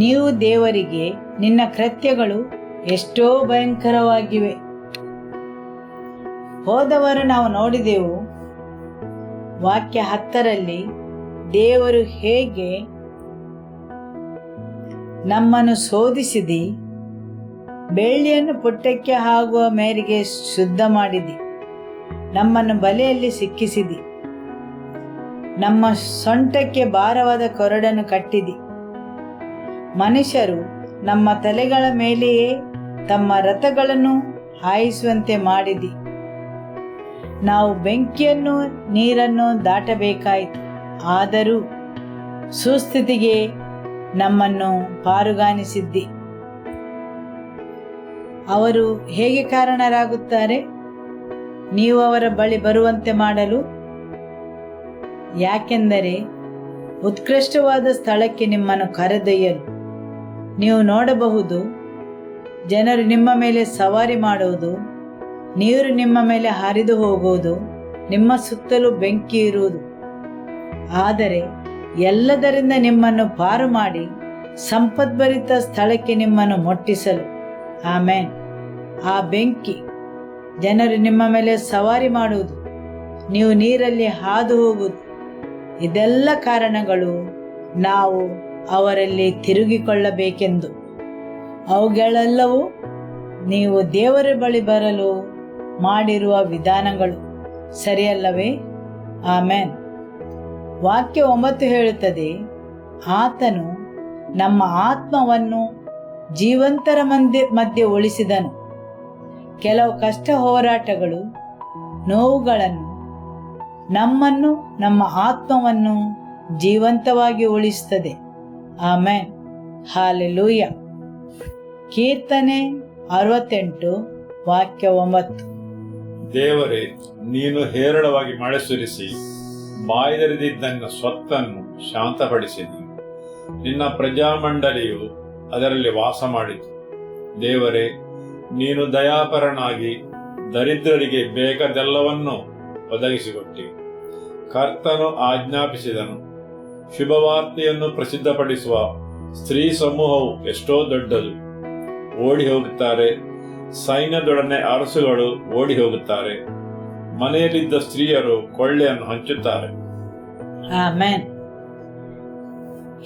S4: ನೀವು ದೇವರಿಗೆ ನಿನ್ನ ಕೃತ್ಯಗಳು ಎಷ್ಟೋ ಭಯಂಕರವಾಗಿವೆ. ಹೋದವರು ನಾವು ನೋಡಿದೆವು ವಾಕ್ಯ 10ರಲ್ಲಿ ದೇವರು ಹೇಗೆ ನಮ್ಮನ್ನು ಶೋಧಿಸಿದಿ, ಬೆಳ್ಳಿಯನ್ನು ಪುಟ್ಟಕ್ಕೆ ಆಗುವ ಮೇರೆಗೆ ಶುದ್ಧ ಮಾಡಿದಿ, ನಮ್ಮನ್ನು ಬಲೆಯಲ್ಲಿ ಸಿಕ್ಕಿಸಿದಿ, ನಮ್ಮ ಸೊಂಟಕ್ಕೆ ಭಾರವಾದ ಕೊರಡನ್ನು ಕಟ್ಟಿದಿ, ಮನುಷ್ಯರು ನಮ್ಮ ತಲೆಗಳ ಮೇಲೆಯೇ ತಮ್ಮ ರಥಗಳನ್ನು ಹಾಯಿಸುವಂತೆ ಮಾಡಿದಿ. ನಾವು ಬೆಂಕಿಯನ್ನು ನೀರನ್ನು ದಾಟಬೇಕಾಯಿತು, ಆದರೂ ಸುಸ್ಥಿತಿಗೆ ನಮ್ಮನ್ನು ಪಾರುಗಾಣಿಸಿದ್ದಿ. ಅವರು ಹೇಗೆ ಕಾರಣರಾಗುತ್ತಾರೆ ನೀವು ಅವರ ಬಳಿ ಬರುವಂತೆ ಮಾಡಲು? ಯಾಕೆಂದರೆ ಉತ್ಕೃಷ್ಟವಾದ ಸ್ಥಳಕ್ಕೆ ನಿಮ್ಮನ್ನು ಕರೆದೊಯ್ಯಲು. ನೀವು ನೋಡಬಹುದು, ಜನರು ನಿಮ್ಮ ಮೇಲೆ ಸವಾರಿ ಮಾಡುವುದು, ನೀರು ನಿಮ್ಮ ಮೇಲೆ ಹರಿದು ಹೋಗುವುದು, ನಿಮ್ಮ ಸುತ್ತಲೂ ಬೆಂಕಿ ಇರುವುದು. ಆದರೆ ಎಲ್ಲದರಿಂದ ನಿಮ್ಮನ್ನು ಪಾರು ಮಾಡಿ ಸಂಪದ್ಭರಿತ ಸ್ಥಳಕ್ಕೆ ನಿಮ್ಮನ್ನು ಮುಟ್ಟಿಸಲು. ಆಮೆನ್. ಆ ಬೆಂಕಿ, ಜನರು ನಿಮ್ಮ ಮೇಲೆ ಸವಾರಿ ಮಾಡುವುದು, ನೀವು ನೀರಲ್ಲಿ ಹಾದು ಹೋಗುವುದು, ಇದೆಲ್ಲ ಕಾರಣಗಳು ನಾವು ಅವರಲ್ಲಿ ತಿರುಗಿಕೊಳ್ಳಬೇಕೆಂದು. ಅವುಗಳೆಲ್ಲವೂ ನೀವು ದೇವರ ಬಳಿ ಬರಲು ಮಾಡಿರುವ ವಿಧಾನಗಳು, ಸರಿಯಲ್ಲವೇ? ಆಮೆನ್. ವಾಕ್ಯ 9 ಹೇಳುತ್ತದೆ, ಆತನು ನಮ್ಮ ಆತ್ಮವನ್ನು ಜೀವಂತರ ಮಧ್ಯೆ ಉಳಿಸಿದನು. ಕೆಲವು ಕಷ್ಟ ಹೋರಾಟಗಳು, ನೋವುಗಳನ್ನು ನಮ್ಮನ್ನು, ನಮ್ಮ ಆತ್ಮವನ್ನು ಜೀವಂತವಾಗಿ ಉಳಿಸುತ್ತದೆ. ಆಮೆನ್. ಹಾಲೆಲೂಯ. ಕೀರ್ತನೆ 68 ವಾಕ್ಯ 9.
S1: ದೇವರೇ, ನೀನು ಹೇರಳವಾಗಿ ಮಳೆ ಸುರಿಸಿ ಬಾಯ್ದರಿದಿದ್ದ ನನ್ನ ಸ್ವತ್ತನ್ನು ಶಾಂತಪಡಿಸಿದಿ. ನಿನ್ನ ಪ್ರಜಾಮಂಡಲಿಯು ಅದರಲ್ಲಿ ವಾಸ ಮಾಡಿತು. ದೇವರೇ, ನೀನು ದಯಾಪರನಾಗಿ ದರಿದ್ರರಿಗೆ ಬೇಕಾದೆಲ್ಲವನ್ನೂ ಒದಗಿಸಿಕೊಟ್ಟಿ. ಕರ್ತನು ಆಜ್ಞಾಪಿಸಿದನು, ಶುಭವಾರ್ತೆಯನ್ನು ಪ್ರಸಿದ್ಧಪಡಿಸುವ ಸ್ತ್ರೀ ಸಮೂಹವು ಎಷ್ಟೋ ದೊಡ್ಡದು. ಓಡಿ ಹೋಗುತ್ತಾರೆ, ಸೈನ್ಯದೊಡನೆ ಅರಸುಗಳು ಓಡಿ ಹೋಗುತ್ತಾರೆ, ಮನೆಯಲ್ಲಿದ್ದ ಸ್ತ್ರೀಯರು ಕೊಳ್ಳೆಯನ್ನು ಹಂಚುತ್ತಾರೆ.
S4: ಆಮೆನ್.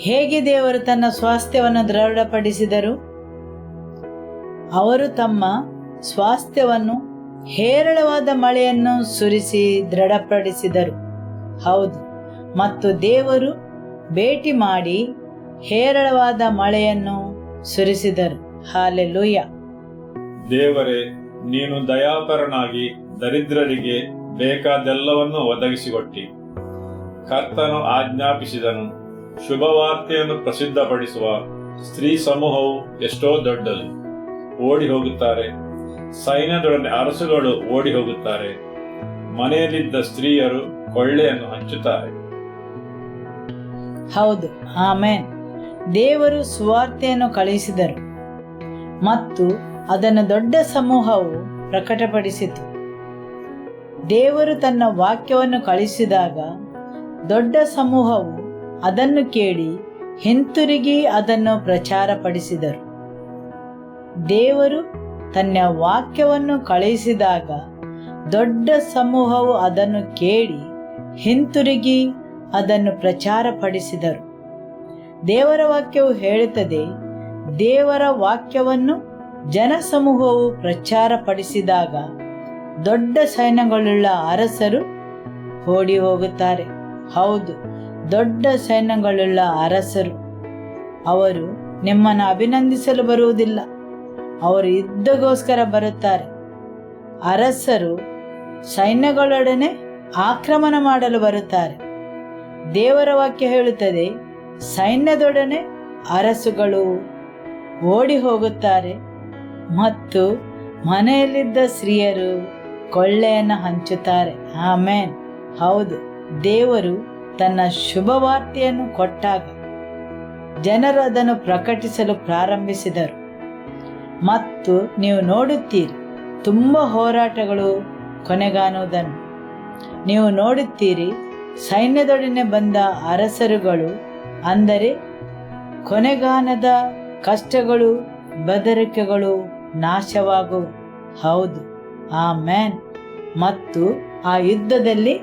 S4: ಹೇಗೆ ದೇವರು ತನ್ನ ಸ್ವಾಸ್ಥ್ಯವನ್ನು ದೃಢಪಡಿಸಿದರು? ಅವರು ತಮ್ಮ ಸ್ವಾಸ್ಥ್ಯವನ್ನು ಹೇರಳವಾದ ಮಳೆಯನ್ನು ಸುರಿಸಿ ದೃಢಪಡಿಸಿದರು. ಹೌದು, ಮತ್ತು ದೇವರು ಭೇಟಿ ಮಾಡಿ ಹೇರಳವಾದ ಮಳೆಯನ್ನು ಸುರಿಸಿದರು. ಹಾಲೆಲೂಯ.
S1: ದೇವರೇ, ನೀನು ದಯಾಪರನಾಗಿ ದರಿದ್ರರಿಗೆ ಬೇಕಾದೆಲ್ಲವನ್ನೂ ಒದಗಿಸಿಕೊಟ್ಟಿ. ಕರ್ತನು ಆಜ್ಞಾಪಿಸಿದನು, ಶುಭವಾರ್ತೆಯನ್ನು ಪ್ರಸಿದ್ಧಪಡಿಸುವ ಸ್ತ್ರೀ ಸಮೂಹವು ಎಷ್ಟೋ ದೊಡ್ಡದು. ಓಡಿ ಹೋಗುತ್ತಾರೆ, ಸೈನ್ಯದೊಡನೆ ಅರಸುಗಳು ಓಡಿ ಹೋಗುತ್ತಾರೆ, ಮನೆಯಲ್ಲಿದ್ದ ಸ್ತ್ರೀಯರು ಕೊಳ್ಳೆಯನ್ನು ಹಂಚುತ್ತಾರೆ.
S4: ಹೌದು, ಆಮೆನ್. ದೇವರು ಸುವಾರ್ತೆಯನ್ನು ಕಳುಹಿಸಿದರು ಮತ್ತು ಅದನ್ನು ದೊಡ್ಡ ಸಮೂಹವು ಪ್ರಕಟಪಡಿಸಿತು. ದೇವರು ತನ್ನ ವಾಕ್ಯವನ್ನು ಕಳುಹಿಸಿದಾಗ ದೊಡ್ಡ ಸಮೂಹವು ಅದನ್ನು ಕೇಳಿ ಹಿಂತಿರುಗಿ ಅದನ್ನು ಪ್ರಚಾರಪಡಿಸಿದರು. ದೇವರು ತನ್ನ ವಾಕ್ಯವನ್ನು ಕಳುಹಿಸಿದಾಗ ದೊಡ್ಡ ಸಮೂಹವು ಅದನ್ನು ಕೇಳಿ ಹಿಂತಿರುಗಿ ಅದನ್ನು ಪ್ರಚಾರಪಡಿಸಿದರು. ದೇವರ ವಾಕ್ಯವು ಹೇಳುತ್ತದೆ, ದೇವರ ವಾಕ್ಯವನ್ನು ಜನಸಮೂಹವು ಪ್ರಚಾರಪಡಿಸಿದಾಗ ದೊಡ್ಡ ಸೈನ್ಯಗಳುಳ್ಳ ಅರಸರು ಓಡಿ ಹೋಗುತ್ತಾರೆ. ಹೌದು, ದೊಡ್ಡ ಸೈನ್ಯಗಳುಳ್ಳ ಅರಸರು. ಅವರು ನಿಮ್ಮನ್ನು ಅಭಿನಂದಿಸಲು ಬರುವುದಿಲ್ಲ, ಅವರು ಯುದ್ಧಗೋಸ್ಕರ ಬರುತ್ತಾರೆ. ಅರಸರು ಸೈನ್ಯಗಳೊಡನೆ ಆಕ್ರಮಣ ಮಾಡಲು ಬರುತ್ತಾರೆ. ದೇವರ ವಾಕ್ಯ ಹೇಳುತ್ತದೆ, ಸೈನ್ಯದೊಡನೆ ಅರಸುಗಳು ಓಡಿ ಹೋಗುತ್ತಾರೆ ಮತ್ತು ಮನೆಯಲ್ಲಿದ್ದ ಸ್ತ್ರೀಯರು ಕೊಳ್ಳೆಯನ್ನು ಹಂಚುತ್ತಾರೆ. ಆಮೇನ್. ಹೌದು, ದೇವರು ತನ್ನ ಶುಭವಾರ್ತೆಯನ್ನು ಕೊಟ್ಟಾಗ ಜನರು ಅದನ್ನು ಪ್ರಕಟಿಸಲು ಪ್ರಾರಂಭಿಸಿದರು. ಮತ್ತು ನೀವು ನೋಡುತ್ತೀರಿ, ತುಂಬ ಹೋರಾಟಗಳು ಕೊನೆಗಾಣುವುದನ್ನು ನೀವು ನೋಡುತ್ತೀರಿ. ಸೈನ್ಯದೊಡನೆ ಬಂದ ಅರಸರುಗಳು, ಅಂದರೆ ಕೊನೆಗಾಣದ ಕಷ್ಟಗಳು, ಬೆದರಿಕೆಗಳು ನಾಶವಾಗುವು. ಹೌದು, ಆಮೇನ್. ಮತ್ತು ಆ ಯುದ್ಧದಲ್ಲಿ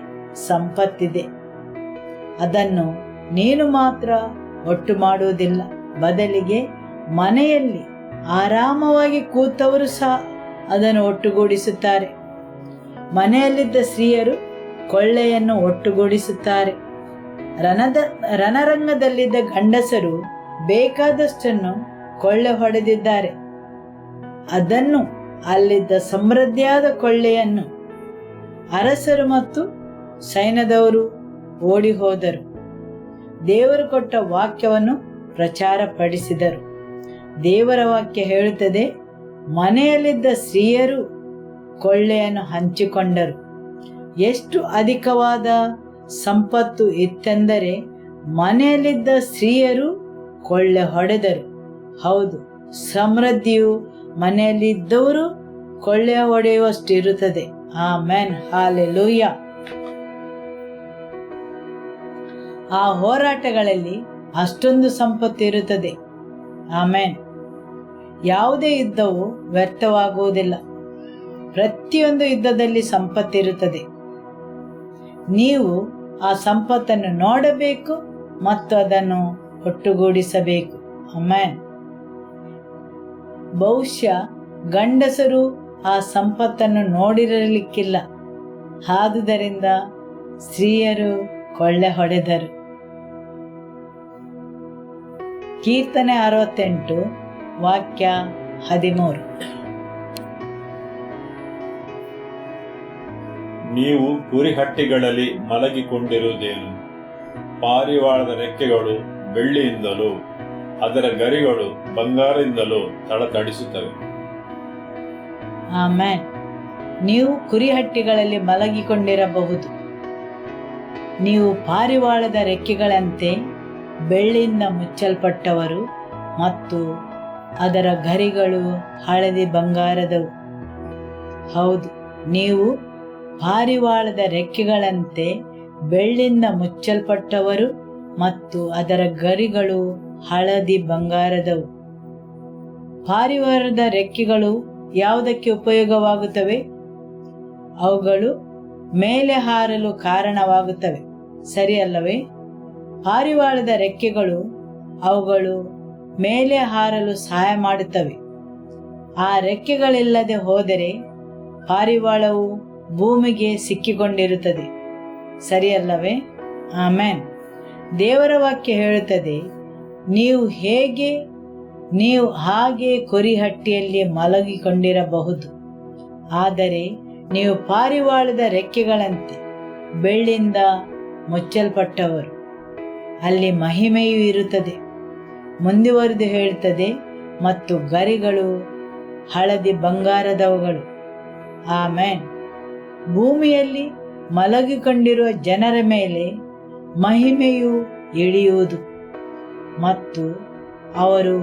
S4: ಸಂಪತ್ತಿದೆ, ಅದನ್ನು ನೀನು ಮಾತ್ರ ಒಟ್ಟು ಮಾಡುವುದಿಲ್ಲ, ಬದಲಿಗೆ ಮನೆಯಲ್ಲಿ ಆರಾಮವಾಗಿ ಕೂತವರು ಸಹ ಅದನ್ನು ಒಟ್ಟುಗೂಡಿಸುತ್ತಾರೆ. ಮನೆಯಲ್ಲಿದ್ದ ಸ್ತ್ರೀಯರು ಕೊಳ್ಳೆಯನ್ನು ಒಟ್ಟುಗೂಡಿಸುತ್ತಾರೆ. ರಣರಂಗದಲ್ಲಿದ್ದ ಗಂಡಸರು ಬೇಕಾದಷ್ಟನ್ನು ಕೊಳ್ಳೆ ಹೊಡೆದಿದ್ದಾರೆ. ಅದನ್ನು ಅಲ್ಲಿದ್ದ ಸಮೃದ್ಧಿಯಾದ ಕೊಳ್ಳೆಯನ್ನು ಅರಸರು ಮತ್ತು ಸೈನ್ಯದವರು ಓಡಿ ಹೋದರು. ದೇವರು ಕೊಟ್ಟ ವಾಕ್ಯವನ್ನು ಪ್ರಚಾರಪಡಿಸಿದರು. ದೇವರ ವಾಕ್ಯ ಹೇಳುತ್ತದೆ, ಮನೆಯಲ್ಲಿದ್ದ ಸ್ತ್ರೀಯರು ಕೊಳ್ಳೆಯನ್ನು ಹಂಚಿಕೊಂಡರು. ಎಷ್ಟು ಅಧಿಕವಾದ ಸಂಪತ್ತು ಇತ್ತೆಂದರೆ ಮನೆಯಲ್ಲಿದ್ದ ಸ್ತ್ರೀಯರು ಕೊಳ್ಳೆ ಹೊಡೆದರು. ಹೌದು, ಸಮೃದ್ಧಿಯು ಮನೆಯಲ್ಲಿದ್ದವರು ಕೊಳ್ಳೆ ಹೊಡೆಯುವಷ್ಟು ಇರುತ್ತದೆ. Amen, hallelujah. ಆ ಹೋರಾಟಗಳಲ್ಲಿ ಅಷ್ಟೊಂದು ಸಂಪತ್ತು ಇರುತ್ತದೆ. ಆಮೆನ್. ಯಾವುದೇ ಯುದ್ಧವು ವ್ಯರ್ಥವಾಗುವುದಿಲ್ಲ. ಪ್ರತಿಯೊಂದು ಯುದ್ಧದಲ್ಲಿ ಸಂಪತ್ತಿರುತ್ತದೆ. ನೀವು ಆ ಸಂಪತ್ತನ್ನು ನೋಡಬೇಕು ಮತ್ತು ಅದನ್ನು ಒಟ್ಟುಗೂಡಿಸಬೇಕು. ಆಮೆನ್. ಬಹುಶಃ ಗಂಡಸರು ಆ ಸಂಪತ್ತನ್ನು ನೋಡಿರಲಿಕ್ಕಿಲ್ಲ, ಆದುದರಿಂದ ಸ್ತ್ರೀಯರು ಕೊಳ್ಳೆ ಹೊಡೆದರು. ಕೀರ್ತನೆ 68 ವಾಕ್ಯ 13.
S1: ನೀವು ಕುರಿಹಟ್ಟಿಗಳಲ್ಲಿ ಮಲಗಿಕೊಂಡಿರುವುದೇನು? ಪಾರಿವಾಳದ ರೆಕ್ಕೆಗಳು ಬೆಳ್ಳಿಯಿಂದಲೂ ಅದರ ಗರಿಗಳು ಬಂಗಾರದಿಂದಲೂ ತಡತಡಿಸುತ್ತವೆ.
S4: ಆಮೆನ್. ನೀವು ಕುರಿಹಟ್ಟಿಗಳಲ್ಲಿ ಮಲಗಿಕೊಂಡಿರಬಹುದು. ನೀವು ಪಾರಿವಾಳದ ರೆಕ್ಕೆಗಳಂತೆ ಬೆಳ್ಳಿಯಿಂದ ಮುಚ್ಚಲ್ಪಟ್ಟವರು ಮತ್ತು ಅದರ ಗರಿಗಳು ಹಳದಿ ಬಂಗಾರದವು. ಹೌದು, ನೀವು ಪಾರಿವಾಳದ ರೆಕ್ಕೆಗಳಂತೆ ಬೆಳ್ಳಿಯಿಂದ ಮುಚ್ಚಲ್ಪಟ್ಟವರು ಮತ್ತು ಅದರ ಗರಿಗಳು ಹಳದಿ ಬಂಗಾರದವು. ಪಾರಿವಾಳದ ರೆಕ್ಕೆಗಳು ಯಾವುದಕ್ಕೆ ಉಪಯೋಗವಾಗುತ್ತವೆ? ಅವುಗಳು ಮೇಲೆ ಹಾರಲು ಕಾರಣವಾಗುತ್ತವೆ, ಸರಿಯಲ್ಲವೇ? ಪಾರಿವಾಳದ ರೆಕ್ಕೆಗಳು ಅವುಗಳು ಮೇಲೆ ಹಾರಲು ಸಹಾಯ ಮಾಡುತ್ತವೆ. ಆ ರೆಕ್ಕೆಗಳಿಲ್ಲದೆ ಹೋದರೆ ಪಾರಿವಾಳವು ಭೂಮಿಗೆ ಸಿಕ್ಕಿಕೊಂಡಿರುತ್ತದೆ, ಸರಿಯಲ್ಲವೇ? ಆಮೆನ್. ದೇವರ ವಾಕ್ಯ ಹೇಳುತ್ತದೆ, ನೀವು ಹಾಗೆ ಕುರಿಹಟ್ಟಿಯಲ್ಲಿ ಮಲಗಿಕೊಂಡಿರಬಹುದು, ಆದರೆ ನೀವು ಪಾರಿವಾಳದ ರೆಕ್ಕೆಗಳಂತೆ ಬೆಳ್ಳಿಯಿಂದ ಮುಚ್ಚಲ್ಪಟ್ಟವರು. ಅಲ್ಲಿ ಮಹಿಮೆಯೂ ಇರುತ್ತದೆ. ಮುಂದುವರೆದು ಹೇಳುತ್ತದೆ, ಮತ್ತು ಗರಿಗಳು ಹಳದಿ ಬಂಗಾರದವುಗಳು. ಆಮೆನ್. ಭೂಮಿಯಲ್ಲಿ ಮಲಗಿಕೊಂಡಿರುವ ಜನರ ಮೇಲೆ ಮಹಿಮೆಯು ಇಳಿಯುವುದು ಮತ್ತು ಅವರು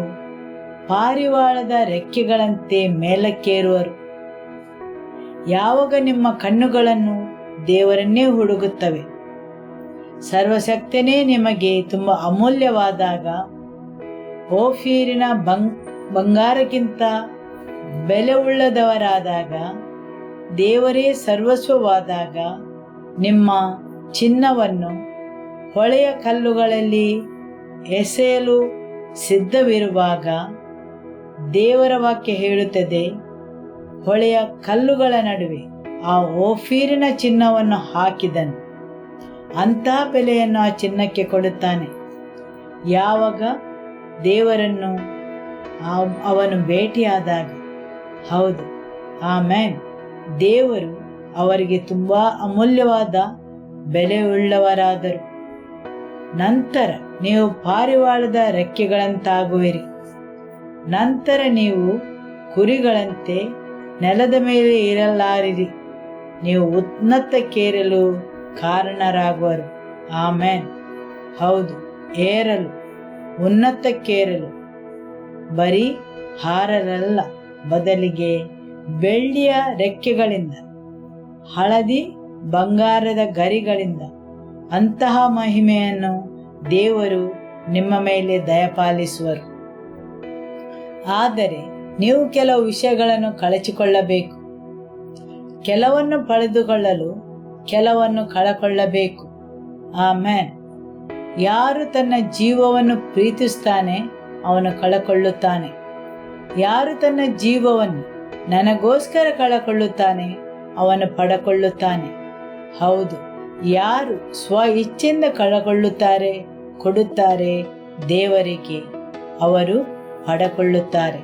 S4: ಪಾರಿವಾಳದ ರೆಕ್ಕೆಗಳಂತೆ ಮೇಲಕ್ಕೇರುವರು. ಯಾವಾಗ ನಿಮ್ಮ ಕಣ್ಣುಗಳನ್ನು ದೇವರನ್ನೇ ಹುಡುಗುತ್ತವೆ, ಸರ್ವಶಕ್ತನೇ ನಿಮಗೆ ತುಂಬ ಅಮೂಲ್ಯವಾದಾಗ, ಓಫೀರಿನ ಬಂಗಾರಕ್ಕಿಂತ ಬೆಲೆ ಉಳ್ಳದವರಾದಾಗ, ದೇವರೇ ಸರ್ವಸ್ವವಾದಾಗ, ನಿಮ್ಮ ಚಿನ್ನವನ್ನು ಹೊಳೆಯ ಕಲ್ಲುಗಳಲ್ಲಿ ಎಸೆಯಲು ಸಿದ್ಧವಿರುವಾಗ, ದೇವರ ವಾಕ್ಯ ಹೇಳುತ್ತದೆ, ಹೊಳೆಯ ಕಲ್ಲುಗಳ ನಡುವೆ ಆ ಓಫೀರಿನ ಚಿನ್ನವನ್ನು ಹಾಕಿದನು. ಅಂತಹ ಬೆಲೆಯನ್ನು ಆ ಚಿನ್ನಕ್ಕೆ ಕೊಡುತ್ತಾನೆ. ಯಾವಾಗ ದೇವರನ್ನು ಅವನು ಭೇಟಿಯಾದಾಗ, ಹೌದು, ಆಮೇನ್, ದೇವರು ಅವರಿಗೆ ತುಂಬ ಅಮೂಲ್ಯವಾದ ಬೆಲೆಯುಳ್ಳವರಾದರು. ನಂತರ ನೀವು ಪಾರಿವಾಳದ ರೆಕ್ಕೆಗಳಂತಾಗುವಿರಿ. ನಂತರ ನೀವು ಕುರಿಗಳಂತೆ ನೆಲದ ಮೇಲೆ ಇರಲಾರಿರಿ. ನೀವು ಉನ್ನತಕ್ಕೇರಲು ಕಾರಣರಾಗುವರು. ಆಮೇನ್, ಹೌದು, ಏರಲು, ಉನ್ನತಕ್ಕೇರಲು. ಬರೀ ಹಾರರಲ್ಲ, ಬದಲಿಗೆ ಬೆಳ್ಳಿಯ ರೆಕ್ಕೆಗಳಿಂದ, ಹಳದಿ ಬಂಗಾರದ ಗರಿಗಳಿಂದ ಅಂತಹ ಮಹಿಮೆಯನ್ನು ದೇವರು ನಿಮ್ಮ ಮೇಲೆ ದಯಪಾಲಿಸುವರು. ಆದರೆ ನೀವು ಕೆಲವು ವಿಷಯಗಳನ್ನು ಕಳಚಿಕೊಳ್ಳಬೇಕು. ಕೆಲವನ್ನು ಪಡೆದುಕೊಳ್ಳಲು ಕೆಲವನ್ನು ಕಳಕೊಳ್ಳಬೇಕು. ಆಮೇನ್. ಯಾರು ತನ್ನ ಜೀವವನ್ನು ಪ್ರೀತಿಸ್ತಾನೆ ಅವನು ಕಳಕೊಳ್ಳುತ್ತಾನೆ. ಯಾರು ತನ್ನ ಜೀವವನ್ನು ನನಗೋಸ್ಕರ ಕಳಕೊಳ್ಳುತ್ತಾನೆ ಅವನು ಪಡಕೊಳ್ಳುತ್ತಾನೆ. ಹೌದು, ಯಾರು ಸ್ವ ಇಚ್ಛೆಯಿಂದ ಕಳಕೊಳ್ಳುತ್ತಾರೆ, ಕೊಡುತ್ತಾರೆ ದೇವರಿಗೆ, ಅವರು ಪಡಕೊಳ್ಳುತ್ತಾರೆ.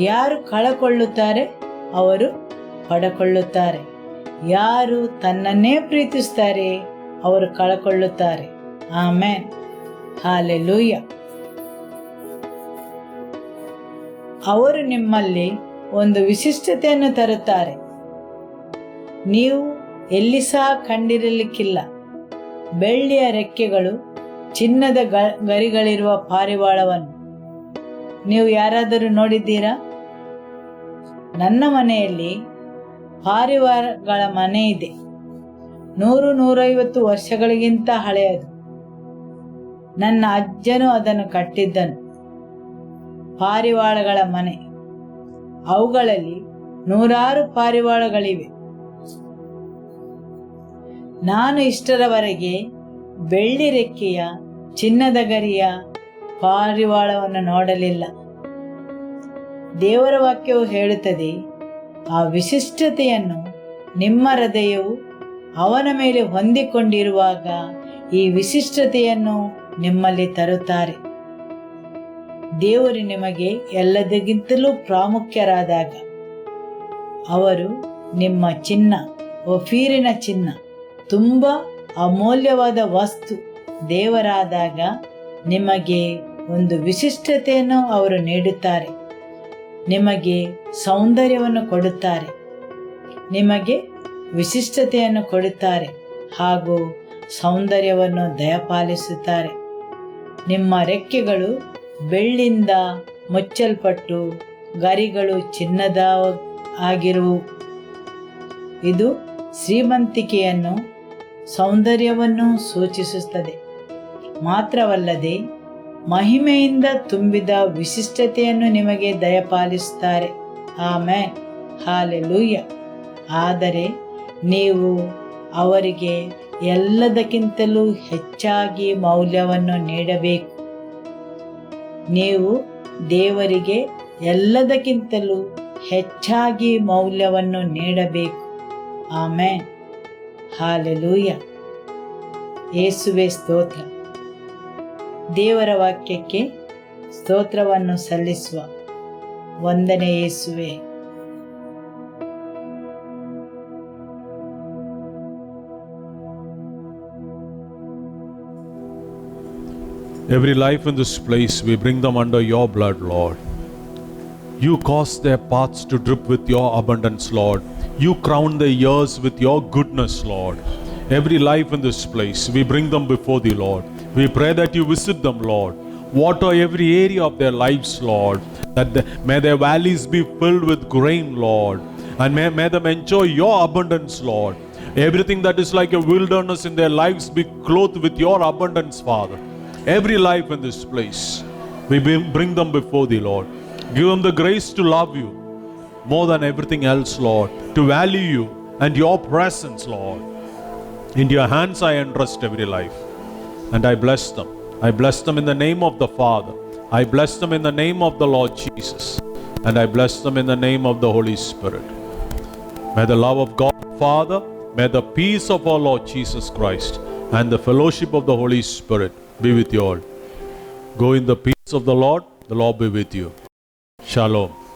S4: ಯಾರು ಕಳಕೊಳ್ಳುತ್ತಾರೆ ಅವರು ಪಡಕೊಳ್ಳುತ್ತಾರೆ. ಯಾರು ತನ್ನನ್ನೇ ಪ್ರೀತಿಸ್ತಾರೆ ಅವರು ಕಳಕೊಳ್ಳುತ್ತಾರೆ. ಆಮೇನ್, ಹಾಲೆಲೂಯ. ಅವರು ನಿಮ್ಮಲ್ಲಿ ಒಂದು ವಿಶಿಷ್ಟತೆಯನ್ನು ತರುತ್ತಾರೆ, ನೀವು ಎಲ್ಲಿ ಸಹ ಕಂಡಿರಲಿಕ್ಕಿಲ್ಲ. ಬೆಳ್ಳಿಯ ರೆಕ್ಕೆಗಳು, ಚಿನ್ನದ ಗರಿಗಳಿರುವ ಪಾರಿವಾಳವನ್ನು ನೀವು ಯಾರಾದರೂ ನೋಡಿದ್ದೀರಾ? ನನ್ನ ಮನೆಯಲ್ಲಿ ಪಾರಿವಾಳಗಳ ಮನೆ ಇದೆ. 100-150 ವರ್ಷಗಳಿಗಿಂತ ಹಳೆಯದು. ನನ್ನ ಅಜ್ಜನು ಅದನ್ನು ಕಟ್ಟಿದ್ದನು. ಪಾರಿವಾಳಗಳ ಮನೆ, ಅವುಗಳಲ್ಲಿ 100 ಪಾರಿವಾಳಗಳಿವೆ. ನಾನು ಇಷ್ಟರವರೆಗೆ ಬೆಳ್ಳಿ ರೆಕ್ಕೆಯ, ಚಿನ್ನದ ಗರಿಯ ಪಾರಿವಾಳವನ್ನು ನೋಡಲಿಲ್ಲ. ದೇವರ ವಾಕ್ಯವು ಹೇಳುತ್ತದೆ, ಆ ವಿಶಿಷ್ಟತೆಯನ್ನು ನಿಮ್ಮ ಹೃದಯವು ಅವನ ಮೇಲೆ ಹೊಂದಿಕೊಂಡಿರುವಾಗ ಈ ವಿಶಿಷ್ಟತೆಯನ್ನು ನಿಮ್ಮಲ್ಲಿ ತರುತ್ತಾರೆ. ದೇವರು ನಿಮಗೆ ಎಲ್ಲದಕ್ಕಿಂತಲೂ ಪ್ರಾಮುಖ್ಯರಾದಾಗ, ಅವರು ನಿಮ್ಮ ಚಿನ್ನ, ಒಫೀರಿನ ಚಿನ್ನ, ತುಂಬ ಅಮೂಲ್ಯವಾದ ವಸ್ತು ದೇವರಾದಾಗ ನಿಮಗೆ ಒಂದು ವಿಶಿಷ್ಟತೆಯನ್ನು ಅವರು ನೀಡುತ್ತಾರೆ. ನಿಮಗೆ ಸೌಂದರ್ಯವನ್ನು ಕೊಡುತ್ತಾರೆ, ನಿಮಗೆ ವಿಶಿಷ್ಟತೆಯನ್ನು ಕೊಡುತ್ತಾರೆ ಹಾಗೂ ಸೌಂದರ್ಯವನ್ನು ದಯಪಾಲಿಸುತ್ತಾರೆ. ನಿಮ್ಮ ರೆಕ್ಕೆಗಳು ಬೆಳ್ಳಿಯಿಂದ ಮುಚ್ಚಲ್ಪಟ್ಟು ಗರಿಗಳು ಚಿನ್ನದ ಆಗಿರುವು. ಇದು ಶ್ರೀಮಂತಿಕೆಯನ್ನು, ಸೌಂದರ್ಯವನ್ನು ಸೂಚಿಸುತ್ತದೆ. ಮಾತ್ರವಲ್ಲದೆ ಮಹಿಮೆಯಿಂದ ತುಂಬಿದ ವಿಶಿಷ್ಟತೆಯನ್ನು ನಿಮಗೆ ದಯಪಾಲಿಸುತ್ತಾರೆ. Amen, hallelujah. ಆದರೆ ನೀವು ಅವರಿಗೆ ಎಲ್ಲದಕ್ಕಿಂತಲೂ ಹೆಚ್ಚಾಗಿ ಮೌಲ್ಯವನ್ನು ನೀಡಬೇಕು. ನೀವು ದೇವರಿಗೆ ಎಲ್ಲದಕ್ಕಿಂತಲೂ ಹೆಚ್ಚಾಗಿ ಮೌಲ್ಯವನ್ನು ನೀಡಬೇಕು. Amen, hallelujah. ಯೇಸುವೆ ಸ್ತೋತ್ರ. ದೇವರ ವಾಕ್ಯಕ್ಕೆ ಸ್ತೋತ್ರವನ್ನು ಸಲ್ಲಿಸುವ. ವಂದನೆ ಯೇಸುವೆ.
S3: Every life in this place, we bring them under your blood, Lord. You cause their paths to drip with your abundance, Lord. You crown their years with your goodness, Lord. Every life in this place, we bring them before thee, Lord. We pray that you visit them, Lord. Water every area of their lives, Lord. May their valleys be filled with grain, Lord. And may them enjoy your abundance, Lord. Everything that is like a wilderness in their lives be clothed with your abundance, Father. Every life in this place, we bring them before thee, Lord. Give them the grace to love you more than everything else, Lord. To value you and your presence, Lord. In your hands I entrust every life. And I bless them. I bless them in the name of the Father. I bless them in the name of the Lord Jesus. And I bless them in the name of the Holy Spirit. May the love of God Father, may the peace of our Lord Jesus Christ, and the fellowship of the Holy Spirit be with you all. Go in the peace of the Lord be with you. Shalom.